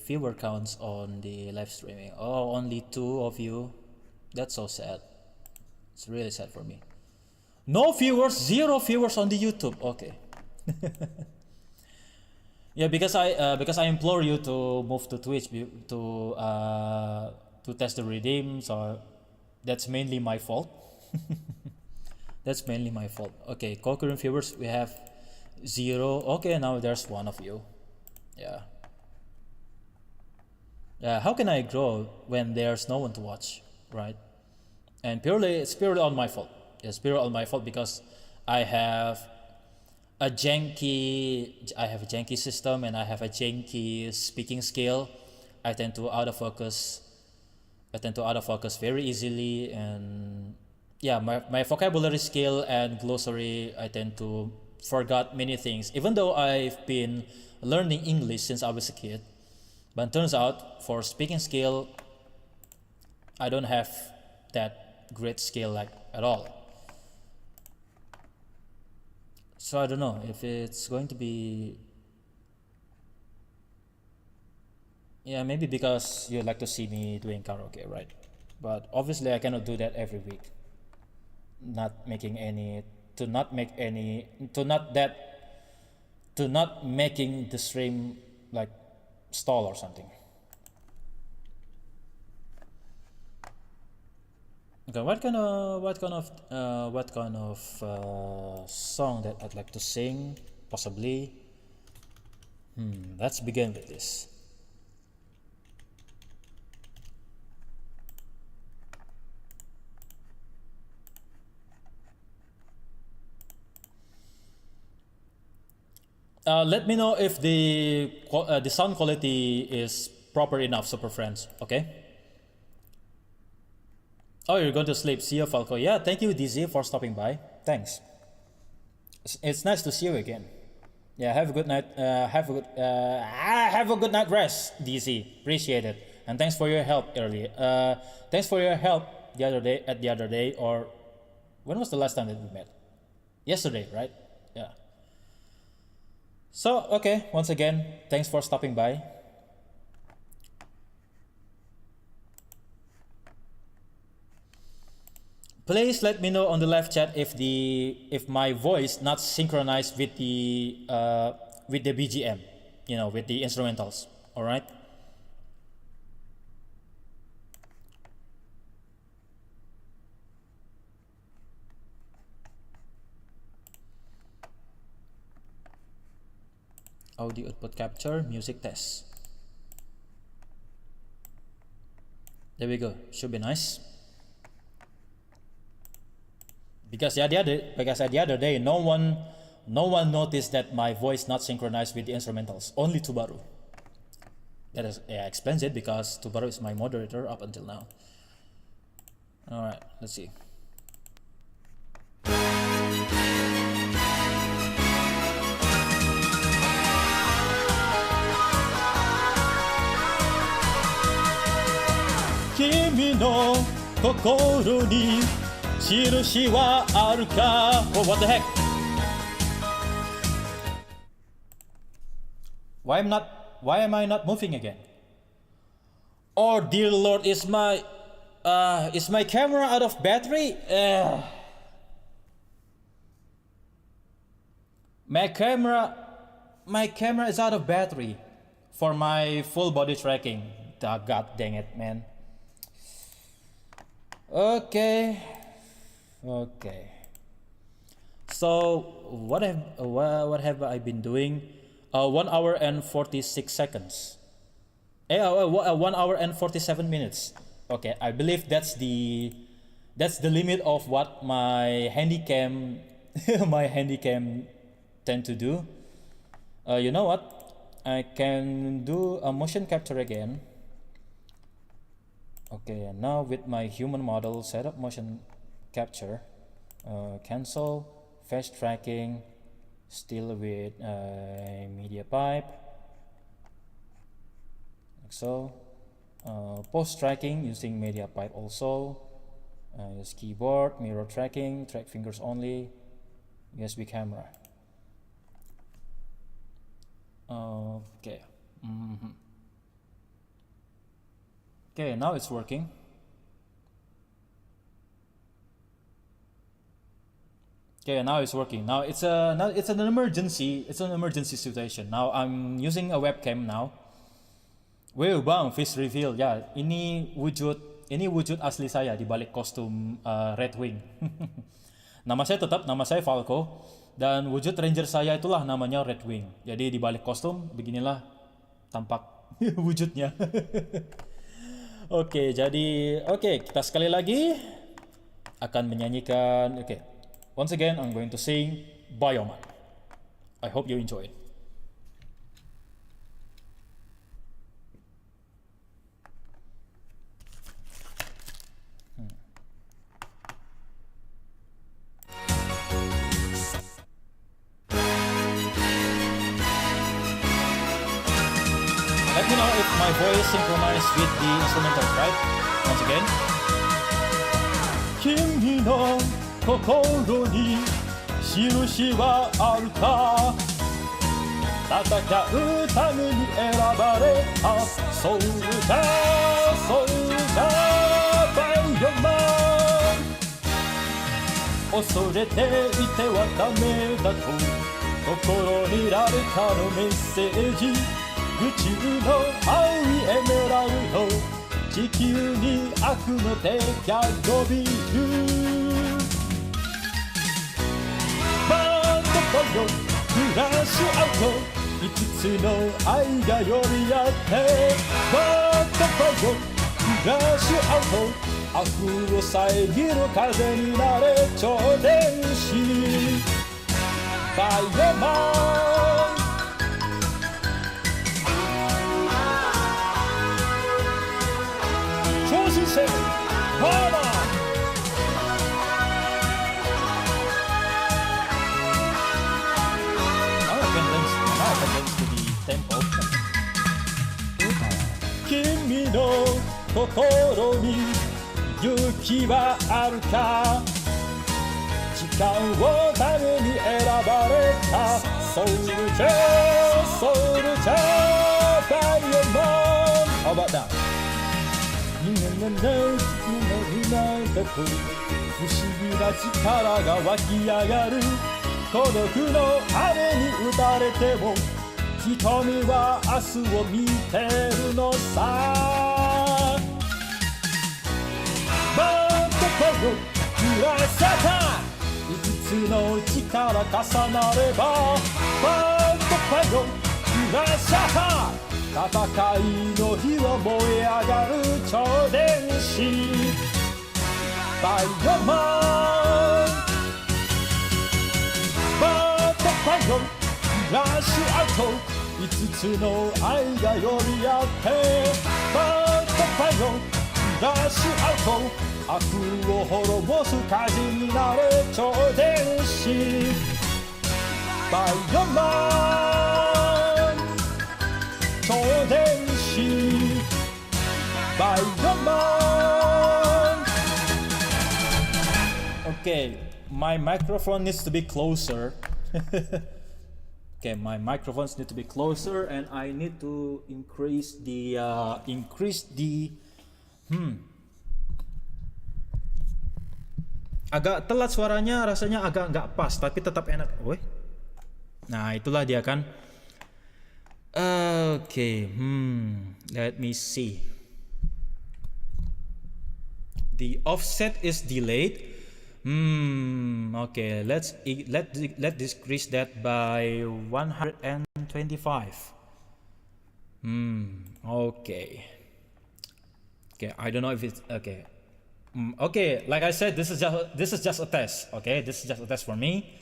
viewer counts on the live streaming. Oh, only 2 of you. That's so sad. It's really sad for me. No viewers, 0 viewers on the YouTube. Okay. Yeah, because I implore you to move to Twitch to test the redeem. So that's mainly my fault. That's mainly my fault. Okay, concurrent viewers, we have 0. Okay, now there's 1 of you. Yeah. How can I grow when there's no one to watch, right? And it's purely on my fault. It's purely on my fault because I have a janky system, and I have a janky speaking skill. I tend to out of focus very easily, and yeah, my vocabulary skill and glossary, I tend to forgot many things, even though I've been learning English since I was a kid. But it turns out for speaking skill, I don't have that great skill like at all. So I don't know if it's going to be, yeah, maybe because you like to see me doing karaoke, right? But obviously I cannot do that every week. Not making the stream like stall or something. Okay, what kind of song that I'd like to sing? Possibly. Let's begin with this. Let me know if the sound quality is proper enough, super friends. Okay. Oh, you're going to sleep. See you, Falco. Yeah, thank you, DZ, for stopping by. Thanks. It's nice to see you again. Yeah, have a good night. Have a good night rest, DZ. Appreciate it. And thanks for your help earlier. Thanks for your help the other day. Or when was the last time that we met? Yesterday, right? Yeah. So, okay, once again, thanks for stopping by. Please let me know on the live chat if my voice not synchronized with the BGM, with the instrumentals. All right. Audio output capture, music test. There we go. Should be nice. Because the other day, no one noticed that my voice not synchronized with the instrumentals. Only Tubaru. That is, yeah, explains it because Tubaru is my moderator up until now. All right, let's see. Kimi no kokoro ni shirushi wa aru ka? Oh, what the heck? Why am I not moving again? Oh dear Lord, is my camera out of battery? My camera is out of battery for my full body tracking. God dang it, man. Okay. So what have I been doing? 1 hour and 46 seconds. 1 hour and 47 minutes. Okay, I believe that's the limit of what my handycam tend to do. You know what? I can do a motion capture again. Okay, and now with my human model, set up motion capture, cancel, fast tracking, still with media pipe, like so. Post tracking using media pipe also. Use keyboard, mirror tracking, track fingers only, USB camera. Okay. Okay, now it's working. Okay, now it's working. Now it's an emergency. It's an emergency situation. Now I'm using a webcam now. Wow, bang, face reveal. Ya, ini wujud asli saya di balik kostum Redwing. Nama saya Falco, dan wujud ranger saya itulah namanya Redwing. Jadi di balik kostum beginilah tampak wujudnya. Oke, kita sekali lagi akan menyanyikan. Oke, once again I'm going to sing Bioman. I hope you enjoy it. Let me know if my voice synchronized with the instrumental, right? Once again. Kimi no kokoro ni shirushi wa aru ka? Tatakau tame ni erabareta soldier, Bioman. Osorete ite wa dame da to kokoro ni rareka no message. 宇宙の青いエメラルド、地球に悪の手が伸びる。バンドとよクラッシュアウト、5つの愛が寄り合って。バンドとよクラッシュアウト、悪を遮る風になれ超電子。バイオマン。Say, come on! Now I can dance to the tempo. 君の心に勇気はあるか？時間をために選ばれたソルジャーバイオマン。How about that? 人間のないだと不思議な力が湧き上がる。孤独の雨に打たれても瞳は明日を見てるのさ。バンドとよ暮らせた5つの力重なれば。バンドとよラッシャー戦いの火は燃え上がる超電子バイオマンバートパイオンラッシュアウト5つの愛が呼び合ってバートパイオンラッシュアウト悪を滅ぼす火事になる超電子バイオマン超電子バイオマン Okay, my microphone needs to be closer. Okay, my microphones need to be closer and I need to increase the agak telat suaranya, rasanya agak nggak pas tapi tetap enak. Woi. Nah, itulah dia kan. Okay, let me see. The offset is delayed. Okay, let's decrease that by 125. Okay. Okay, I don't know if it's okay. Okay, like I said, this is just a test. Okay, this is just a test for me.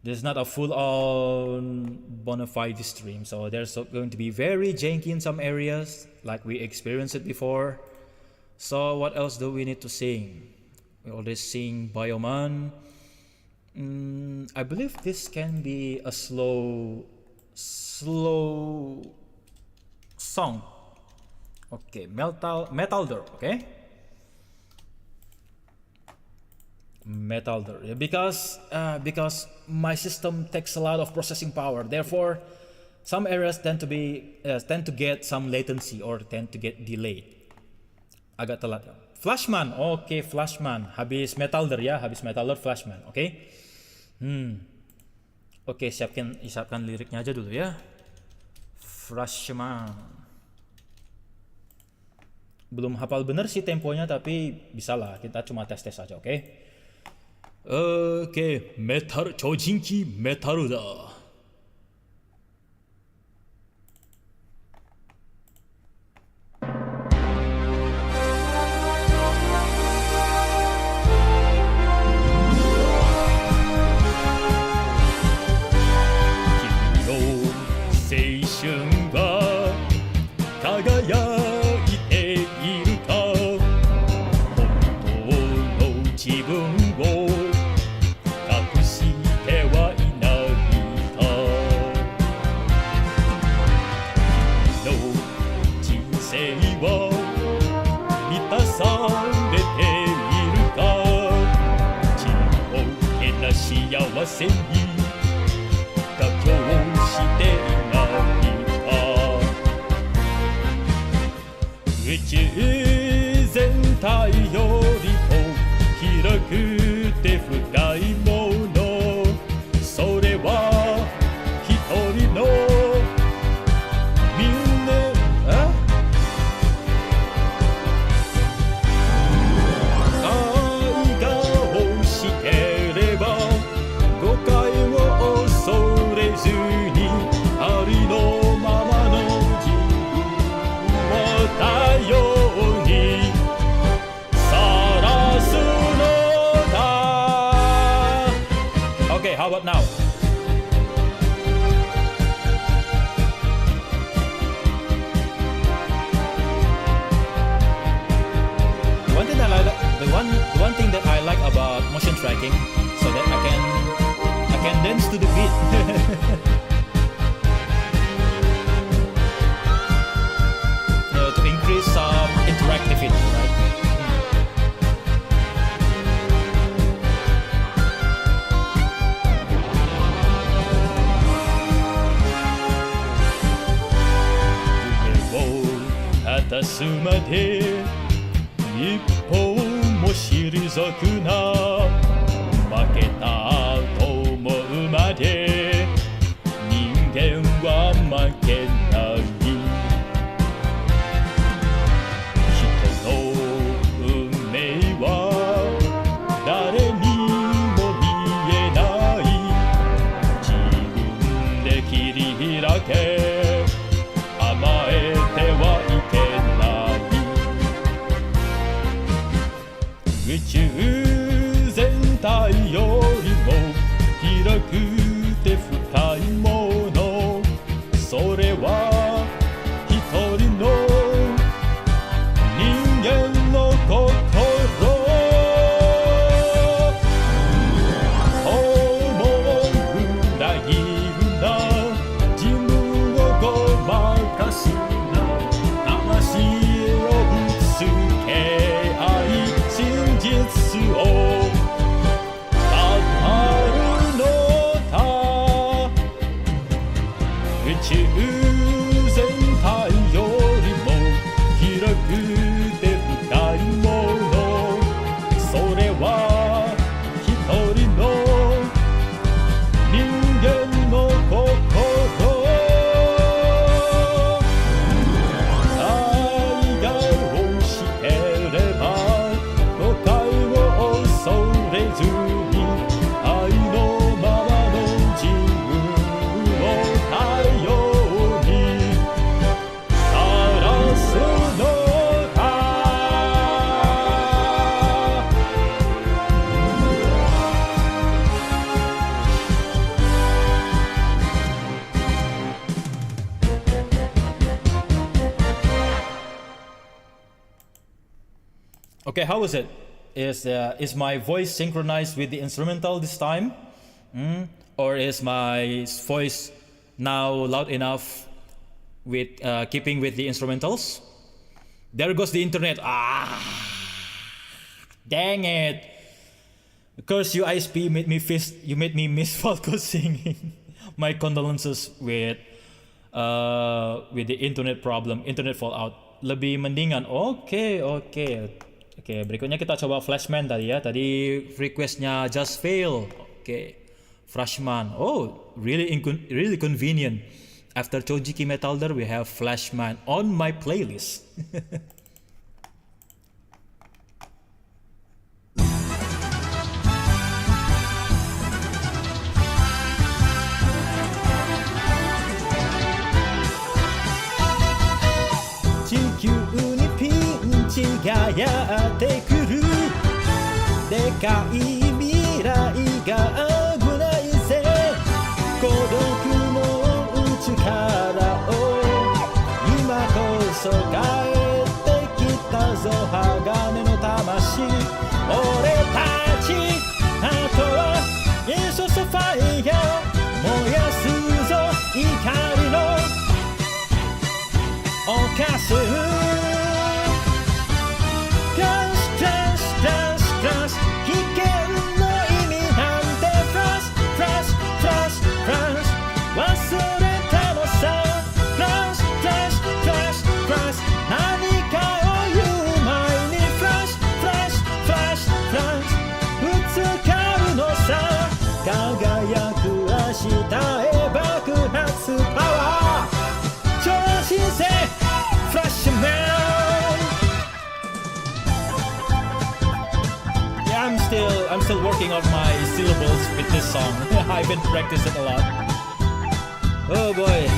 This is not a full-on bona fide stream, so there's going to be very janky in some areas, like we experienced it before. So what else do we need to sing? We already sing Bioman. I believe this can be a slow song. Okay, metal door. Okay, metal door. Yeah, because my system takes a lot of processing power. Therefore, some areas tend to get some latency or tend to get delayed. Agak telat. Flashman, okay, Flashman. Habis metalder ya, habis metalder Flashman, oke? Okay? Oke, siapkan liriknya aja dulu ya. Flashman. Belum hafal bener sih temponya, tapi bisalah. Kita cuma tes-tes aja, oke? Okay? Oke, metal 조진기 메탈이다. How about now? The one thing that I like about motion tracking, so that I can dance to the beat. To increase some interactivity, right? Atasu made 一歩も退くな負けたと思うまで人間は負けない人の運命は誰にも見えない自分で切り開け Okay, how is it? Is my voice synchronized with the instrumental this time? Or is my voice now loud enough with keeping with the instrumentals? There goes the internet. Dang it! Curse you, ISP. You made me miss Falco singing. My condolences with the internet problem, internet fallout. Lebih mendingan. Oke. Berikutnya kita coba Flashman tadi ya. Tadi requestnya just fail. Oke. Flashman. Oh, really convenient. After Chojiki Metalder, we have Flashman on my playlist.がやってくるでかい未来が危ないぜ孤独の力を今こそ帰ってきたぞ鋼の魂俺たちあとはイエスファイヤー燃やすぞ怒りの犯すI'm still working on my syllables with this song. I've been practicing a lot. Oh boy.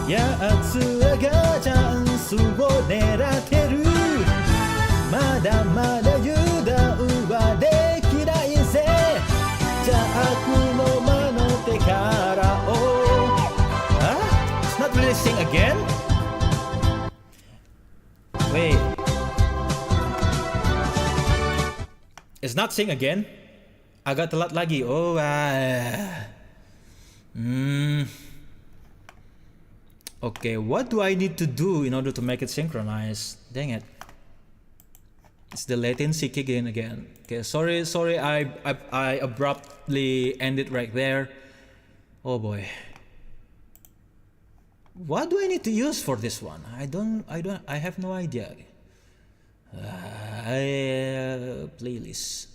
Yatsu ga chance wo neratteるまだまだ油断はできないぜ邪悪の魔の手からを It's not really sing again? Wait. It's not sing again? Agak telat lagi. Oh, Okay, what do I need to do in order to make it synchronized? Dang it. It's the latency kicking in again. Okay, sorry, I abruptly ended right there. Oh boy. What do I need to use for this one? I have no idea. Playlist.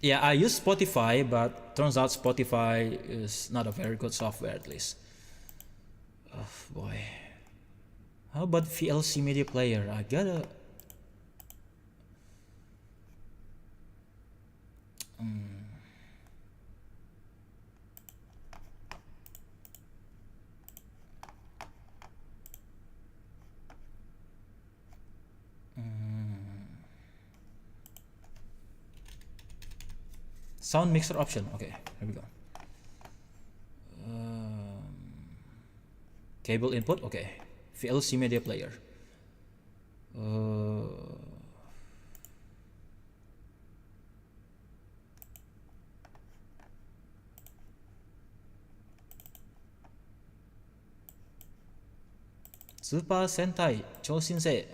Yeah, I use Spotify, but turns out Spotify is not a very good software at least. Oh boy. How about VLC media player? I gotta... Sound mixer option. Okay, here we go. Cable input. Okay. VLC media player. Super Sentai Choshinsei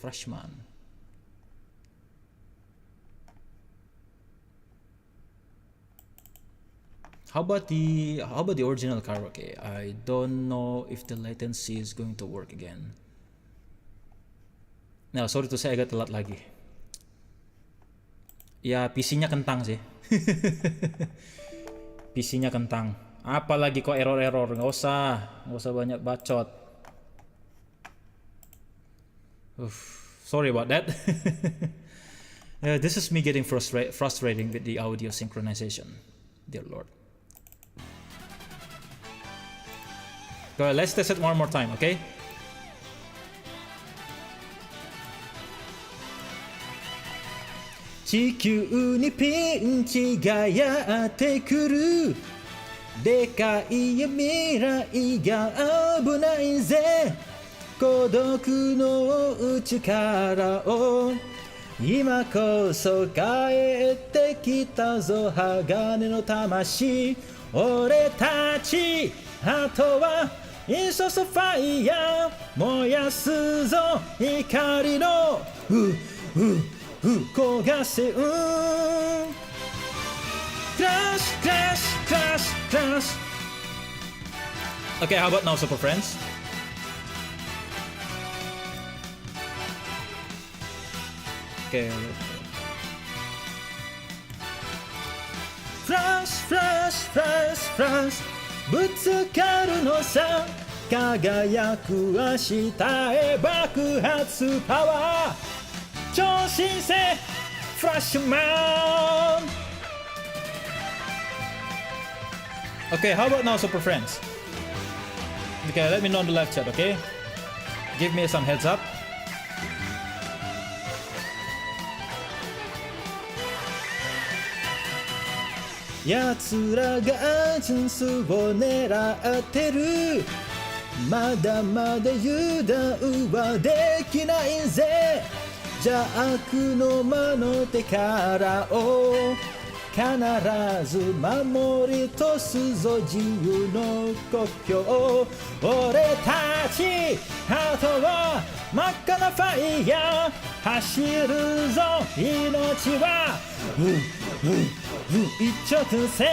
Freshman. How about the original karaoke? I don't know if the latency is going to work again. Nah, sorry to say agak telat lagi. Ya, PC-nya kentang sih. PC-nya kentang. Apalagi kok error-error, nggak usah banyak bacot. Sorry about that. This is me getting frustrating with the audio synchronization. Dear Lord. Go ahead, let's test it one more time, okay? Chikyū ni pinchi ga yatte kuru でかい未来が危ないぜ孤独の力を今こそ帰ってきたぞ鋼の魂俺たちあとはインストスファイヤー燃やすぞ怒りの焦がせクラッシュクラッシュクラッシュクラッシュ Okay, how about now, super friends? Okay. Flash, flash, flash, flash ぶつかるのさ輝く明日へ爆発パワー超新星フラッシュマン Okay, how about now, super friends? Okay, let me know on the live chat, okay? Give me some heads up. Yatsuらがチャンスを狙ってるまだまだ油断はできないぜ邪悪の魔の手からを必ず守り通すぞ自由の故郷俺たちあとは真っ赤なファイヤー走るぞ命は一直線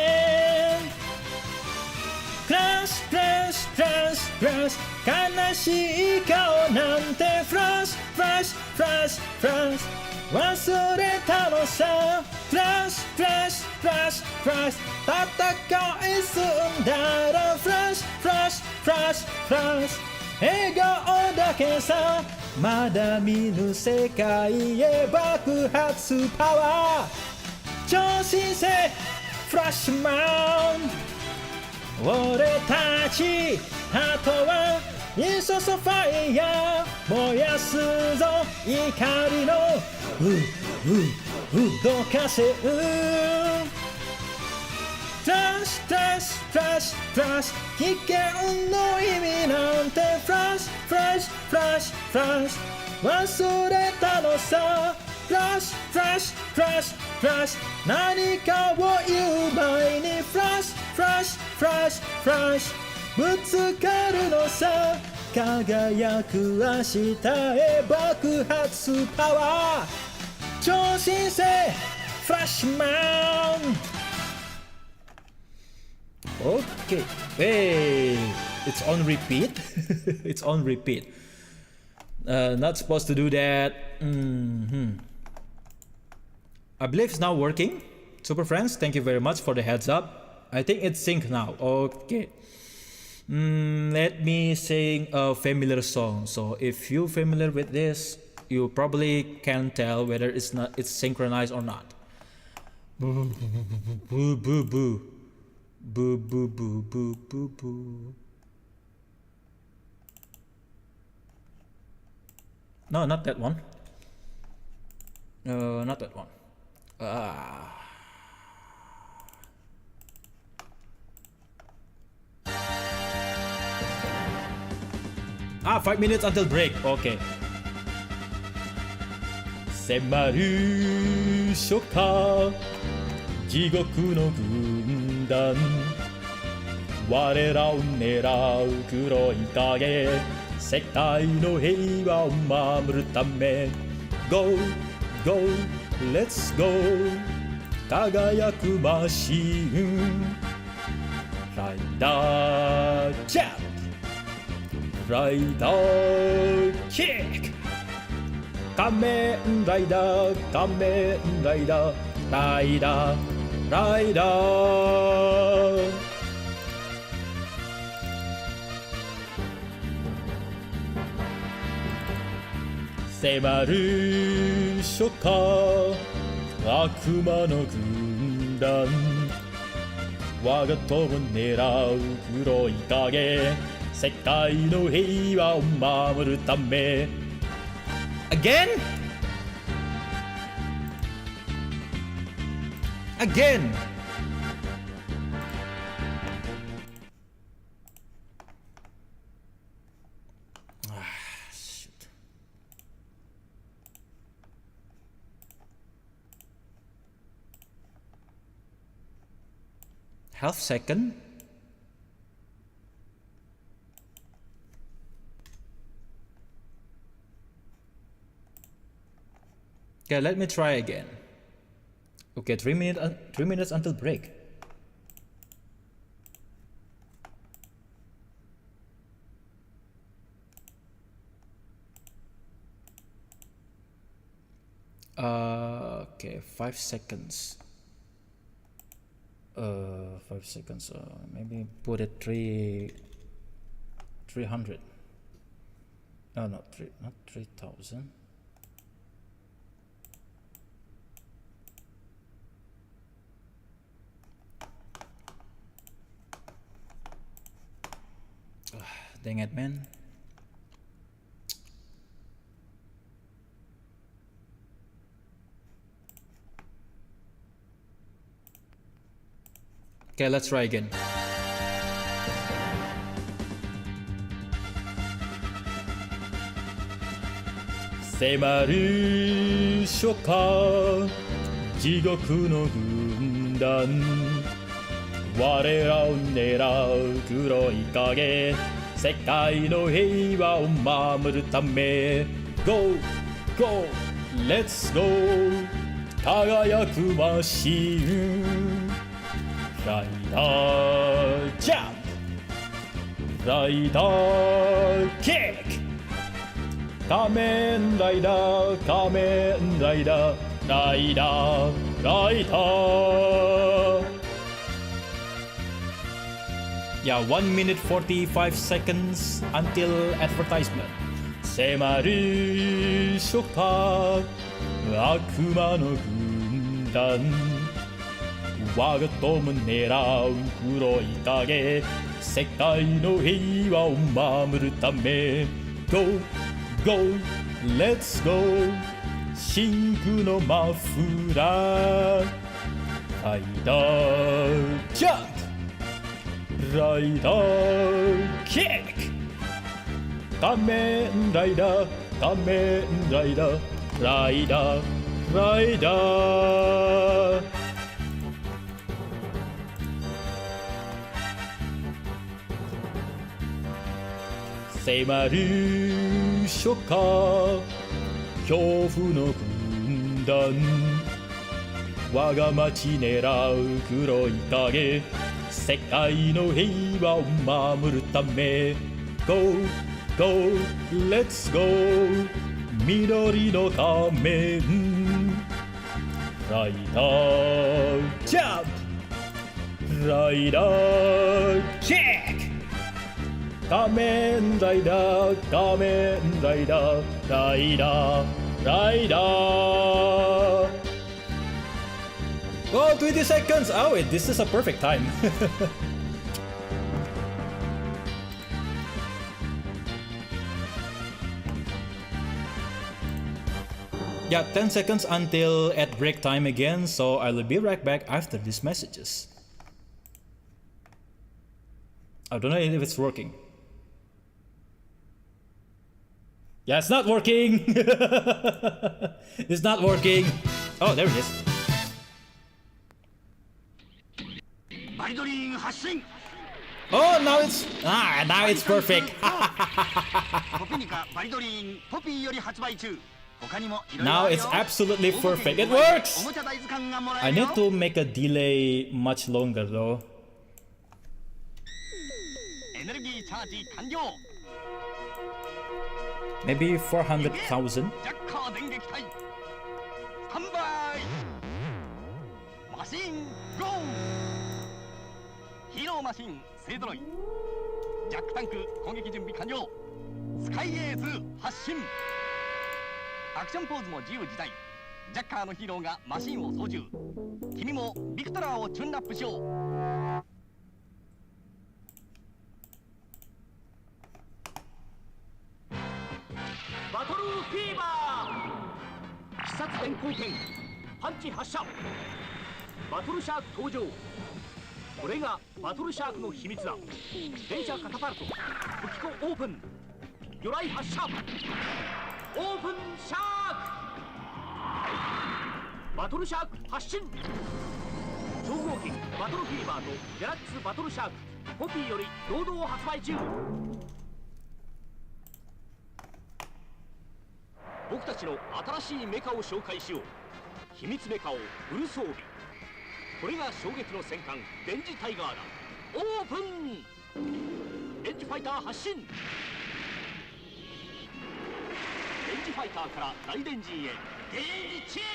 クラッシュクラッシュクラッシュクラッシュ悲しい顔なんてフラッシュフラッシュフラッシュフラッシュ忘れたのさフラッシュフラッシュフラッシュフラッシュ戦い済んだらフラッシュフラッシュフラッシュフラッシュ笑顔だけさまだ見ぬ世界へ爆発パワー超新星フラッシュマン俺たちあとはインストソファイヤー燃やすぞ怒りのどかせフラッシュフラッシュフラッシュフラッシュ危険の意味なんてフラッシュフラッシュフラッシュフラッシュ忘れたのさフラッシュフラッシュフラッシュフラッシュ何かを言う前にフラッシュフラッシュフラッシュフラッシュぶつかるのさ輝く明日へ爆発パワー超新星フラッシュマン Okay, hey, it's on repeat. It's on repeat. Not supposed to do that. I believe it's now working. Super friends, thank you very much for the heads up. I think it's synced now. Okay. Let me sing a familiar song. So if you're familiar with this, you probably can tell whether it's synchronized or not. Boo boo boo boo. Boo boo boo boo boo boo. No, not that one. Not that one. 5 minutes until break. Okay. 迫る初夏地獄の軍団我らを狙う黒い影世界の平和を守るため Go, go, let's go 輝くマシンライダージャンプライダーキック仮面ライダー仮面ライダーライダーライダー迫る初夏悪魔の軍団我が友を狙う黒い影世界の平和を守るため Again? Again? half second. Okay, let me try again. Okay, 3 minutes until break. Okay, 5 seconds. 5 seconds. Maybe put it 300. No, not 3,000. Dang it, man. Okay, let's try again. Semaru shoka jigoku no gundan我らを狙う黒い影世界の平和を守るため Go! Go! Let's go! 輝くマシンライダージャンプライダーキック仮面ライダー仮面ライダーライダーライダーYeah, 1 minute 45 seconds until advertisement. 迫る初夏悪魔の軍団我が友狙う黒い影世界の平和を守るため Go, go, let's go 真空のマフラーライダージャンプライダーキック仮面ライダー仮面ライダーライダーライダー迫る初夏恐怖の軍団我が町狙う黒い影世界の平和を守るため Go, go, let's go 緑の仮面ライダージャンプライダーキック仮面ライダー仮面ライダーライダーライダーOh, 20 seconds! Oh, wait, this is a perfect time. Yeah, 10 seconds until at break time again, so I will be right back after these messages. I don't know if it's working. Yeah, it's not working! It's not working! Oh, there it is. Oh, now it's perfect. Now it's absolutely perfect. It works. I need to make a delay much longer though. Maybe 400,000. Machine, go! ヒーローマシン勢ぞろいジャックタンク攻撃準備完了スカイエーズ発進アクションポーズも自由自在ジャッカーのヒーローがマシンを操縦君もビクトラーをチューンアップしようバトルフィーバー必殺電光剣パンチ発射バトルシャーク登場これがバトルシャークの秘密だ電車カタパルト武器庫オープン魚雷発射オープンシャークバトルシャーク発進超合金バトルフィーババーとデラックスバトルシャークポピーより堂々発売中。僕たちの新しいメカを紹介しよう。秘密メカをフル装備。これが衝撃の戦艦電磁タイガーだ。オープン。電磁ファイター発進。電磁ファイターから大電磁へゲージチェン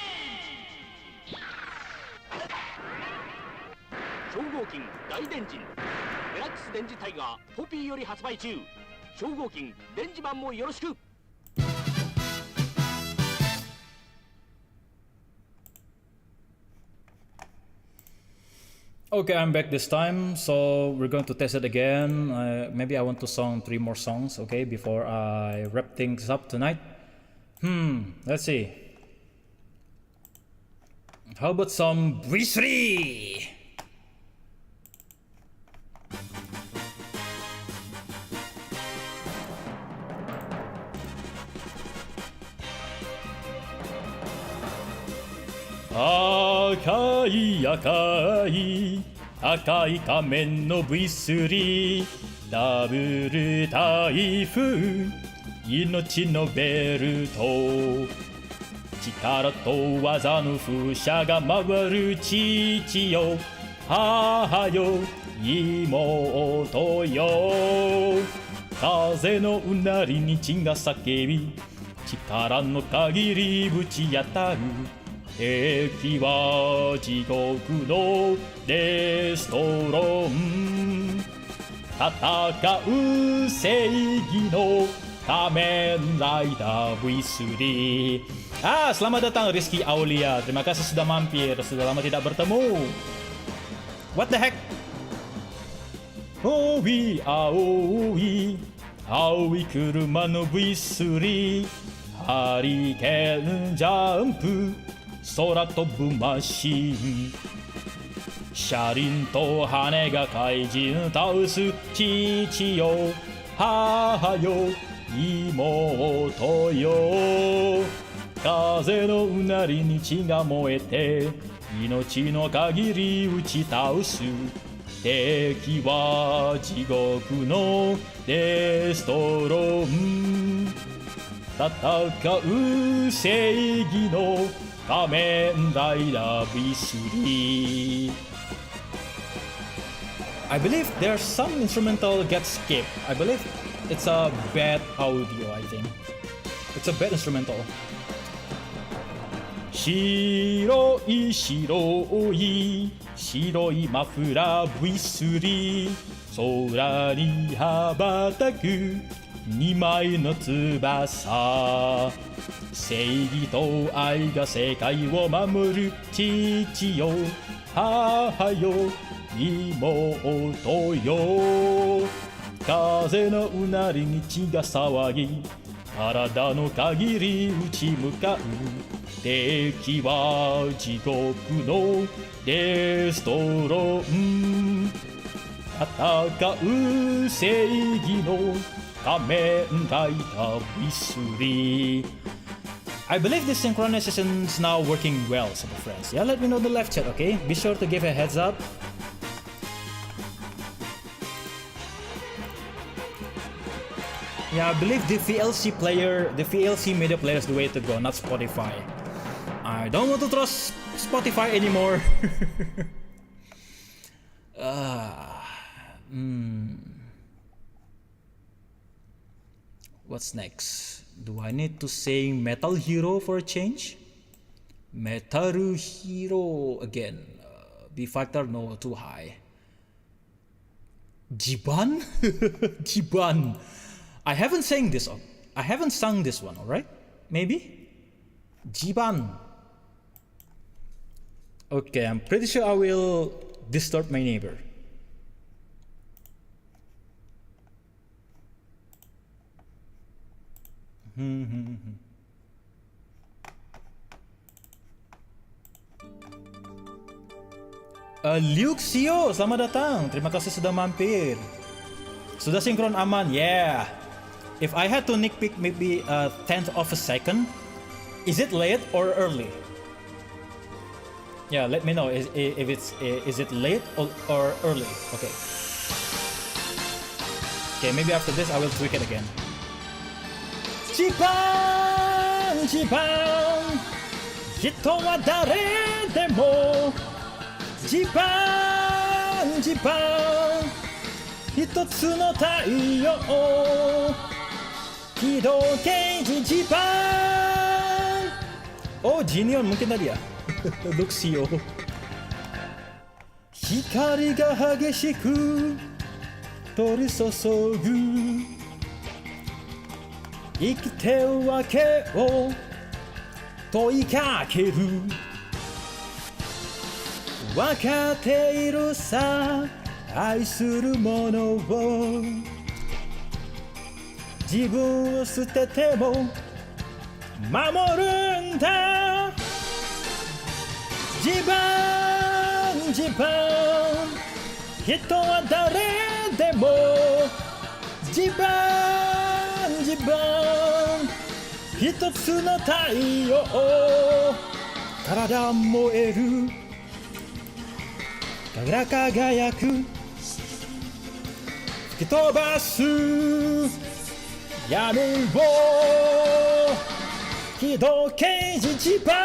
ジ。超合金大電磁デラックス電磁タイガーポピーより発売中。超合金電磁版もよろしく。Okay, I'm back this time, so we're going to test it again. Maybe I want to song 3 more songs, okay, before I wrap things up tonight. Let's see. How about some V3? Akai仮面の V3 ダブル台風命のベルト力と技の風車が回る父よ母よ妹よ風のうなりに血が叫び力の限りぶち当たる敵は地獄のデストロン戦う正義の仮面ライダー V3. Selamat datang Rizky Aulia. Terima kasih sudah mampir. Sudah lama tidak bertemu. What the heck? Aoi aoi aoi kuruma no V3 ハリケーンジャンプ空飛ぶマシン車輪と羽が怪人倒す父よ母よ妹よ風のうなりに血が燃えて命の限り打ち倒す敵は地獄のデストロン戦う正義の仮面ライダー V3. I believe there's some instrumental gets skipped. I believe it's a bad audio, I think. It's a bad instrumental. 白い白い白いマフラー V3 空に羽ばたく2枚の翼正義と愛が世界を守る父よ母よ妹よ風のうなりに血が騒ぎ体の限り打ち向かう敵は地獄のデストロン戦う正義の仮面ライダー V3. I believe this synchronization is now working well, super friends. Yeah, let me know in the live chat, okay? Be sure to give a heads up. Yeah, I believe the VLC media player is the way to go, not Spotify. I don't want to trust Spotify anymore. What's next? Do I need to sing Metal Hero for a change? Metal Hero again. B factor no too high. Jiban? Jiban. I haven't sung this one, alright? Maybe? Jiban. Okay, I'm pretty sure I will disturb my neighbor. Luxio, selamat datang. Terima kasih sudah mampir. Sudah sinkron aman, yeah. If I had to nitpick maybe a tenth of a second, is it late or early? Yeah, let me know if is it late or early. Okay. Okay, maybe after this I will tweak it again. Japan, Japan, 人は誰でも Japan, Japan, 一つの太陽 機動刑事 Japan. Oh, Jinion mungkin tadi ya. Luxio. 光が激しく降り注ぐ生きてるわけを問いかける分かっているさ愛するものを自分を捨てても守るんだ自分自分人は誰でも自分自分一つの太陽体燃える輝く吹き飛ばす闇を機動刑事ジパン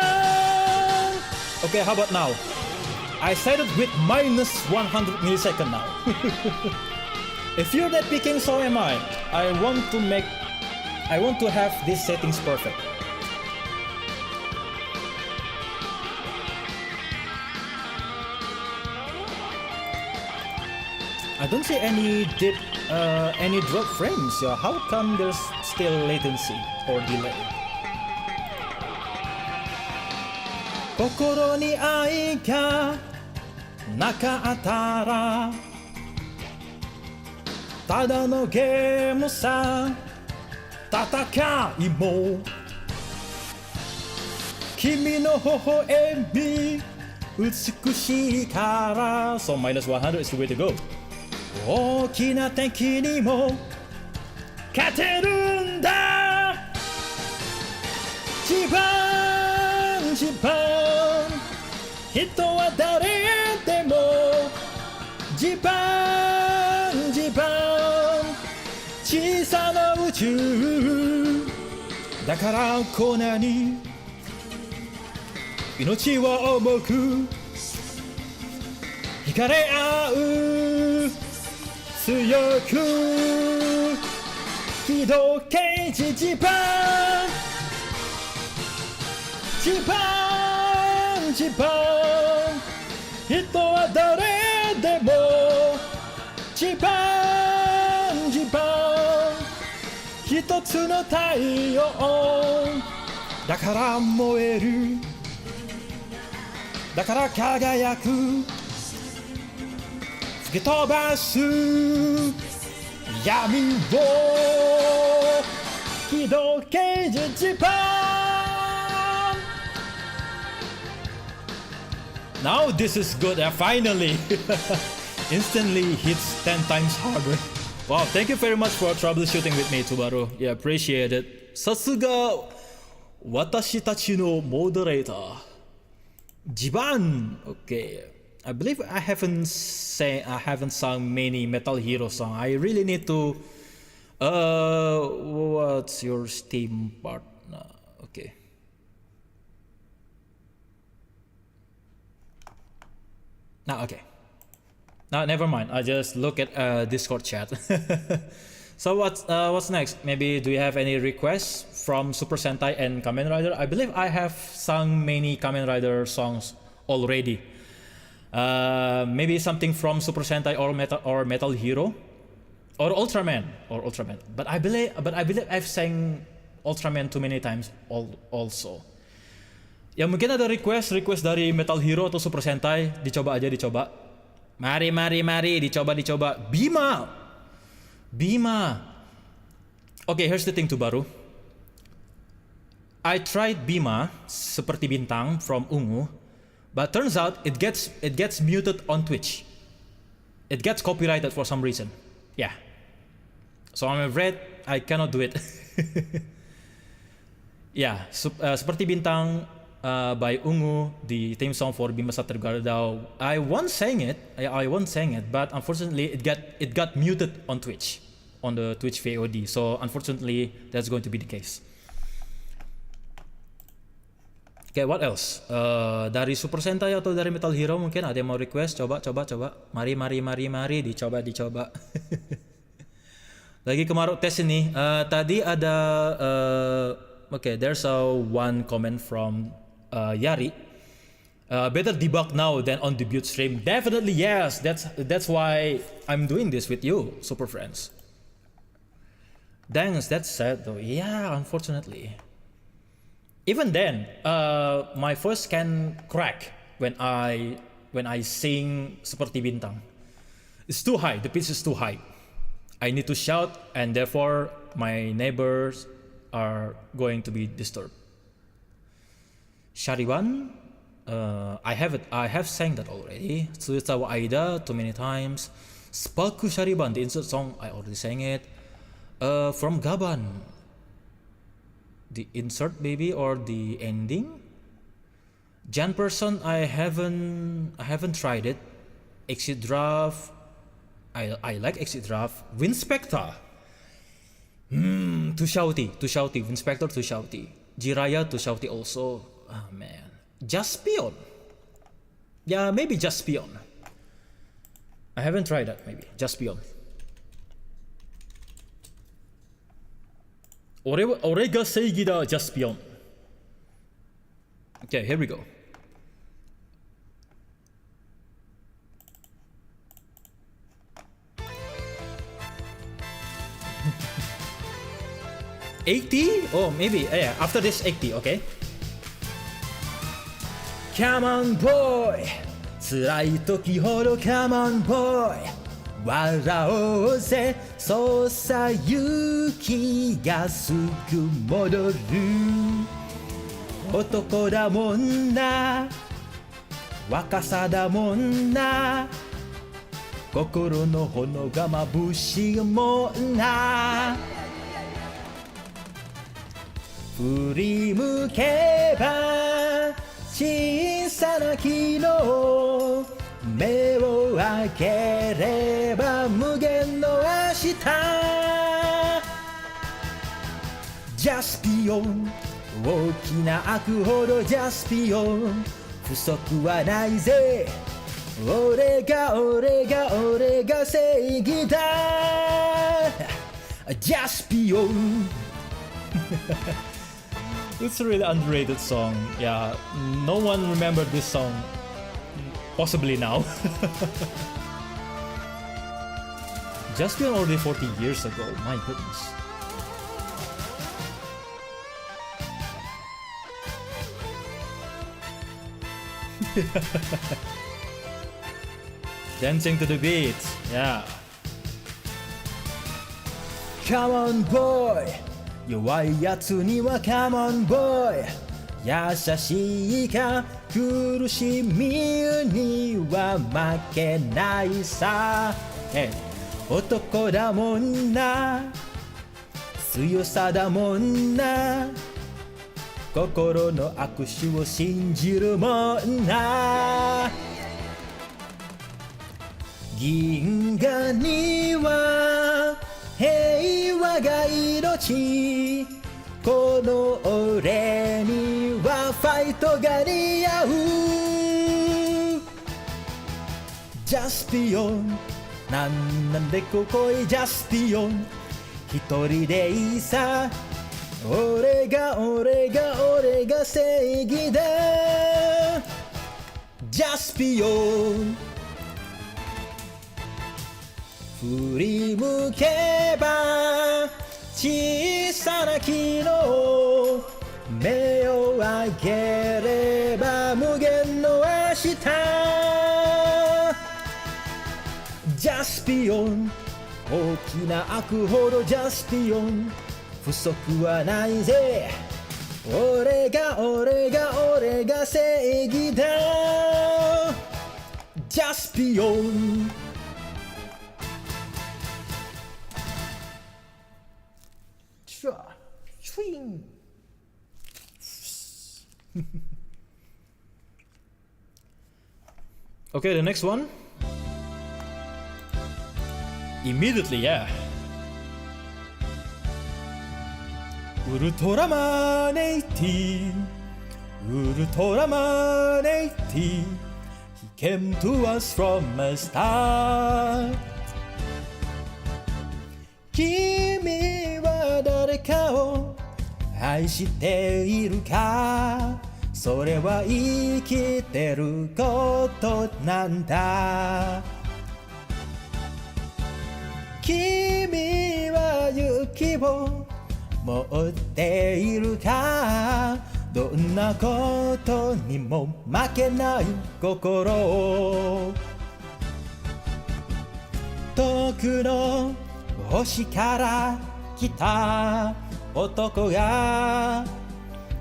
Okay, how about now? I set it with minus 100 millisecond now. If you're that picking, so am I. I want to have these settings perfect. I don't see any drop frames. Yeah, how come there's still latency or delay? 心に愛がなかったらただのゲームさ戦いも君の微笑み美しいから So minus 100 is the way to go 大きな敵にも勝てるんだ一番一番人は誰でも一番一番小さな宇宙だからこんなに命は重く惹かれ合う強く機動刑事ジパンジパンジパン人は誰でもジパンジパン一つの太陽だから燃えるだから輝く吹き飛ばす闇を機動刑事ジパン Now this is good, finally instantly hits 10 times harder. Wow, thank you very much for troubleshooting with me, Tubaru. Yeah, appreciate it. さすが私たちのモデレータージバン Okay, I believe I haven't sung many Metal Hero songs. I really need to what's your Steam partner? Okay. Okay. No, never mind. I just look at Discord chat. So what's next? Maybe do you have any requests from Super Sentai and Kamen Rider? I believe I have sung many Kamen Rider songs already. Maybe something from Super Sentai or Metal Hero or Ultraman. But I believe I've sang Ultraman too many times also. Ya mungkin ada request dari Metal Hero atau Super Sentai, dicoba. Mari dicoba. Bima. Okay, here's the thing Tubaru. I tried Bima seperti bintang from Ungu, but turns out it gets muted on Twitch. It gets copyrighted for some reason. Yeah. So I'm afraid I cannot do it. Yeah, seperti bintang by Ungu, the theme song for Bima Satria Gardao. I once sang it. I once sang it, but unfortunately, it got muted on Twitch, on the Twitch VOD. So unfortunately, that's going to be the case. Okay, what else? Dari Super Sentai atau dari Metal Hero mungkin ada yang mau request? Coba. Mari, dicoba. Lagi kemarin tes ini. Tadi ada, okay, there's one comment from Yari. Better debug now than on debut stream. Definitely yes. That's why I'm doing this with you, Super Friends. Thanks. That's sad though. Yeah, unfortunately. Even then, my voice can crack when I sing seperti bintang. It's too high. The pitch is too high. I need to shout, and therefore my neighbors are going to be disturbed. Shariwan, I have sang that already. Tsuyutawa Aida too many times. Falco Shariban, the insert song, I already sang it. From Gaban, the insert maybe, or the ending. Jan Person, I haven't tried it. Exit Draft, I like Exit Draft. Winspector, too shouty. Winspector too shouty. Jiraya too shouty also. Oh man. Jaspion, yeah, maybe Jaspion. I haven't tried that. Maybe Jaspion. Orega Seigida Jaspion. Okay, here we go. $80? Oh, maybe. Yeah, after this 80, okay. Come on, boy. 辛い時ほど Come on, boy. 笑おうぜ、そうさ勇気がすぐ戻る。男だもんな、若さだもんな、心の炎が眩しいもんな。振り向けば小さな木の目を開ければ無限の明日。ジャスピオン、大きな悪ほどジャスピオン、不足はないぜ。俺が正義だ。ジャスピオン。It's a really underrated song. Yeah, no one remembered this song. Possibly now. Just been already 40 years ago. My goodness. Dancing to the beat. Yeah. Come on, boy. 弱いやつには Come on, boy. 優しいか苦しみには負けないさ。男だもんな、強さだもんな、心の握手を信じるもんな。銀河には平和が命、この俺にはファイトが似合う。ジャスピオン、なんでここへジャスピオン、一人でいいさ。俺が正義だ。ジャスピオン。振り向けば小さな木の目を開ければ無限の明日。ジャスピオン、大きな悪ほどジャスピオン、不足はないぜ。俺が正義だ。ジャスピオン。Swing. Okay, the next one. Immediately, yeah. ウルトラマン80 ウルトラマン80 He came to us from a start 君は誰かを愛しているかそれは生きてることなんだ君は勇気を持っているかどんなことにも負けない心を遠くの星から来た男が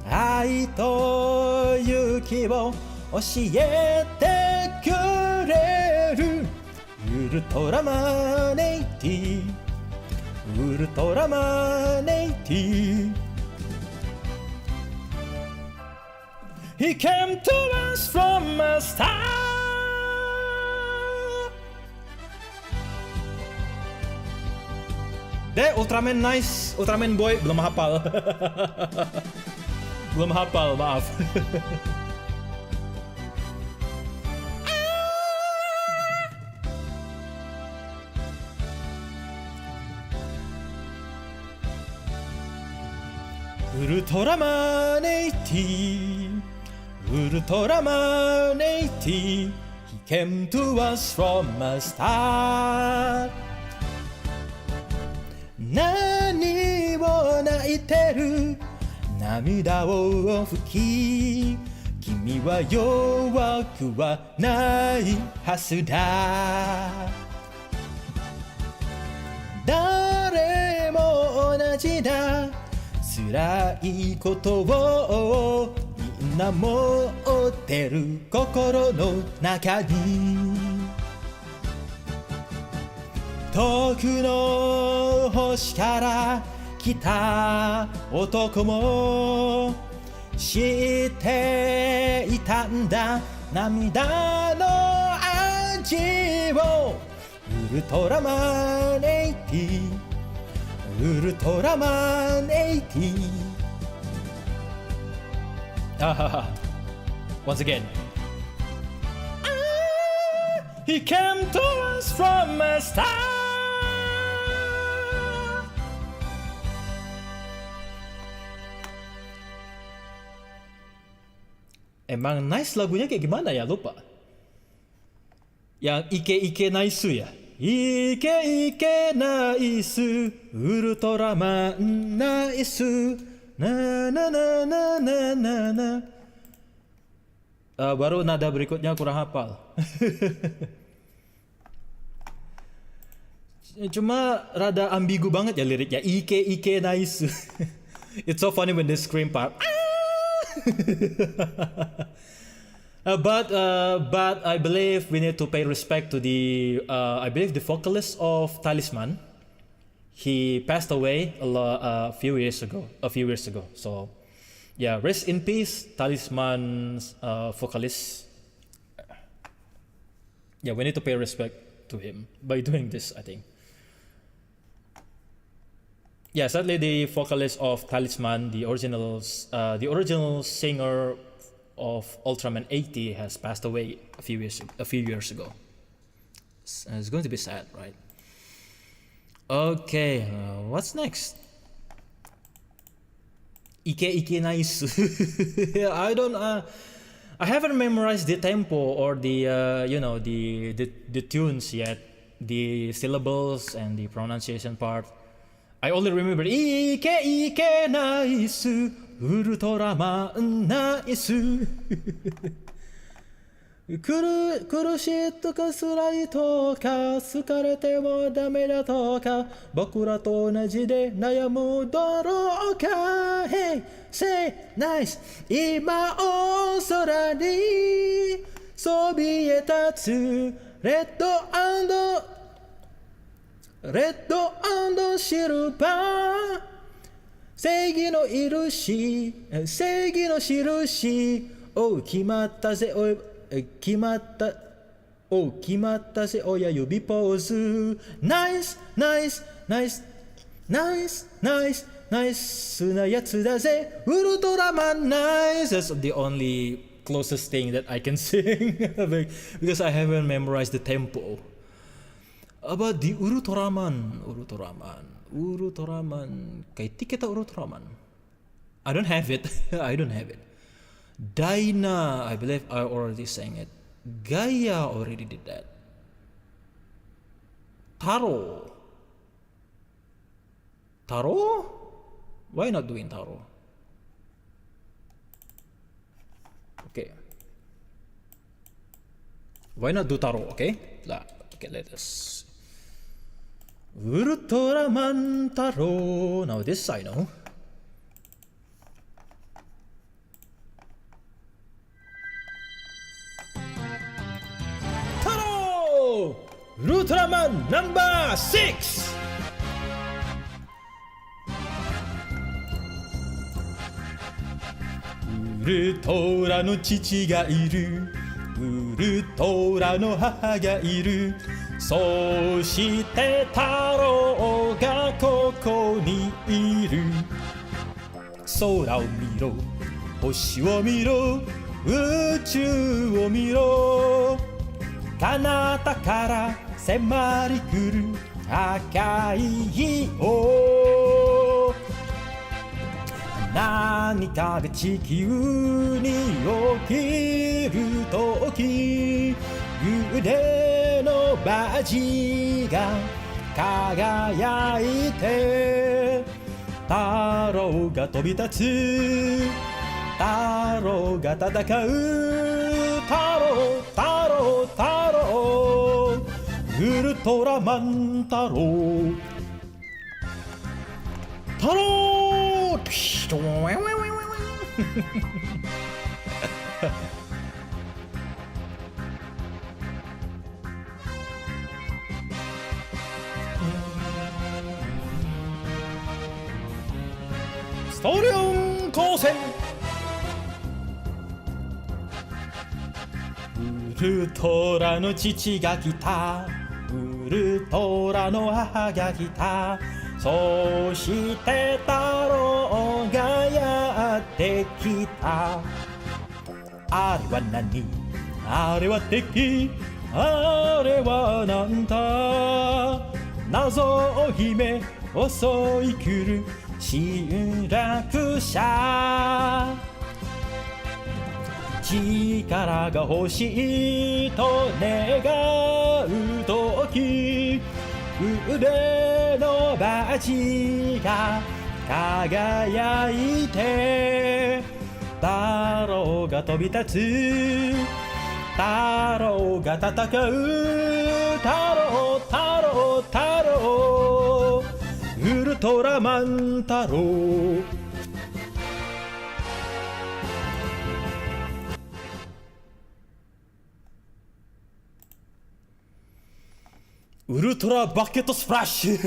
愛と勇気を教えてくれるウルトラマン80ウルトラマン80 He came to us from a star Deh, Ultraman nice Ultraman boy, belum hafal Belum hafal, maafウルトラマン80ウルトラマン80 He came to us from a start 何を泣いてる涙を拭き君は弱くはないはずだ誰も同じだ辛いことをみんな持ってる心の中に遠くの星から来た男も知っていたんだ涙の味をウルトラマン80ウルトラマン80 Once again He came to us from a star Emang nice lagunya kayak gimana ya lupa Yang Ike nice ya Ike nice Ultraman nice na na na na na na na baru nada berikutnya kurang hafal cuma rada ambigu banget ya liriknya Ike nice It's so funny when they scream part but I believe we need to pay respect to the I believe the vocalist of Talisman. He passed away a few years ago. So yeah, rest in peace, Talisman's vocalist. Yeah, we need to pay respect to him by doing this, I think. Yeah, sadly the vocalist of Talisman, the original singer of Ultraman 80 has passed away a few years ago. It's going to be sad, right? Okay, what's next? Ike nice. I haven't memorized the tempo or the the tunes yet, the syllables and the pronunciation part. I only remember Ike nice, Ultraman nice. 苦しいとか辛いとか疲れてもダメだとか僕らと同じで悩むだろうか Hey, say nice 今大空にそびえ立つレッドシルバー正義の印おう決まったぜおい決まったお決まったぜ親指ポーズナイスナイスナイスナイスナイスナイスなやつだぜウルトラマンナイス That's the only closest thing that I can sing because I haven't memorized the tempo about the Ultraman kay tiketa Ultraman I don't have it I don't have it Dinah I believe I already sang it Gaia already did that Taro why not doing Taro okay why not do Taro okay let us Ultraman Taro now this I know Taro Ultraman number 6ウルトラの父がいるウルトラの母がいるそして太郎がここにいる空を見ろ星を見ろ宇宙を見ろ彼方から迫り来る赤い日を何かが地球に起きるとき腕のバージが輝いて太郎が飛び立つ太郎が戦う太郎ウルトラマン太郎ストリオン光線ウルトラの父が来たウルトラの母が来たそして太郎がやってきたあれは何あれは敵あれはなんだ謎を秘め襲い来る侵略者力が欲しいと願うとき腕のバージが輝いて太郎が飛び立つ太郎が戦う太郎ウルトラマン太郎ウルトラバケットスプラッシュ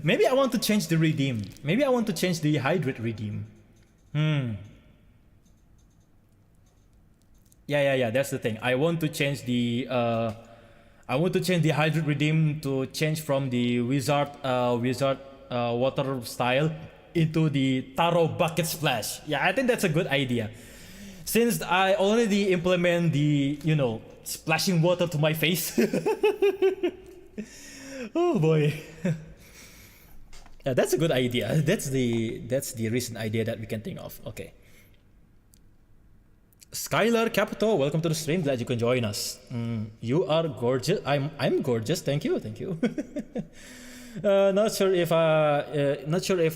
Maybe I want to change the redeem. Maybe I want to change the hydrate redeem. Yeah. That's the thing. I want to change the hydrate redeem to change from the wizard water style into the Taro bucket splash. Yeah, I think that's a good idea. Since I already implement the splashing water to my face. Oh boy. Yeah, that's a good idea. That's the recent idea that we can think of. Okay. Skylar Capital, welcome to the stream. Glad you can join us. You are gorgeous. I'm gorgeous. Thank you. Not sure if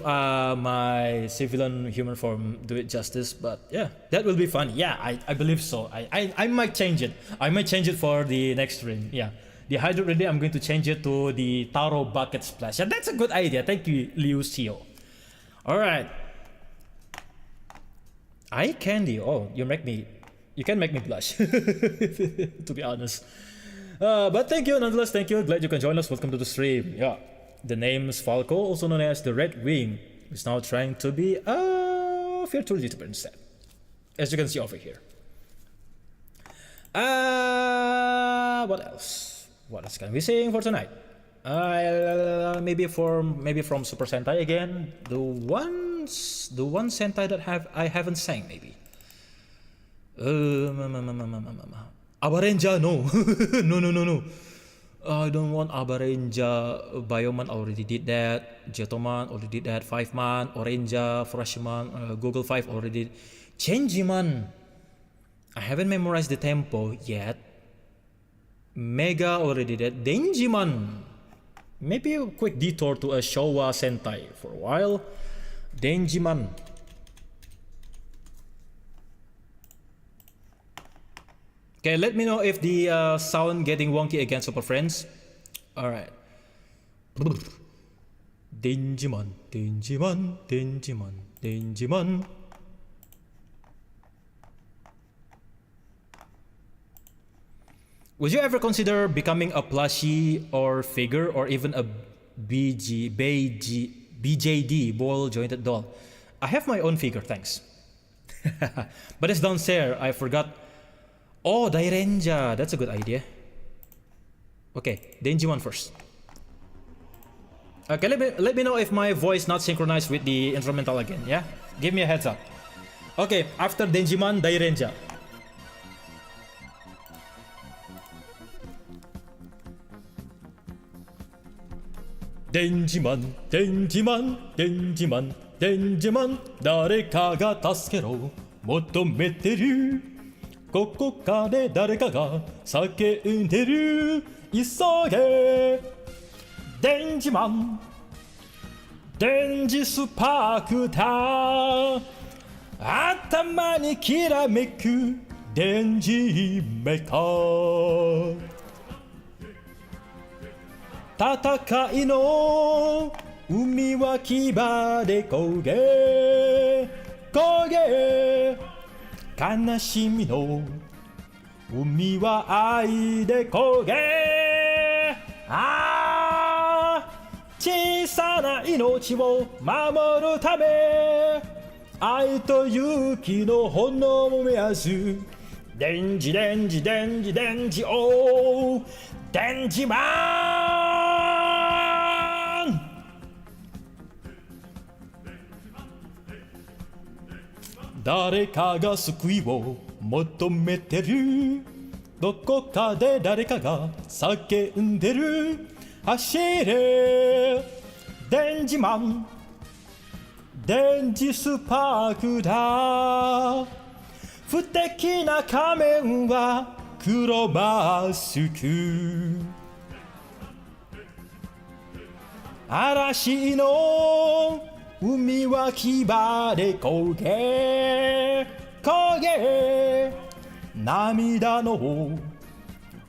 my civilian human form do it justice, but yeah, that will be fun. Yeah, I believe so. I might change it. I might change it for the next stream. Yeah. The hydrate ready, I'm going to change it to the Taro bucket splash. Yeah, that's a good idea. Thank you, Liu Xiao. All right. Eye candy. Oh, you can make me blush. To be honest. But thank you nonetheless. Thank you. Glad you can join us. Welcome to the stream. Yeah. The name is Falco, also known as the Redwing, is now trying to be a virtual YouTuber instead. as you can see over here. What else? What else can we sing for tonight? Maybe from Super Sentai again. The one Sentai that I haven't sang maybe. Abarenja, no. no. I don't want Abarenja. Bioman already did that. Jetoman already did that. 5-man, Orenja, Freshman, Google 5 already did. Changeman, I haven't memorized the tempo yet. Mega already did. Denjiman, maybe a quick detour to a Showa Sentai for a while. Denjiman. Okay, let me know if the sound getting wonky again, Super Friends. Alright. Denjiman. Would you ever consider becoming a plushie or figure or even a BJD, ball jointed doll? I have my own figure, thanks. But it's downstairs, I forgot. Oh, Dairenja, that's a good idea. Okay, Denjiman first. Okay, let me know if my voice not synchronized with the instrumental again, yeah? Give me a heads up. Okay, after Denjiman, Dairenja. Denjiman, 誰かが助けろ求めてるここかで誰かが叫んでる急げ電磁マン電磁スパークだ頭にきらめく電磁メカ戦いの海は牙で焦げ焦げ悲しみの海は愛で焦げ小さな命を守るため愛と勇気の炎を燃やす電磁電磁電磁電磁おー電磁マン誰かが救いを求めてるどこかで誰かが叫んでる走れ電磁マン電磁スパークだ不敵な仮面は黒マスク嵐の海は牙で焦げ焦げ涙の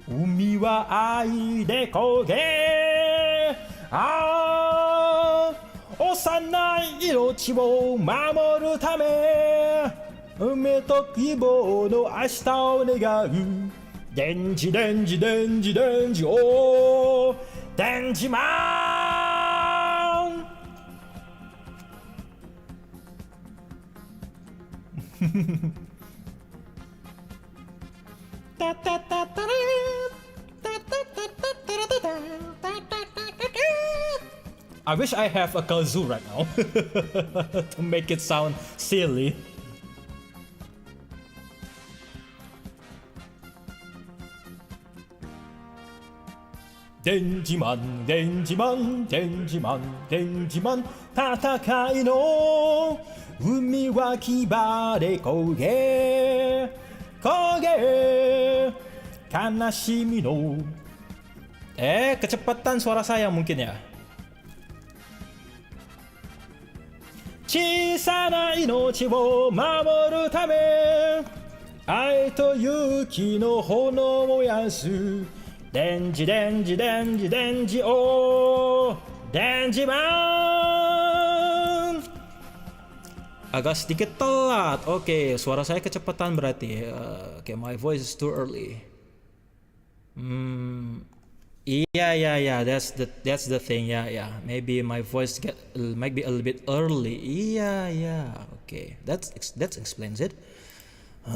海は愛で焦げ幼い命を守るため夢と希望の明日を願う電磁電磁電磁電磁おー電磁マンタタタタレI wish I have a kazoo right now to make it sound silly.電磁マン電磁マン電磁マン電磁マン戦いの海は牙で焦げ焦げ悲しみのkecepatan suara saya mungkin ya小さな命を守るため愛と勇気の炎を燃やす電磁電磁電磁電磁お電磁マン agak sedikit telat. Oke, suara saya kecepatan berarti. Oke, my voice is too early. Yeah. That's the thing. Yeah. Maybe my voice might be a little bit early. Yeah. Okay, that explains it. I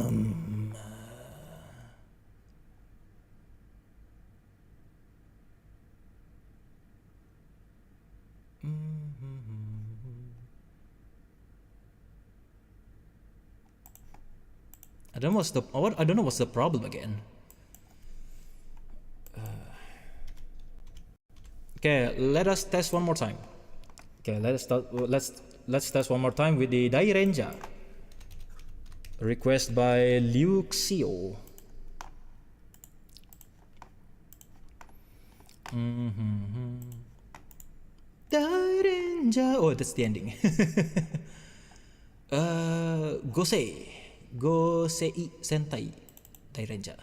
don't know what's the problem again. Okay, let us test one more time. Okay, let's test one more time with the Dairenja. Request by Liu Xio. Dairenja. Oh, that's the ending. Gosei Sentai Dairenja.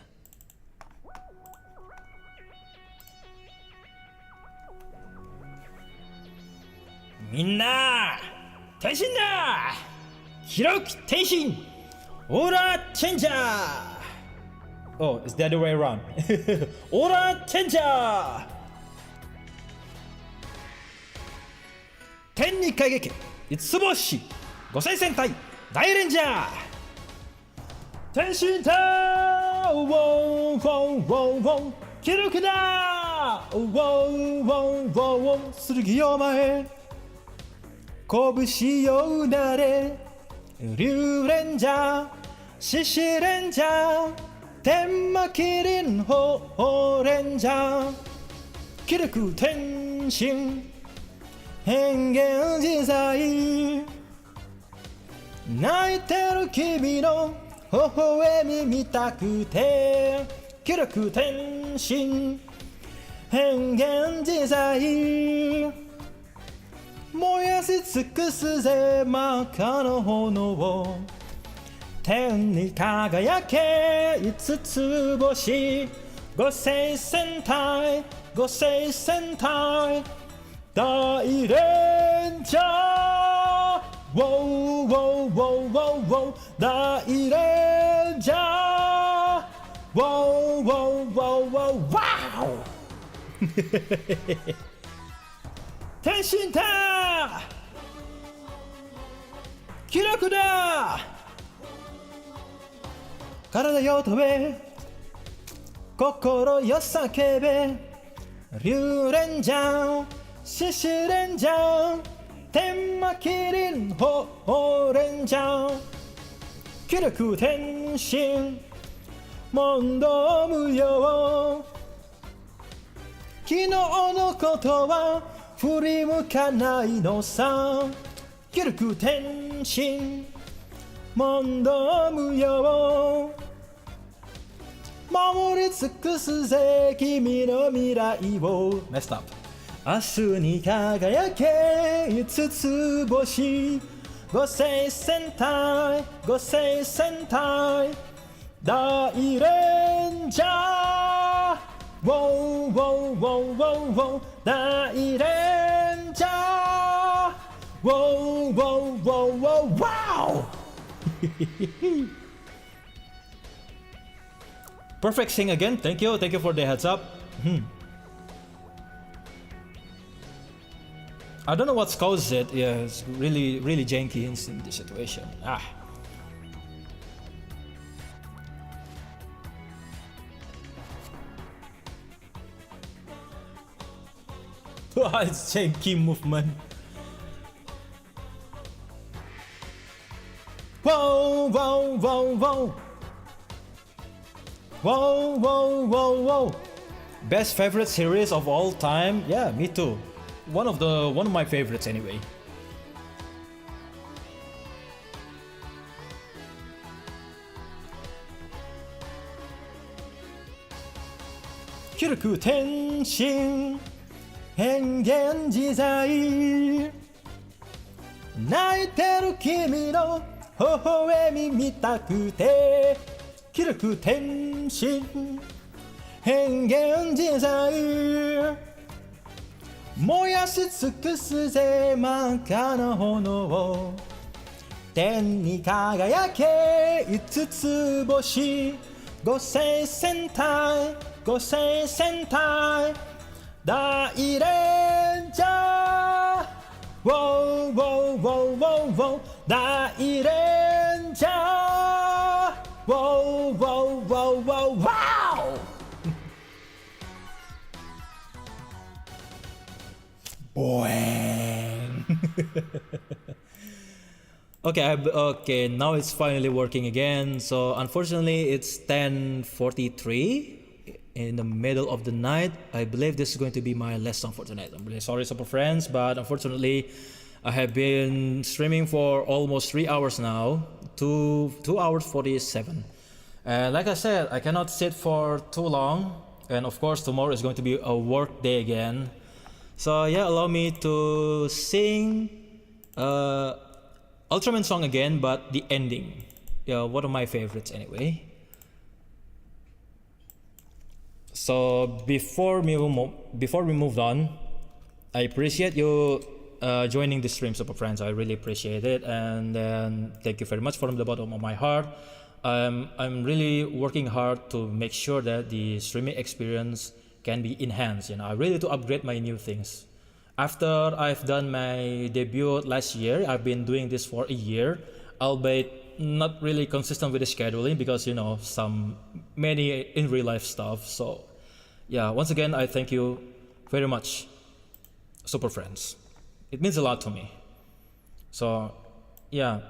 Minna! Tenshin da! Hiroki Tenshin! Ora Chenja! Oh, it's the other way around. Ora Chenja! Ten ni kageki, Itsuboshi, Gosei Sentai, Dairenja! Tenshin da! Wow, wow, wow, wow! Kiroku da! Wow, wow, wow, wow! Tsurugi o mae! 拳をうなれ竜レンジャー獅子レンジャー天魔キリンホレンジャー気力天心変幻自在泣いてる君の微笑み見たくて気力天心変幻自在燃やし尽くすぜ真っ赤の炎を天に輝け五つ星五星戦隊五星戦隊大レンジャーウォーウォーウォーウォーウォー大レンジャーウォーウォーウォーウォーワー天心だ気力だ体よ飛べ心よ叫べ竜レンジャー獅子レンジャー天魔キリンホレンジャー気力天心問答無用昨日のことは振り向かないのさ気力天心問答無用守り尽くすぜ君の未来を Messed up 明日に輝け五つ星五星戦隊五星戦隊大レンジャーウォーウォーウォーウォーウォー大レンジャーウォーウォーウォーウォーワーPerfect sing again. Thank you for the heads up. I don't know what's caused it. Yeah, it's really janky in this situation. It's janky movement. Whoa, whoa, whoa, whoa. Whoa, whoa, whoa, whoa. Best favorite series of all time? Yeah, me too. One of my favorites anyway. Kyoku Tenshin 変幻自在泣いてる君の微笑み見たくて気力天心変幻自在燃やし尽くすぜ真っ赤な炎を天に輝け五つ星五星戦隊五星戦隊大レンジャーウォーウォーウォーウォーウォー大レンジャーウォーウォーウォーウォー Boing. Okay, now it's finally working again. So unfortunately, it's 10:43 in the middle of the night. I believe this is going to be my last song for tonight. I'm really sorry, super friends, but unfortunately, I have been streaming for almost 3 hours now, 2 hours 47. And like I said, I cannot sit for too long. And of course, tomorrow is going to be a work day again. So yeah, allow me to sing Ultraman song again, but the ending. Yeah, one of my favorites anyway. So before we moved on, I appreciate you joining the stream, super friends. I really appreciate it, and thank you very much from the bottom of my heart. I'm really working hard to make sure that the streaming experience can be enhanced. I really to upgrade my new things. After I've done my debut last year, I've been doing this for a year, albeit not really consistent with the scheduling because many in real life stuff. So yeah, once again, I thank you very much, super friends. It means a lot to me. So yeah.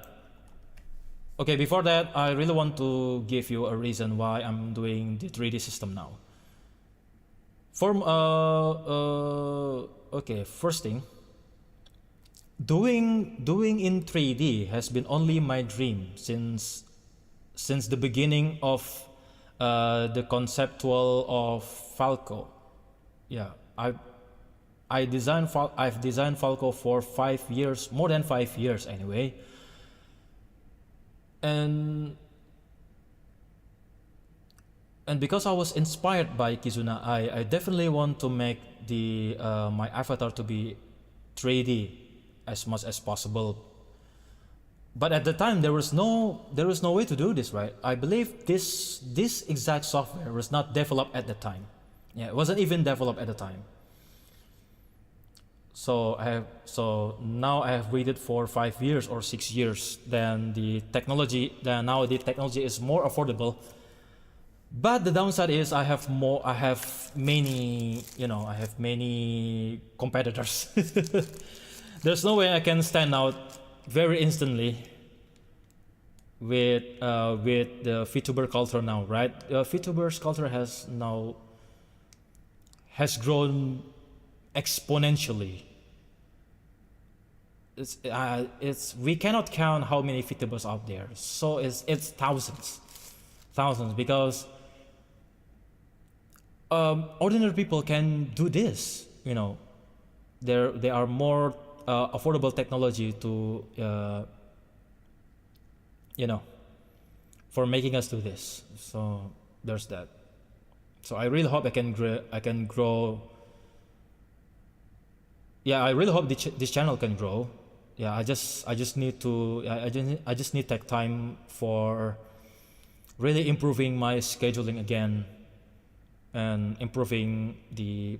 Okay, before that, I really want to give you a reason why I'm doing the 3D system now. First thing, doing in 3D has been only my dream since the beginning of the conceptual of Falco. Yeah, I've designed Falco for 5 years, more than 5 years anyway. And because I was inspired by Kizuna, I definitely want to make my avatar to be 3D as much as possible. But at the time, there was no way to do this, right? I believe this exact software was not developed at the time. Yeah, it wasn't even developed at the time. So now I have waited for 5 years or 6 years. Then now the technology is more affordable. But the downside is I have many competitors. There's no way I can stand out very instantly with the VTuber culture now, right? VTubers culture has grown exponentially. We cannot count how many VTubers out there. So it's thousands because ordinary people can do this. There are more affordable technology to for making us do this. So there's that. So I really hope I can grow. Yeah, I really hope this channel can grow. Yeah, I just need take time for really improving my scheduling again and improving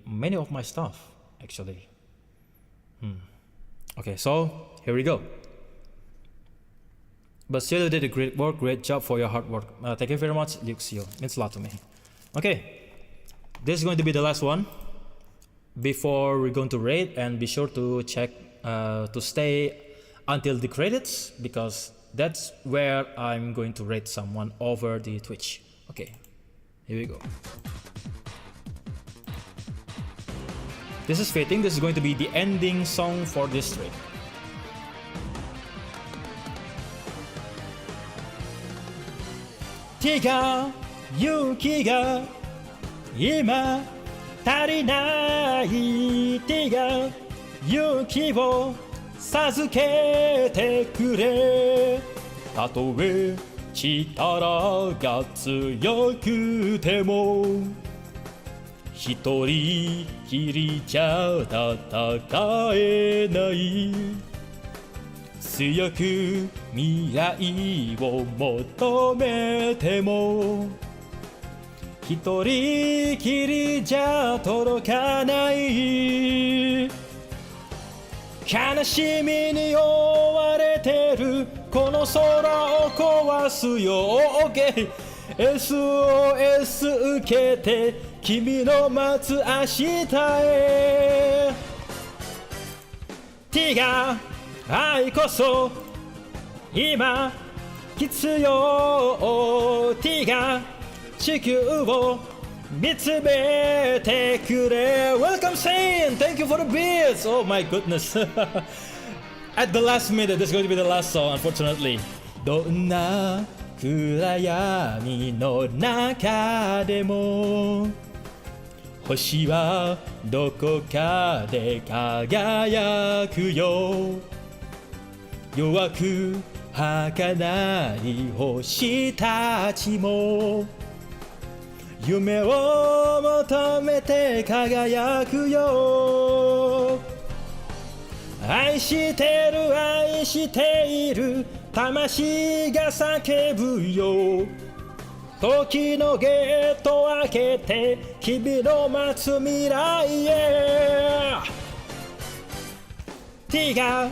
many of my stuff actually. Okay, so here we go. But still, you did a great job for your hard work. Thank you very much, Luxio. Means a lot to me. Okay, this is going to be the last one before we're going to rate, and be sure to check to stay until the credits because that's where I'm going to rate someone over the Twitch. Okay, here we go. This is fitting. This is going to be the ending song for this stream. Tiga yuki ga ima tarinai. Tiga yuki wo sazukete kure. Tatoe chikara ga tsuyoku te mo 一人きりじゃ戦えない強く未来を求めても一人きりじゃ届かない悲しみに追われてるこの空を壊すよ OK SOS 受けて君の待つ明日へ T が愛こそ今必要 T が地球を見つめてくれ Welcome Shane! Thank you for the beats! Oh my goodness! At the last minute, this is going to be the last song, unfortunately. どんな暗闇の中でも星はどこかで輝くよ弱く儚い星たちも夢を求めて輝くよ愛してる愛している魂が叫ぶよ時のゲート開けて君の待つ未来へ T が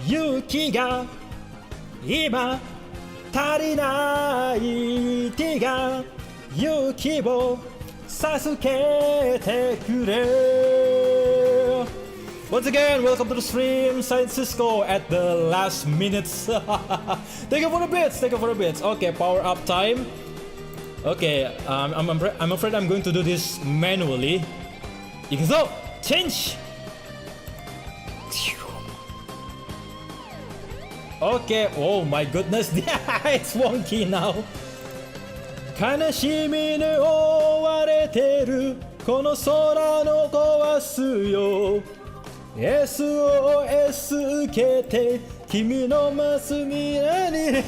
勇気が今足りない T が勇気を授けてくれ Once again, welcome to the stream, San Cisco at the last minutes. Thank you for the bits, thank you for the bits. Okay, power up time. Okay, I'm afraid I'm going to do this manually. いくぞ Change! Okay, oh my goodness, it's wonky now. 悲しみに追われてるこの空の壊すよ SOS 受けて君の待つ未来に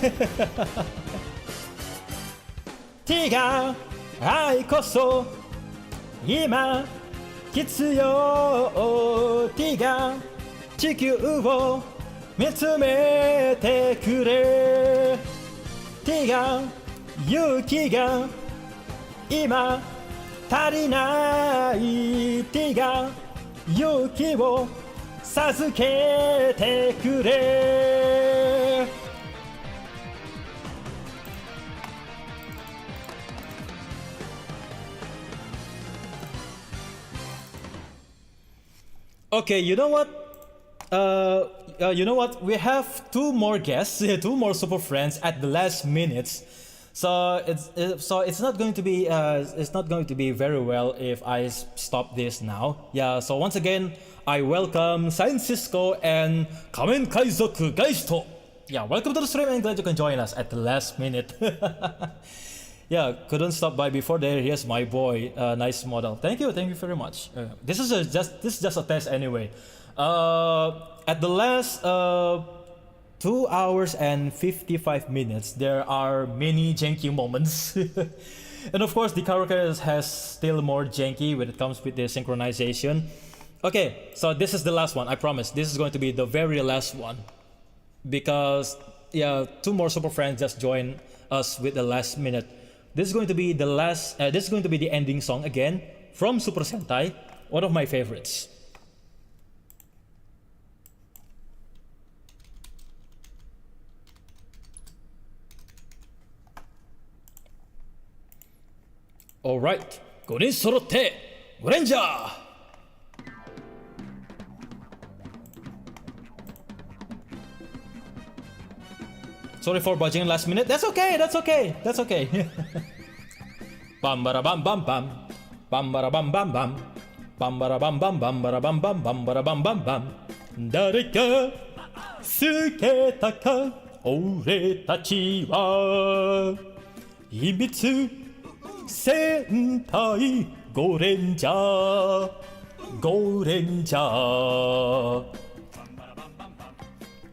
T が愛こそ今必要 T が地球を見つめてくれ T が勇気が今足りない T が勇気を授けてくれOkay, you know what? You know what? We have two more guests, two more super friends at the last minutes. So it's not going to be very well if I stop this now. Yeah. So once again, I welcome San Cisco and Kamen Kaizoku Gaisto. Yeah. Welcome to the stream and glad you can join us at the last minute. Yeah. Couldn't stop by before there. Here's my boy. Nice model. Thank you very much. This is just a test anyway. At the last 2 hours and 55 minutes, there are many janky moments. And of course, the karaoke has still more janky when it comes with the synchronization. Okay, so this is the last one, I promise. This is going to be the very last one. Because, yeah, two more super friends just joined us with the last minute. This is going to be the last, this is going to be the ending song again from Super Sentai, one of my favorites. Alright, 5人揃ってゴレンジャー Sorry for budging last minute. That's okay. Bam bara bam bam bam. Bam bara bam bam bam. Bam bara bam bam bam bara bam bam bam bara bam bam bam. 誰かつけたか俺たちは秘密戦隊ゴレンジャー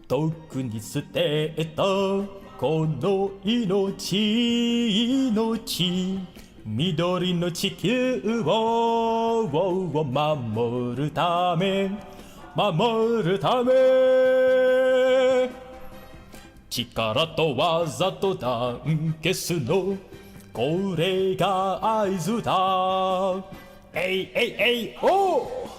特に捨てたこの命緑の地球を守るため力と技と団結のこれが合図だえいえいえいおー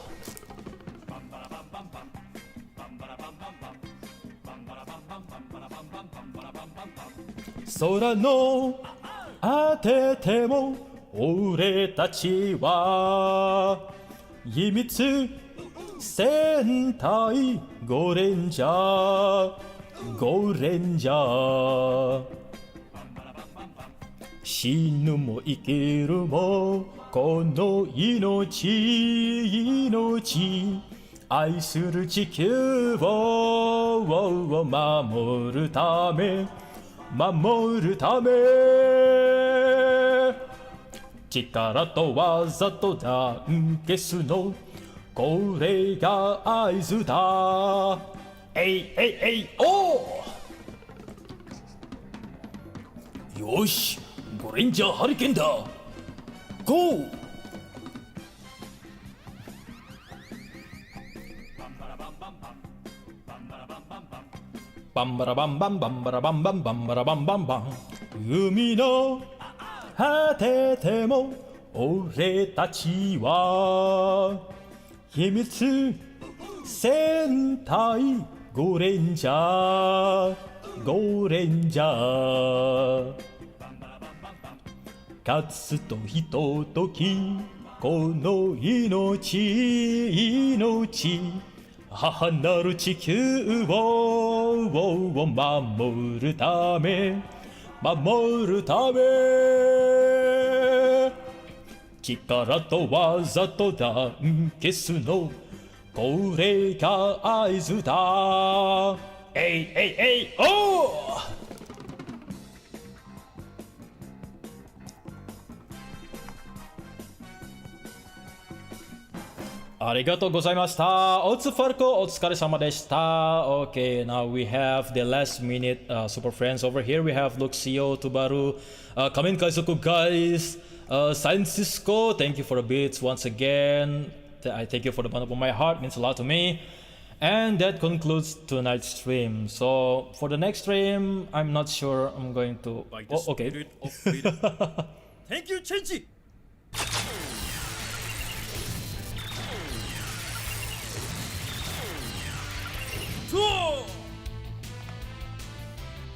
空の当てても俺たちは秘密戦隊ゴレンジャーゴレンジャー死ぬも生きるもこの命愛する地球を守るため力と技と団結のこれが合図だえいえいえいおーよしゴレンジャーハリケーンだゴーバンバラバンバンバンバラバンバンバンバラバンバンバン海の果てても俺たちは秘密戦隊ゴレンジャーゴレンジャー勝つとひとときこの命母なる地球を守るため力と技と団結のこれが合図だえいえいえいおーありがとうございました。おつファルコお疲れ様でした。Okay, now we have the last minute super friends over here. We have Luxio, Tubaru, Kamen Kaizoku guys, Francisco, thank you for the beats once again. I thank you for the bottom of my heart, means a lot to me. And that concludes tonight's stream. So for the next stream, I'm not sure I'm going to. Oh, okay. Thank you, Chenji.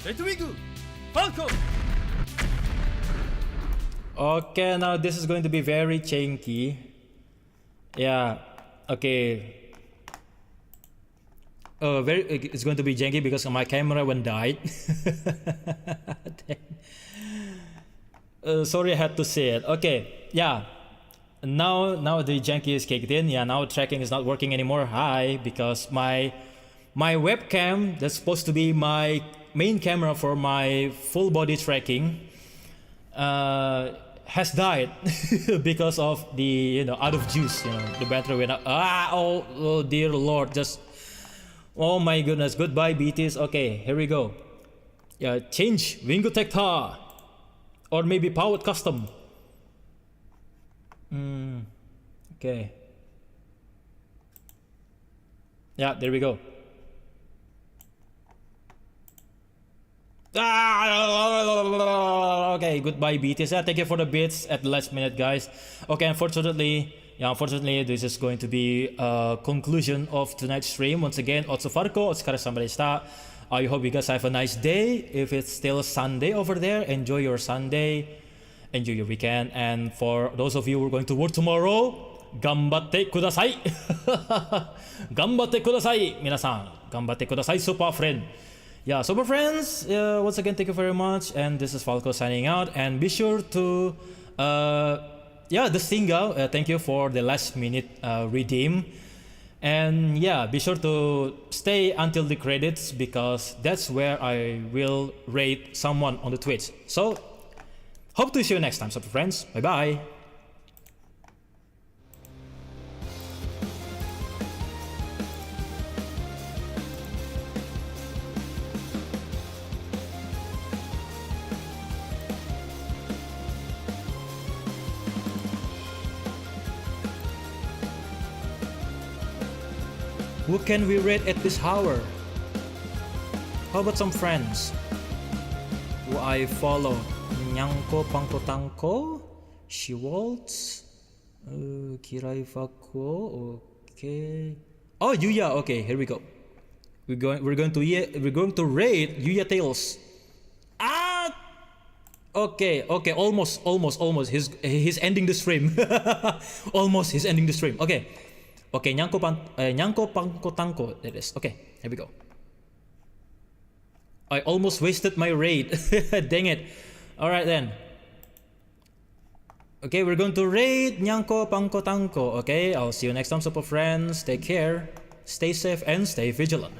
Redwing, Falco. Okay, now this is going to be very janky. Yeah, okay. It's going to be janky because my camera went died. Sorry, I had to say it. Okay, yeah. Now the janky is kicked in. Yeah, now tracking is not working anymore. Hi, because my webcam that's supposed to be my main camera for my full body tracking has died because of the out of juice. The battery went up. Oh dear Lord, just oh my goodness. Goodbye BTS. Okay, here we go. Yeah, change Wingo Tecta or maybe powered custom. Okay. Yeah, there we go. Okay, goodbye BTS. Thank you for the bits at the last minute, guys. Okay, unfortunately, this is going to be a conclusion of tonight's stream. Once again, Otsufarko, Otsukaresama deshita. I hope you guys have a nice day. If it's still Sunday over there, enjoy your Sunday, enjoy your weekend. And for those of you who are going to work tomorrow, gambatte kudasai. Gambatte kudasai, minasan. Gambatte kudasai, super friend. Yeah, super friends, once again, thank you very much. And this is Falco signing out. And be sure to, the single, thank you for the last minute redeem. And yeah, be sure to stay until the credits because that's where I will rate someone on the Twitch. So, hope to see you next time, super friends. Bye bye. Who can we rate at this hour? How about some friends who I follow? Nyanko Pangko Tangko, Shiwaltz, Kirai Fako, okay. Oh, Yuya, okay, here we go. We're going to rate Yuya Tales. Okay, almost. He's ending the stream. Almost, he's ending the stream. Okay. Okay, Nyanko Panko Tanko, that is. Okay, here we go. I almost wasted my raid. Dang it. Alright then. Okay, we're going to raid Nyanko Panko Tanko. Okay, I'll see you next time, super friends. Take care, stay safe, and stay vigilant.